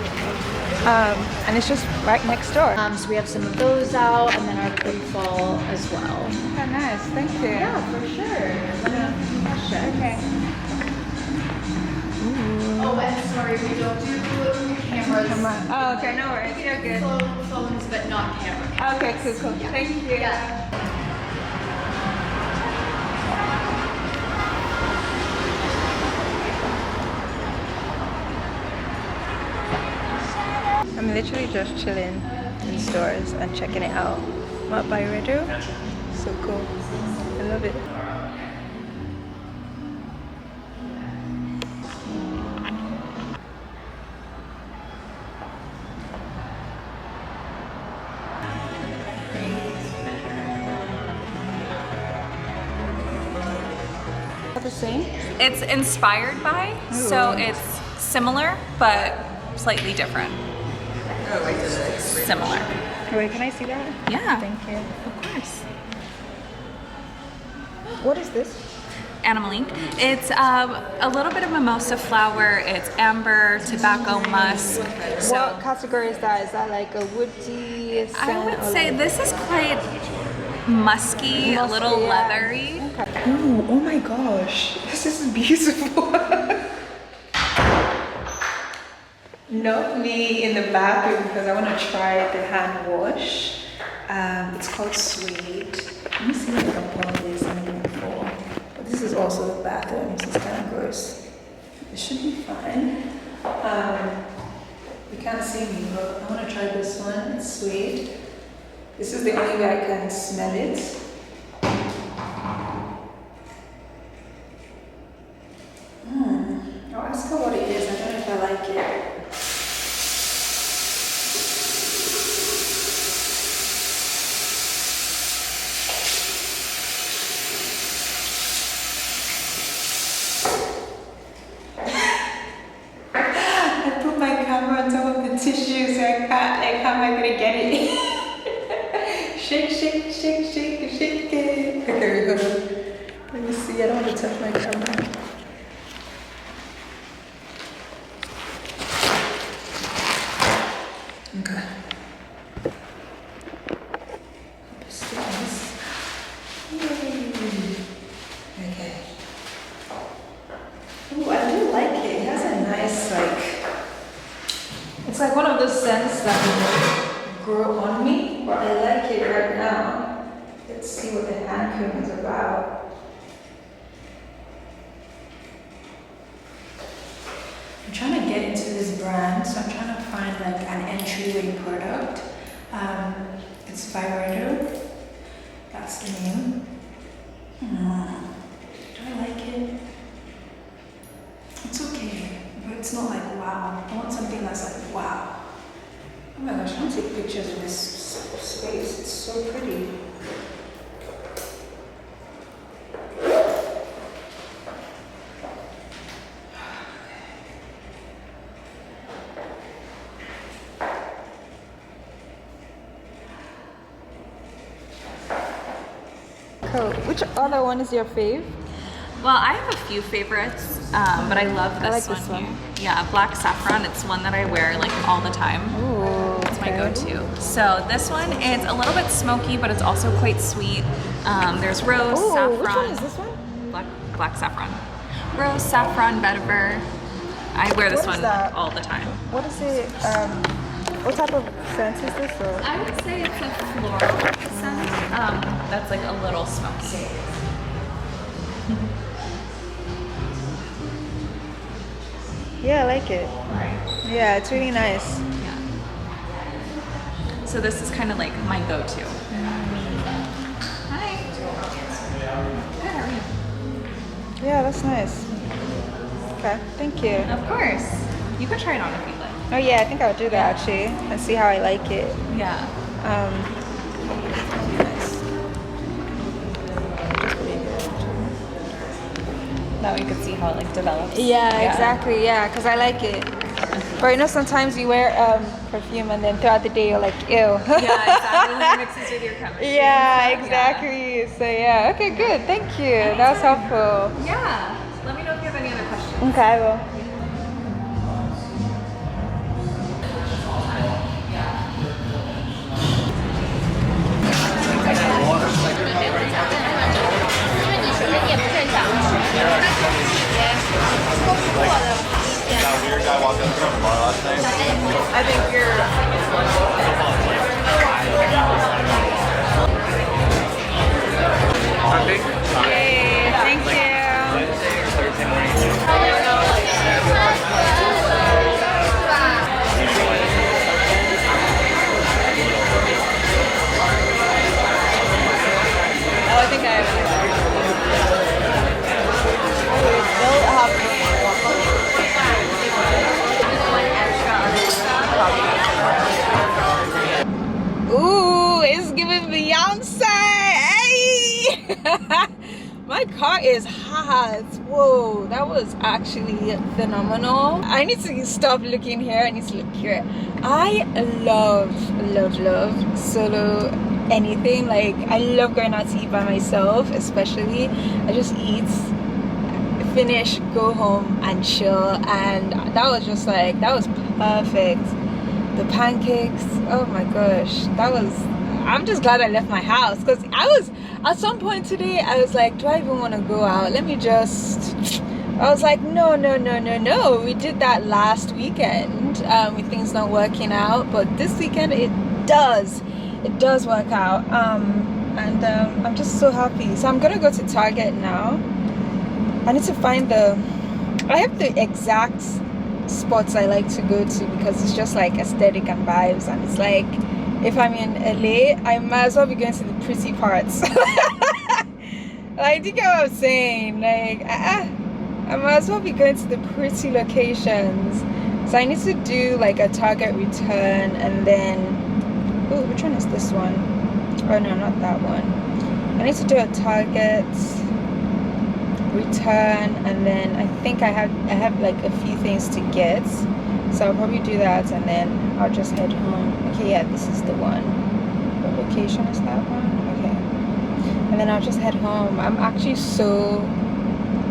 And it's just right next door. So we have some of those out, and then our pre-fall as well. Oh, nice, thank you. Yeah, for sure. Let me know if you have questions. Okay. Oh, and sorry, we don't do cameras. Oh, okay, no worries. You're good. Phones, but not camera. Okay, cool. Yeah. Thank you. Yeah. I'm literally just chilling in stores and checking it out. What by Redo? So cool. I love it. The same? It's inspired by, so it's similar but slightly different. Similar. Wait, can I see that? Yeah. Thank you. Of course. What is this? Animal ink. It's a little bit of mimosa flower. It's amber, tobacco, musk. So What category is that? Is that like a woody scent? I would say this is quite musky, a little leathery. Okay. Ooh, oh my gosh, this is beautiful. Not me in the bathroom because I want to try the hand wash. It's called Suede. Let me see if I can pour this in before. But this is also the bathroom, so it's kind of gross. It should be fine. You can't see me, but I want to try this one. It's Suede. This is the only way I can smell it. I'll ask her what it is. I don't know if I like it. I put my camera on top of the tissue, so I can't. Like, how am I gonna get it? Shake, shake, shake, shake, shake it. Okay, hold on. Let me see. I don't want to touch my camera. Okay. Upstairs. Yay. Okay. Ooh, I do like it. It has a nice, it's like one of those scents that will grow on me, but I like it right now. Let's see what the hand cream is about. I'm trying to get into this brand, so I'm trying to find like an entryway product. It's Vibrato. That's the name. Do I like it? It's okay, but it's not like wow. I want something that's like wow. Oh my gosh, I want to take pictures of this space. It's so pretty. Cool. Which other one is your fave? Well, I have a few favorites, but I love this, like one, this one. here. Yeah, black saffron. It's one that I wear like all the time. Ooh, It's my go-to. So this one is a little bit smoky, but it's also quite sweet. There's rose, saffron. Which one is this one? Black saffron. Rose, saffron, vetiver. I wear this What is one that? all the time. What is it? What type of scent is this? Or? I would say it's a floral scent. That's like a little smoky. Yeah, I like it. Yeah, it's really nice. Yeah. So this is kind of like my go-to. Hi. Good, how are you? Yeah, that's nice. Okay, thank you. Of course. You can try it on if you'd like. Oh yeah, I think I'll do that actually and see how I like it. Yeah. Now you can see how it like develops. Yeah, exactly. Yeah, because I like it. But you know, sometimes you wear perfume and then throughout the day you're like, ew. Yeah, exactly. When it mixes with your chemistry. Yeah, and stuff, exactly. So yeah, okay, good. Thank you. That was helpful. Yeah. Let me know if you have any other questions. Okay, I will. That weird guy walked up to the bar last night. I think you're. Yay, thank you. Wednesday or Thursday morning. Oh, I think I Ooh, it's giving Beyonce. Hey! My car is hot. Whoa, that was actually phenomenal. I need to stop looking here. I need to look here. I love solo anything. Like, I love going out to eat by myself, especially. I just eat, finish, go home and chill. And that was just like, that was perfect. The pancakes, oh my gosh, that was, I'm just glad I left my house, because I was at some point today I was like, do I even want to go out? I was like, no. We did that last weekend with things not working out, but this weekend it does work out. And I'm just so happy. So I'm gonna go to Target now. I need to find I have the exact spots I like to go to, because it's just like aesthetic and vibes, and it's like, if I'm in LA, I might as well be going to the pretty parts. Like, do you get what I'm saying? Like, I might as well be going to the pretty locations. So I need to do like a Target return, and then, oh, which one is this one? Oh no, not that one. I need to do a Target return, and then I think I have like a few things to get, so I'll probably do that, and then I'll just head home. Okay, yeah, this is the one. What location is that one? Okay, and then I'll just head home. I'm actually so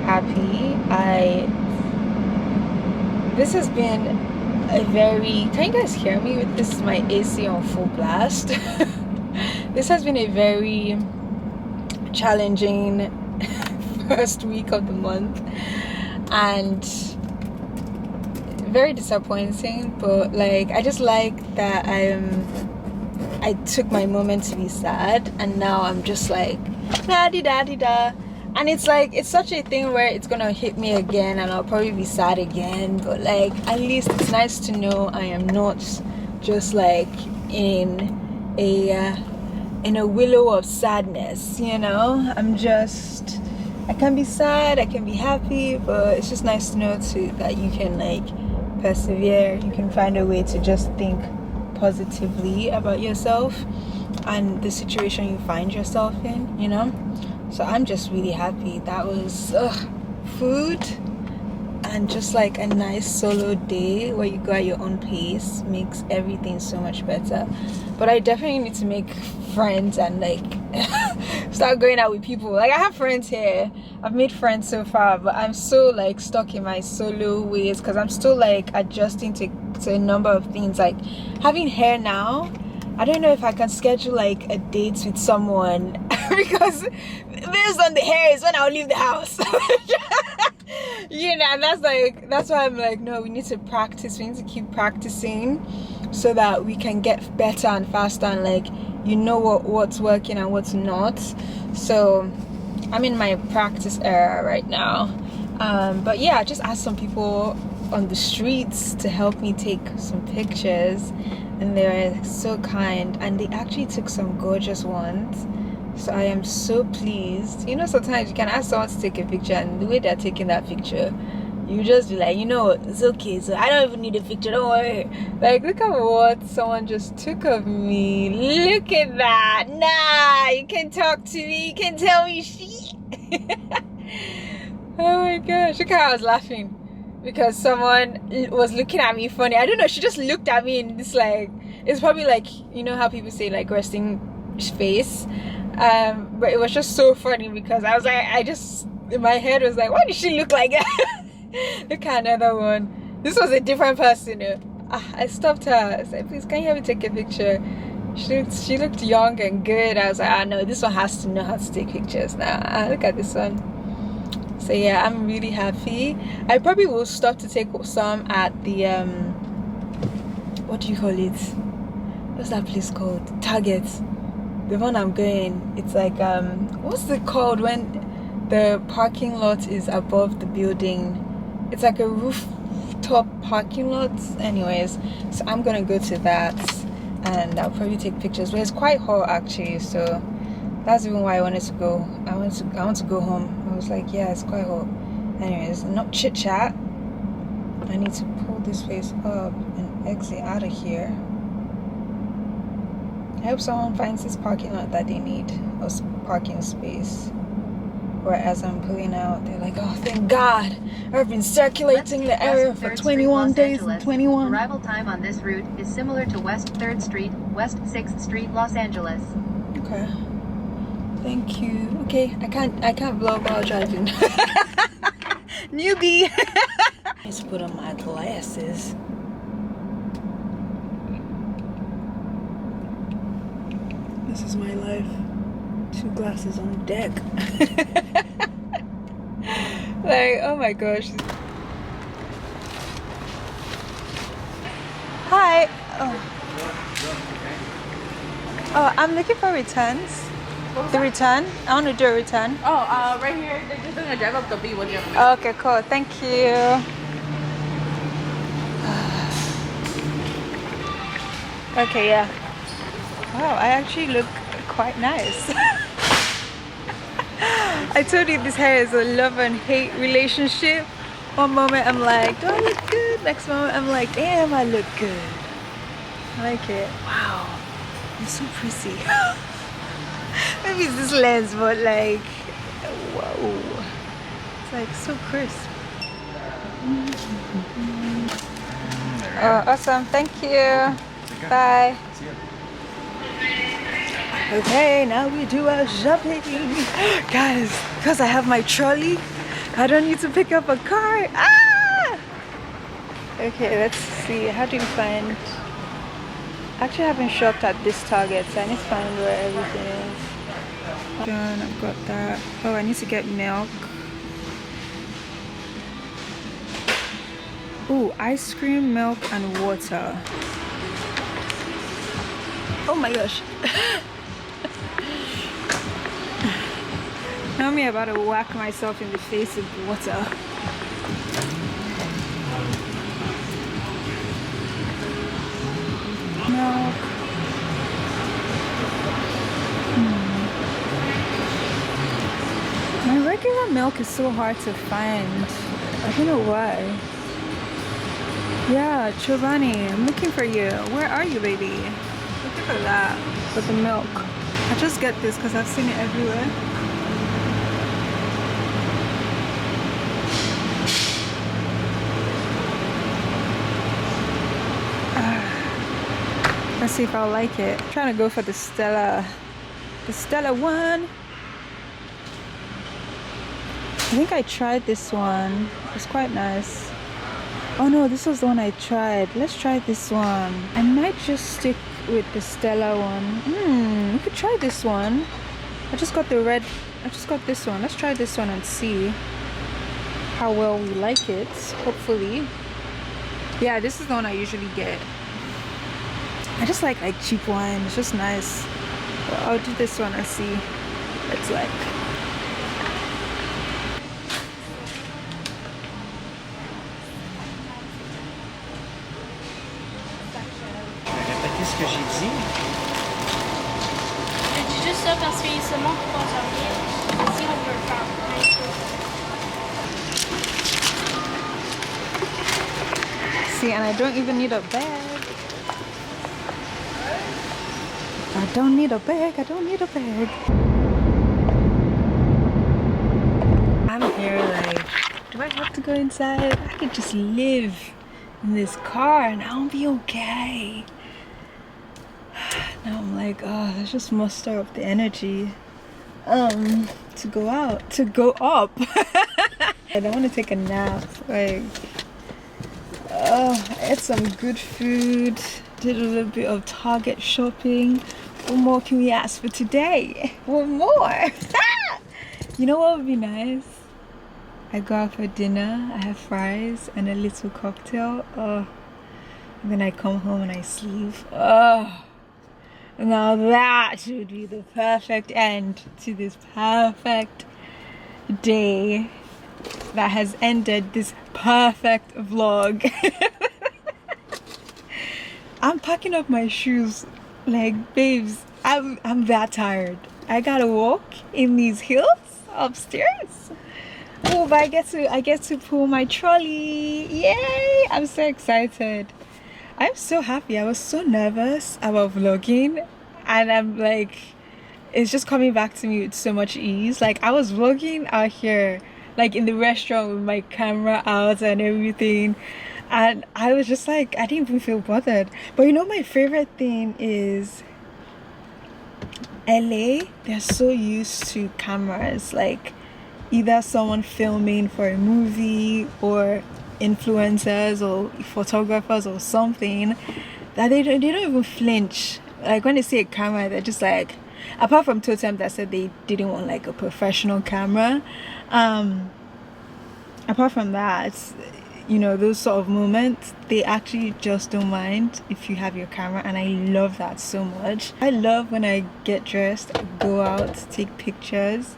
happy. This has been a very, can you guys hear me with this? Is my AC on full blast. This has been a very challenging first week of the month, and very disappointing, but like, I just like that I took my moment to be sad, and now I'm just like da di da di da, and it's like, it's such a thing where it's gonna hit me again and I'll probably be sad again, but like, at least it's nice to know I am not just like in a willow of sadness, you know. I can be sad, I can be happy, but it's just nice to know too that you can like persevere. You can find a way to just think positively about yourself and the situation you find yourself in, you know. So I'm just really happy. That was food, and just like a nice solo day where you go at your own pace makes everything so much better. But I definitely need to make friends and like start going out with people. Like, I have friends here, I've made friends so far, but I'm so like stuck in my solo ways, because I'm still like adjusting to a number of things. Like, having hair now, I don't know if I can schedule like a date with someone because based on the hair is when I'll leave the house. You know, and that's why I'm like, no, we need to practice. We need to keep practicing so that we can get better and faster, and like, you know what's working and what's not. So I'm in my practice era right now. But yeah, I just asked some people on the streets to help me take some pictures, and they were so kind, and they actually took some gorgeous ones. So I am so pleased. You know, sometimes you can ask someone to take a picture, and the way they're taking that picture, you just be like, you know, it's okay, so I don't even need a picture, don't worry. Like, look at what someone just took of me. Look at that. Nah, you can talk to me, you can tell me shit. Oh my gosh, look how I was laughing because someone was looking at me funny. I don't know, she just looked at me and it's like, it's probably like, you know how people say like resting face, but it was just so funny because I was like, in my head was like, why did she look like that? Look at another one. This was a different person. I stopped her. I said, please, can you help me take a picture? She looked young and good. I was like, no, this one has to know how to take pictures now. Look at this one. So yeah, I'm really happy. I probably will stop to take some at the what do you call it? What's that place called? Target. The one I'm going. It's like what's it called when the parking lot is above the building? It's like a rooftop parking lot. Anyways, so I'm gonna go to that and I'll probably take pictures. But it's quite hot actually, so that's even why I wanted to go. I want to go home. I was like, yeah, it's quite hot. Anyways, not chit chat. I need to pull this face up and exit out of here. I hope someone finds this parking lot that they need, or parking space. Whereas I'm pulling out, they're like, oh, thank God. I've been circulating the area for 21 days and 21. Arrival time on this route is similar to West 3rd Street, West 6th Street, Los Angeles. Okay. Thank you. Okay, I can't vlog while driving. Newbie. Let's put on my glasses. This is my life. 2 glasses on deck. Like, oh my gosh. Hi. Oh, I'm looking for returns. The return? I want to do a return. Oh, right here. They're just gonna drive up the B with you. Okay, cool. Thank you. Okay, yeah. Wow, I actually look quite nice. I told you this hair is a love and hate relationship. One moment I'm like, do I look good? Next moment I'm like, damn, I look good. I like it. Wow, I'm so pretty. Maybe it's this lens, but like, whoa. It's like so crisp. Oh, awesome. Thank you. Bye. Okay, now we do our shopping. Guys, because I have my trolley, I don't need to pick up a car. Ah! Okay, let's see. How do you find... Actually, I haven't shopped at this Target, so I need to find where everything is. Done, I've got that. Oh, I need to get milk. Ooh, ice cream, milk, and water. Oh my gosh. Now I'm about to whack myself in the face with water. Milk. My regular milk is so hard to find. I don't know why. Yeah, Giovanni, I'm looking for you. Where are you, baby? Looking for that. For the milk. I just get this because I've seen it everywhere. Let's see if I'll like it. I'm trying to go for the Stella. The Stella one. I think I tried this one. It's quite nice. Oh no, this was the one I tried. Let's try this one. I might just stick with the Stella one. We could try this one. I just got the red. I just got this one. Let's try this one and see how well we like it. Hopefully. Yeah, this is the one I usually get. I just like cheap wine. It's just nice. But I'll do this one and see what it's like. Répétez ce que j'ai dit. Je dis juste ça parce qu'il se montre qu'on s'en vient. Si on veut faire plein de choses. See, and I don't even need a bag. I don't need a bag. I don't need a bag. I'm here like, do I have to go inside? I could just live in this car and I'll be okay. Now I'm like, oh, let's just muster up the energy to go out, to go up. I don't want to take a nap. Like, I ate some good food, did a little bit of Target shopping. What more can we ask for today? What more? You know what would be nice? I go out for dinner, I have fries and a little cocktail. And then I come home and I sleep. Now that would be the perfect end to this perfect day that has ended this perfect vlog. I'm packing up my shoes. Like, babes, I'm that tired. I gotta walk in these hills upstairs. Oh, but I get to pull my trolley. Yay! I'm so excited. I'm so happy. I was so nervous about vlogging, and I'm like, it's just coming back to me with so much ease. Like, I was vlogging out here, like in the restaurant with my camera out and everything, and I was just like, I didn't even feel bothered. But you know, my favorite thing is LA. They're so used to cameras, like either someone filming for a movie or influencers or photographers or something, that they don't even flinch. Like when they see a camera, they're just like, Apart from Totem that said they didn't want like a professional camera. Apart from that, those sort of moments, they actually just don't mind if you have your camera, and I love that so much. I love when I get dressed, go out, take pictures.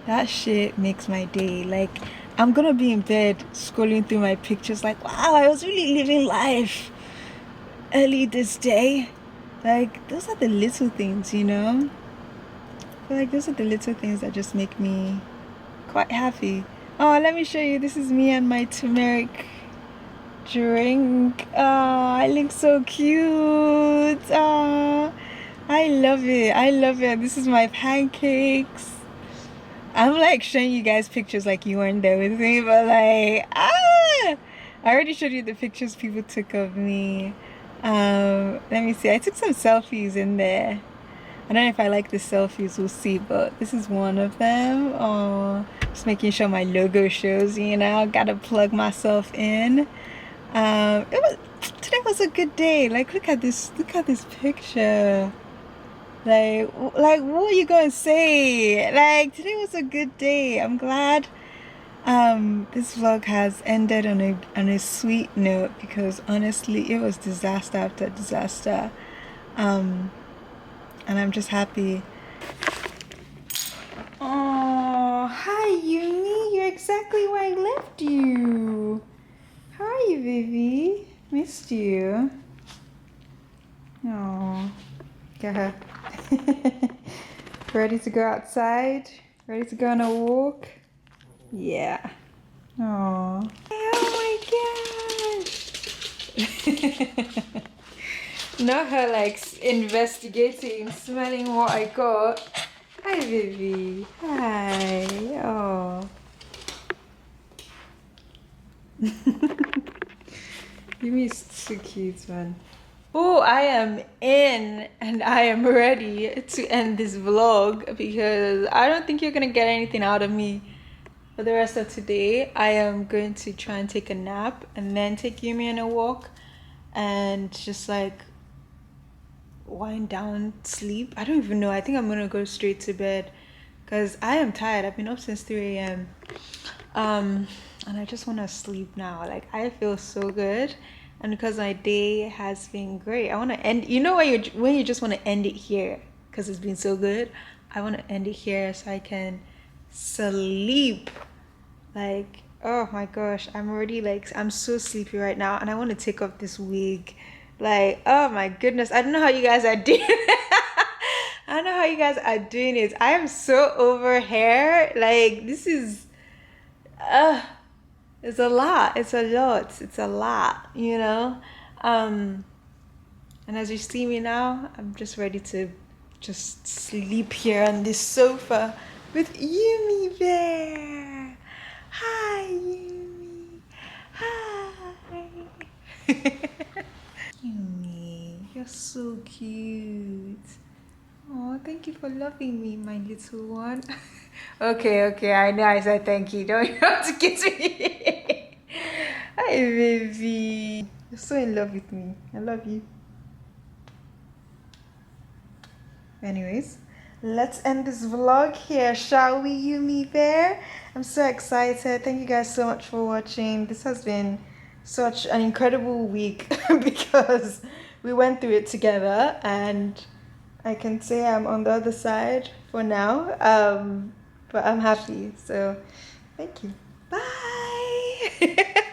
That shit makes my day. Like, I'm gonna be in bed scrolling through my pictures like, wow, I was really living life early this day. Like, those are the little things, I feel like those are the little things that just make me quite happy. Oh, let me show you. This is me and my turmeric drink. Oh, I look so cute. Oh, I love it. I love it. This is my pancakes. I'm like showing you guys pictures like you weren't there with me, but like, I already showed you the pictures people took of me. Let me see. I took some selfies in there. I don't know if I like the selfies, we'll see, but this is one of them. Oh, just making sure my logo shows, gotta plug myself in. Today was a good day. Like, look at this picture. Like what are you gonna say? Like, today was a good day. I'm glad this vlog has ended on a sweet note, because honestly it was disaster after disaster. And I'm just happy. Oh, hi Yumi, you're exactly where I left you. How are you, baby? Missed you. Oh, yeah. Ready to go outside? Ready to go on a walk? Yeah. Oh. Oh my gosh. Not her like investigating, smelling what I got. Hi, baby. Hi. Oh. Yumi is so cute, man. Oh, I am in and I am ready to end this vlog, because I don't think you're gonna get anything out of me for the rest of today. I am going to try and take a nap and then take Yumi on a walk and just like wind down, sleep. I don't even know. I think I'm gonna go straight to bed because I am tired. I've been up since 3 a.m. And I just want to sleep now. Like, I feel so good. And because my day has been great, I want to end, when you just want to end it here because it's been so good. I want to end it here so I can sleep. Like, oh my gosh, I'm already like, I'm so sleepy right now, and I want to take off this wig. Like, oh my goodness, I don't know how you guys are doing it. I don't know how you guys are doing it. I am so over hair. Like, this is it's a lot. It's a lot, and as you see me now, I'm just ready to just sleep here on this sofa with Yumi there. Hi, Yumi. Hi. Yumi, you're so cute. Oh, thank you for loving me, my little one. Okay, I know I said thank you. Don't you have to kiss me? Hi, baby. You're so in love with me. I love you. Anyways, let's end this vlog here, shall we, Yumi Bear? I'm so excited. Thank you guys so much for watching. This has been such an incredible week because we went through it together, and I can say I'm on the other side for now. But I'm happy. So thank you. Bye.